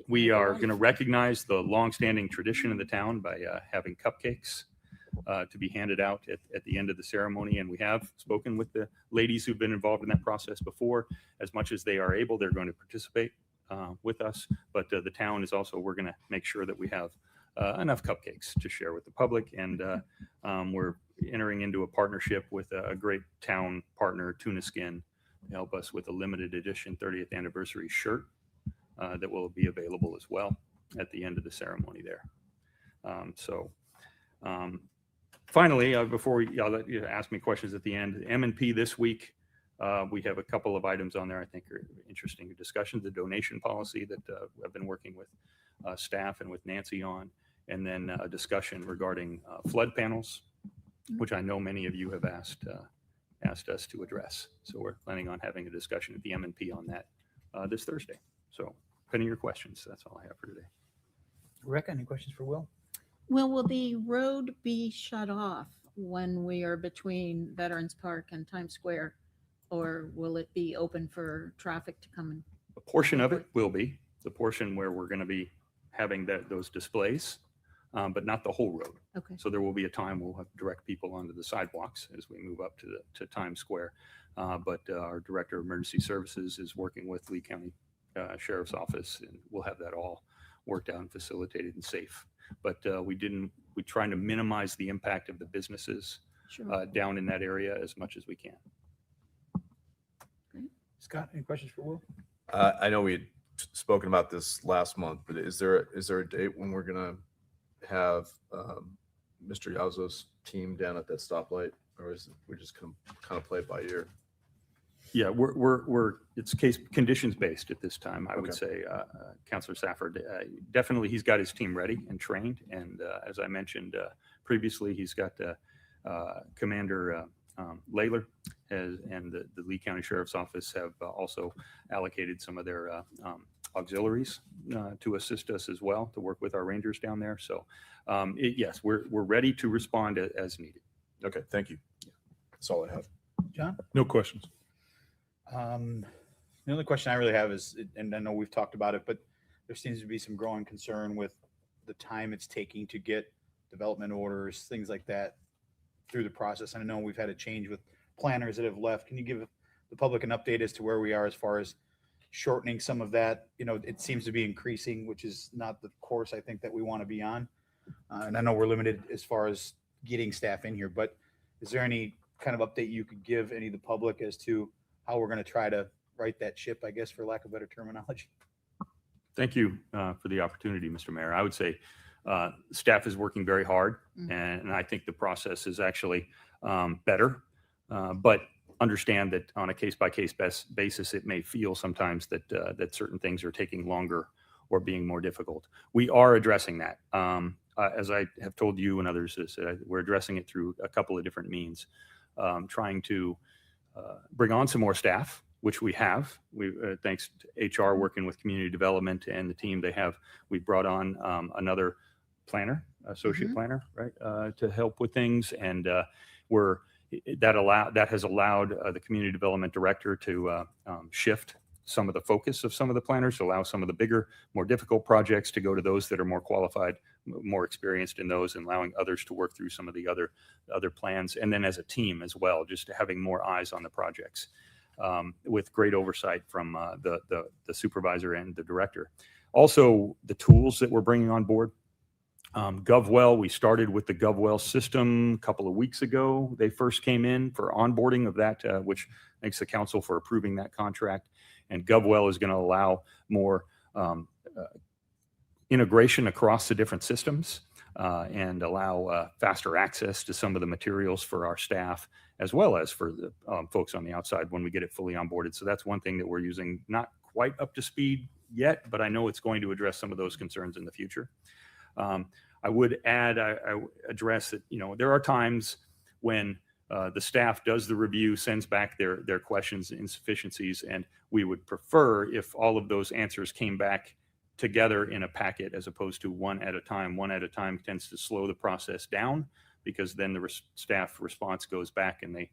We are going to recognize the longstanding tradition in the town by having cupcakes to be handed out at the end of the ceremony. And we have spoken with the ladies who've been involved in that process before. As much as they are able, they're going to participate with us. But the town is also, we're going to make sure that we have enough cupcakes to share with the public. And we're entering into a partnership with a great town partner, Tuna Skin, to help us with a limited edition 30th anniversary shirt that will be available as well at the end of the ceremony there. Finally, before I'll let you ask me questions at the end, M&P this week, we have a couple of items on there I think are interesting discussions. The donation policy that I've been working with staff and with Nancy on, and then a discussion regarding flood panels, which I know many of you have asked us to address. So we're planning on having a discussion at the M&P on that this Thursday. So pending your questions, that's all I have for today. Rebecca, any questions for Will? Well, will the road be shut off when we are between Veterans Park and Times Square? Or will it be open for traffic to come in? A portion of it will be the portion where we're going to be having those displays, but not the whole road. Okay. So there will be a time we'll have to direct people onto the sidewalks as we move up to Times Square. But our Director of Emergency Services is working with Lee County Sheriff's Office, and we'll have that all worked out and facilitated and safe. But we're trying to minimize the impact of the businesses down in that area as much as we can. Scott, any questions for Will? I know we had spoken about this last month, but is there a date when we're going to have Mr. Yazzo's team down at that stoplight, or is it, we're just going to kind of play it by ear? Yeah, it's conditions based at this time. I would say, Councilor Safford, definitely he's got his team ready and trained. And as I mentioned previously, he's got Commander Layler and the Lee County Sheriff's Office have also allocated some of their auxiliaries to assist us as well, to work with our Rangers down there. So yes, we're ready to respond as needed. Okay, thank you. That's all I have. John? No questions. The only question I really have is, and I know we've talked about it, but there seems to be some growing concern with the time it's taking to get development orders, things like that through the process. And I know we've had a change with planners that have left. Can you give the public an update as to where we are as far as shortening some of that? You know, it seems to be increasing, which is not the course I think that we want to be on. And I know we're limited as far as getting staff in here, but is there any kind of update you could give any of the public as to how we're going to try to right that ship, I guess, for lack of better terminology? Thank you for the opportunity, Mr. Mayor. I would say staff is working very hard, and I think the process is actually better. But understand that on a case-by-case basis, it may feel sometimes that certain things are taking longer or being more difficult. We are addressing that. As I have told you and others, we're addressing it through a couple of different means, trying to bring on some more staff, which we have. Thanks to HR working with community development and the team we brought on another planner, associate planner, right, to help with things. And that has allowed the community development director to shift some of the focus of some of the planners, to allow some of the bigger, more difficult projects to go to those that are more qualified, more experienced in those, and allowing others to work through some of the other plans. And then as a team as well, just having more eyes on the projects with great oversight from the supervisor and the director. Also, the tools that we're bringing on board. GovWell, we started with the GovWell system a couple of weeks ago. They first came in for onboarding of that, which thanks the council for approving that contract. And GovWell is going to allow more integration across the different systems and allow faster access to some of the materials for our staff, as well as for the folks on the outside when we get it fully onboarded. So that's one thing that we're using, not quite up to speed yet, but I know it's going to address some of those concerns in the future. I would add, I address that, there are times when the staff does the review, sends back their questions, insufficiencies, and we would prefer if all of those answers came back together in a packet as opposed to one at a time. One at a time tends to slow the process down because then the staff response goes back and they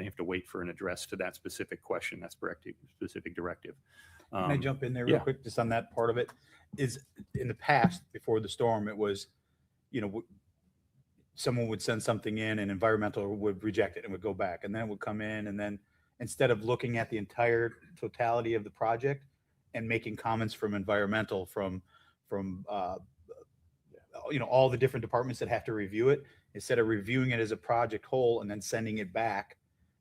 have to wait for an address to that specific question, that specific directive. Can I jump in there real yeah. quick, just on that part of it? Is in the past, before the storm, it was, someone would send something in and environmental would reject it and would go back, and then it would come in, and then instead of looking at the entire totality of the project and making comments from environmental, from all the different departments that have to review it, instead of reviewing it as a project whole and then sending it back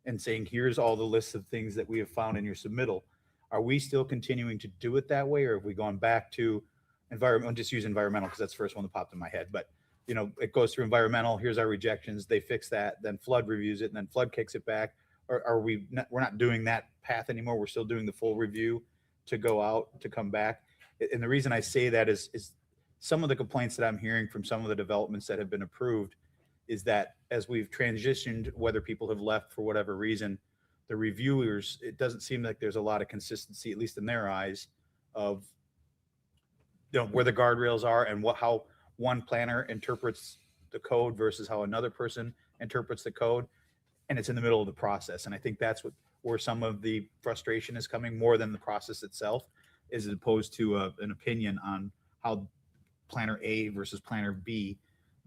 and saying, here's all the lists of things that we have found in your submittal. Are we still continuing to do it that way, or have we gone back to environmental? I'll just use environmental because that's the first one that popped in my head. But it goes through environmental. Here's our rejections. They fix that. Then flood reviews it, and then flood kicks it back. Or are we? We're not doing that path anymore. We're still doing the full review to go out to come back. And the reason I say that is some of the complaints that I'm hearing from some of the developments that have been approved is that as we've transitioned, whether people have left for whatever reason, the reviewers, it doesn't seem like there's a lot of consistency, at least in their eyes, of where the guardrails are and how one planner interprets the code versus how another person interprets the code. And it's in the middle of the process. And I think that's where some of the frustration is coming, more than the process itself, as opposed to an opinion on how planner A versus planner B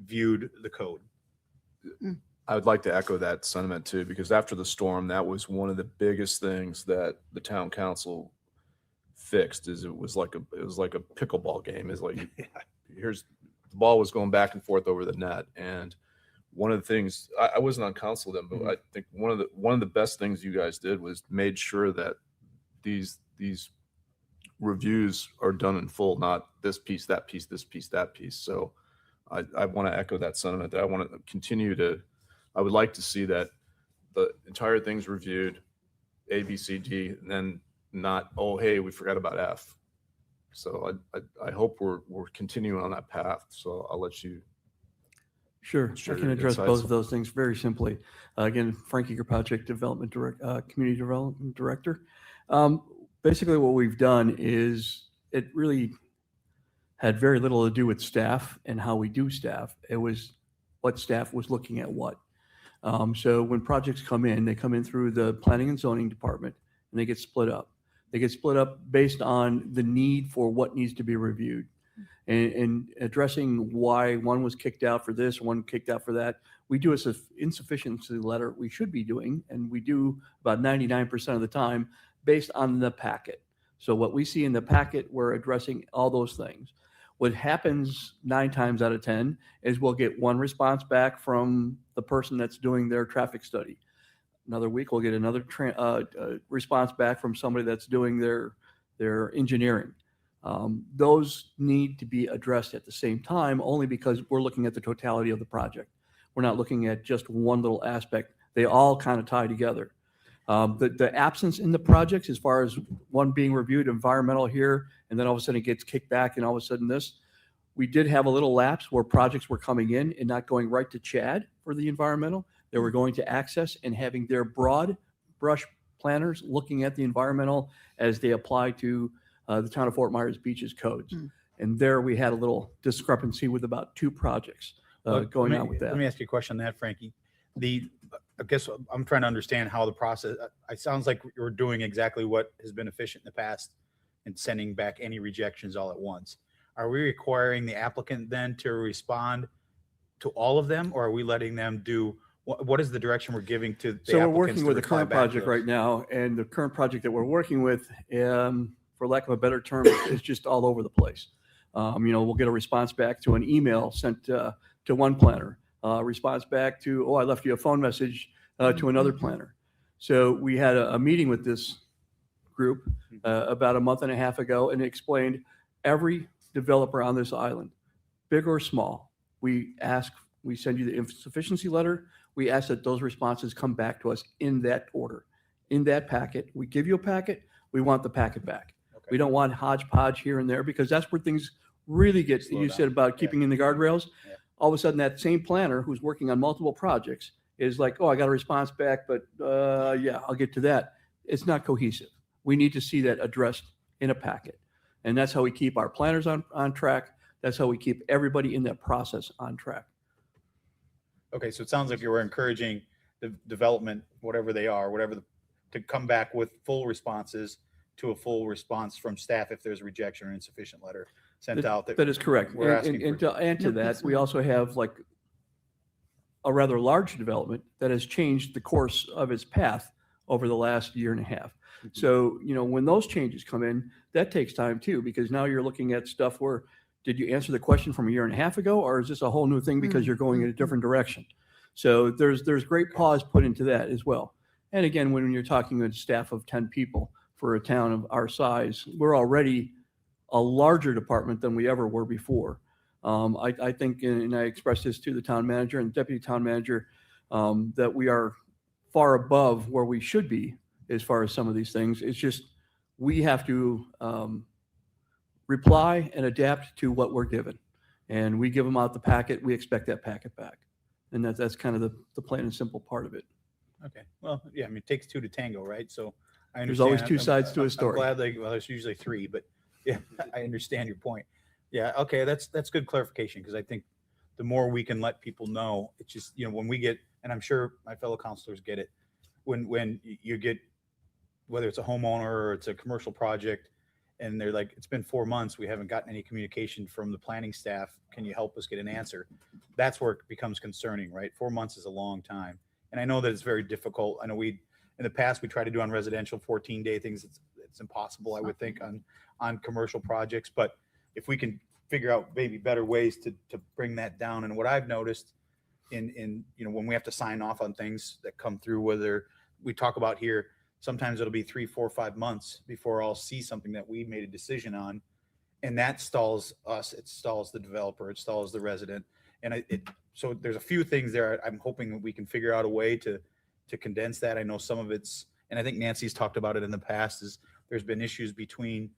viewed the code. I would like to echo that sentiment too, because after the storm, that was one of the biggest things that the town council fixed. Is it was like a pickleball game. Is like, here's the ball was going back and forth over the net. And one of the things, I wasn't on council then, but I think one of the best things you guys did was made sure that these reviews are done in full, not this piece, that piece, this piece, that piece. So I want to echo that sentiment, that I want to continue to, I would like to see that the entire thing's reviewed, A, B, C, D, and then not, oh, hey, we forgot about F. So I hope we're continuing on that path. So I'll let you. Sure, I share can your address insights. both of those things very simply. Again, Frankie Kirkpatrick, Community Development Director. Basically, what we've done is it really had very little to do with staff and how we do staff. It was what staff was looking at what. So when projects come in, they come in through the Planning and Zoning Department, and they get split up. They get split up based on the need for what needs to be reviewed. And addressing why one was kicked out for this, one kicked out for that. We do an insufficiency letter we should be doing, and we do about 99% of the time based on the packet. So what we see in the packet, we're addressing all those things. What happens 9 times out of 10 is we'll get one response back from the person that's doing their traffic study. Another week, we'll get another response back from somebody that's doing their engineering. Those need to be addressed at the same time, only because we're looking at the totality of the project. We're not looking at just one little aspect. They all kind of tie together. The absence in the projects, as far as one being reviewed, environmental here, and then all of a sudden it gets kicked back, and all of a sudden this, we did have a little lapse where projects were coming in and not going right to Chad for the environmental. They were going to Access and having their broad brush planners looking at the environmental as they apply to the town of Fort Myers Beach's codes. And there we had a little discrepancy with about 2 projects going on with that. Let me ask you a question on that, Frankie. I guess I'm trying to understand how the process, it sounds like you're doing exactly what has been efficient in the past and sending back any rejections all at once. Are we requiring the applicant then to respond to all of them, or are we letting them do, what is the direction we're giving to the So we're applicants working to with the reply current back to project us? right now, and the current project that we're working with, for lack of a better term, is just all over the place. We'll get a response back to an email sent to one planner, response back to, oh, I left you a phone message to another planner. So we had a meeting with this group about a month and a half ago, and it explained every developer on this island, big or small, we send you the insufficiency letter. We ask that those responses come back to us in that order, in that packet. We give you a packet. We want the packet back. Okay. We don't want hodgepodge here and there, because that's where things really get, you said about keeping in the guardrails. Yeah. All of a sudden, that same planner who's working on multiple projects is like, oh, I got a response back, but yeah, I'll get to that. It's not cohesive. We need to see that addressed in a packet. And that's how we keep our planners on track. That's how we keep everybody in that process on track. Okay, so it sounds like you were encouraging the development, whatever they are, to come back with full responses to a full response from staff if there's rejection or insufficient letter sent out. That is correct. We're And, asking and for. to add to that, we also have like a rather large development that has changed the course of its path over the last year and a half. So, when those changes come in, that takes time too, because now you're looking at stuff where, did you answer the question from a year and a half ago, or is this a whole new thing because you're going in a different direction? So there's great pause put into that as well. And again, when you're talking with a staff of 10 people for a town of our size, we're already a larger department than we ever were before. I think, and I expressed this to the town manager and deputy town manager, that we are far above where we should be as far as some of these things. It's just, we have to reply and adapt to what we're given. And we give them out the packet, we expect that packet back. And that's kind of the plain and simple part of it. Okay, well, yeah, I mean, it takes two to tango, right? So I understand. There's always two sides to a story. I'm glad well, there's usually three, but yeah, I understand your point. Yeah, okay, that's good clarification, because I think the more we can let people know, it's just, when we get, and I'm sure my fellow counselors get it, when you get, whether it's a homeowner or it's a commercial project, and they're like, it's been 4 months, we haven't gotten any communication from the planning staff. Can you help us get an answer? That's where it becomes concerning, right? 4 months is a long time. And I know that it's very difficult. I know in the past, we try to do on residential 14-day things. It's impossible, I would think, on commercial projects. But if we can figure out maybe better ways to bring that down. And what I've noticed in when we have to sign off on things that come through, whether we talk about here, sometimes it'll be 3, 4, 5 months before I'll see something that we made a decision on. And that stalls us. It stalls the developer. It stalls the resident. And so there's a few things there. I'm hoping that we can figure out a way to condense that. I know some of it's, and I think Nancy's talked about it in the past, is there's been issues between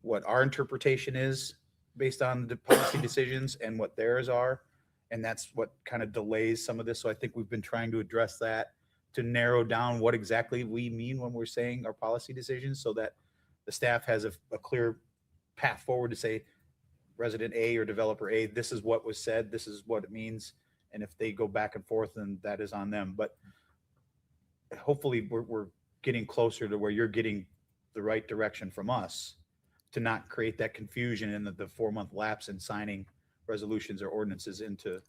what our interpretation is based on the policy decisions and what theirs are. And that's what kind of delays some of this. So I think we've been trying to address that, to narrow down what exactly we mean when we're saying our policy decisions, so that the staff has a clear path forward to say, resident A or developer A, this is what was said, this is what it means. And if they go back and forth, then that is on them. But hopefully we're getting closer to where you're getting the right direction from us, to not create that confusion in the 4-month lapse in signing resolutions or ordinances into.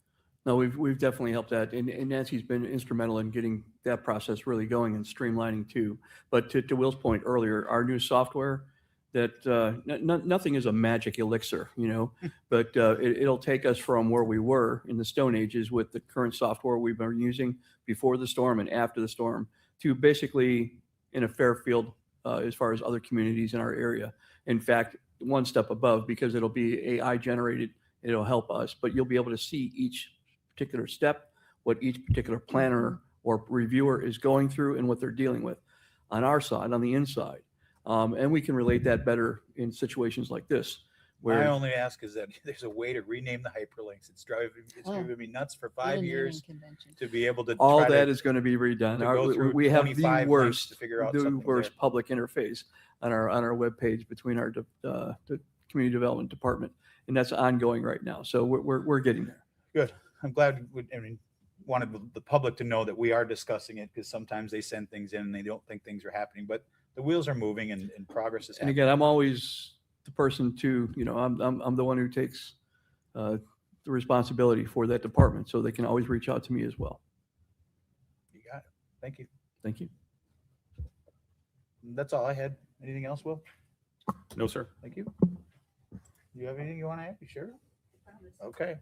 No, we've definitely helped that. And Nancy's been instrumental in getting that process really going and streamlining too. But to Will's point earlier, our new software, that nothing is a magic elixir, but it'll take us from where we were in the Stone Ages with the current software we've been using before the storm and after the storm, to basically in a fair field as far as other communities in our area. In fact, one step above, because it'll be AI generated, it'll help us, but you'll be able to see each particular step, what each particular planner or reviewer is going through and what they're dealing with on our side, on the inside. And we can relate that better in situations like this. I only ask is that there's a way to rename the hyperlinks. It's driving me nuts for 5 years to be able to. All that is going to community redone. We have the worst, to figure out the worst public interface on our webpage between our community development department, and that's ongoing right now. So we're getting there. Good. I'm glad. Wanted the public to know that we are discussing it, because sometimes they send things in and they don't think things are happening, but the wheels are moving and progress is happening. And again, I'm always the person to, I'm the one who takes the responsibility for that department, so they can always reach out to me as well. You got it. Thank you. Thank you. That's all I had. Anything else, Will? No, sir. Thank you. You have anything you want to add? You sure? Okay.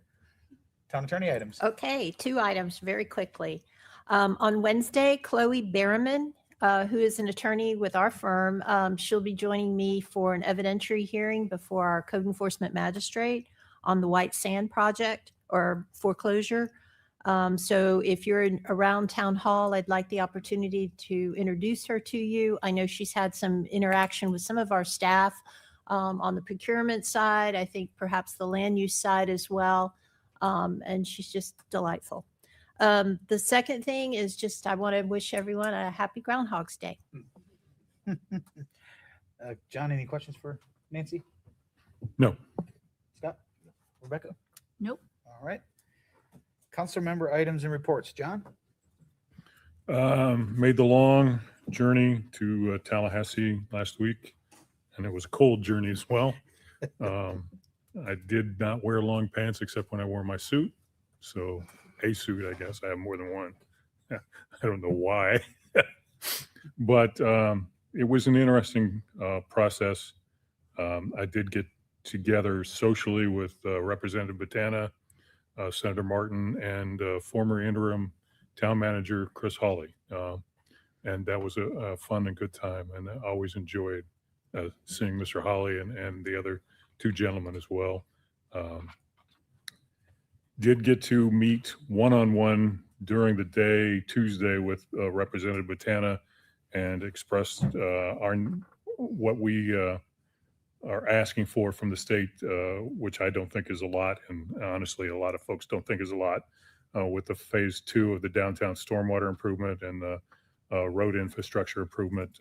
Town attorney items. Okay, 2 items very quickly. On Wednesday, Chloe Berriman, who is an attorney with our firm, she'll be joining me for an evidentiary hearing before our code enforcement magistrate on the White Sand project or foreclosure. So if you're around town hall, I'd like the opportunity to introduce her to you. I know she's had some interaction with some of our staff on the procurement side, I think perhaps the land use side as well. And she's just delightful. The second thing is just, I want to wish everyone a happy Groundhog's Day. John, any questions for Nancy? No. Scott? Rebecca? Nope. All right. Council member items and reports. John? Made the long journey to Tallahassee last week, and it was a cold journey as well. I did not wear long pants except when I wore my suit. So a suit, I guess. I have more than one. I don't know why. But it was an interesting process. I did get together socially with Representative Botana, Senator Martin, and former interim town manager Chris Hawley. And that was a fun and good time. And I always enjoyed seeing Mr. Hawley and the other two gentlemen as well. Did get to meet one-on-one during the day, Tuesday, with Representative Botana, and expressed what we are asking for from the state, which I don't think is a lot, and honestly, a lot of folks don't think is a lot, with the phase 2 of the downtown stormwater improvement and the road infrastructure improvement.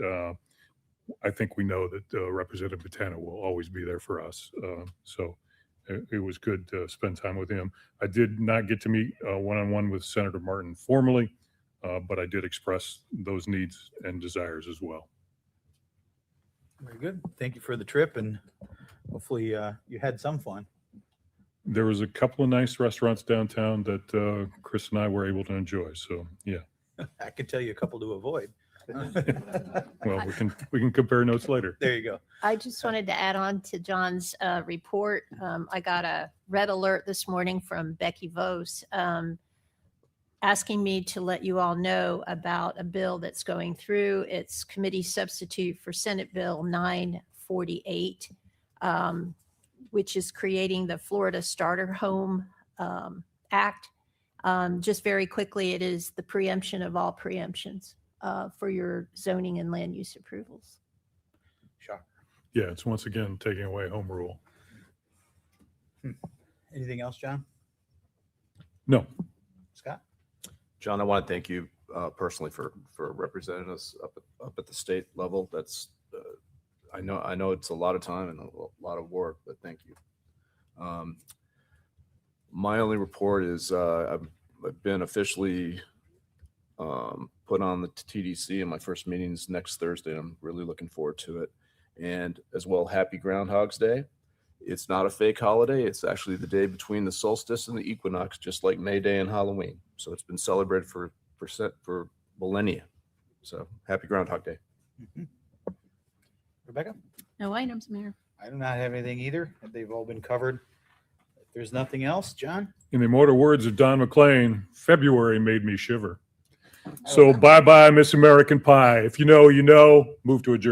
I think we know that Representative Botana will always be there for us. So it was good to spend time with him. I did not get to meet one-on-one with Senator Martin formally, but I did express those needs and desires as well. Very good. Thank you for the trip, and hopefully you had some fun. There was a couple of nice restaurants downtown that Chris and I were able to enjoy. So yeah. I can tell you a couple to avoid. Well, we can compare notes later. There you go. I just wanted to add on to John's report. I got a red alert this morning from Becky Vos asking me to let you all know about a bill that's going through. It's committee substitute for Senate Bill 948, which is creating the Florida Starter Home Act. Just very quickly, it is the preemption of all preemptions for your zoning and land use approvals. Shocker. Yeah, it's once again taking away home rule. Anything else, John? No. Scott? John, I want to thank you personally for representing us up at the state level. That's I know it's a lot of time and a lot of work, but thank you. My only report is I've been officially put on the TDC, and my first meeting is next Thursday. I'm really looking forward to it. And as well, happy Groundhog's Day. It's not a fake holiday. It's actually the day between the solstice and the equinox, just like May Day and Halloween. So it's been celebrated for millennia. So happy Groundhog Day. Rebecca? No items, Mayor. I do not have anything either. They've all been covered. If there's nothing else, John? In the immortal words of Don McLean, February made me shiver. So bye-bye, Miss American Pie. If you know, you know, move to adjourn.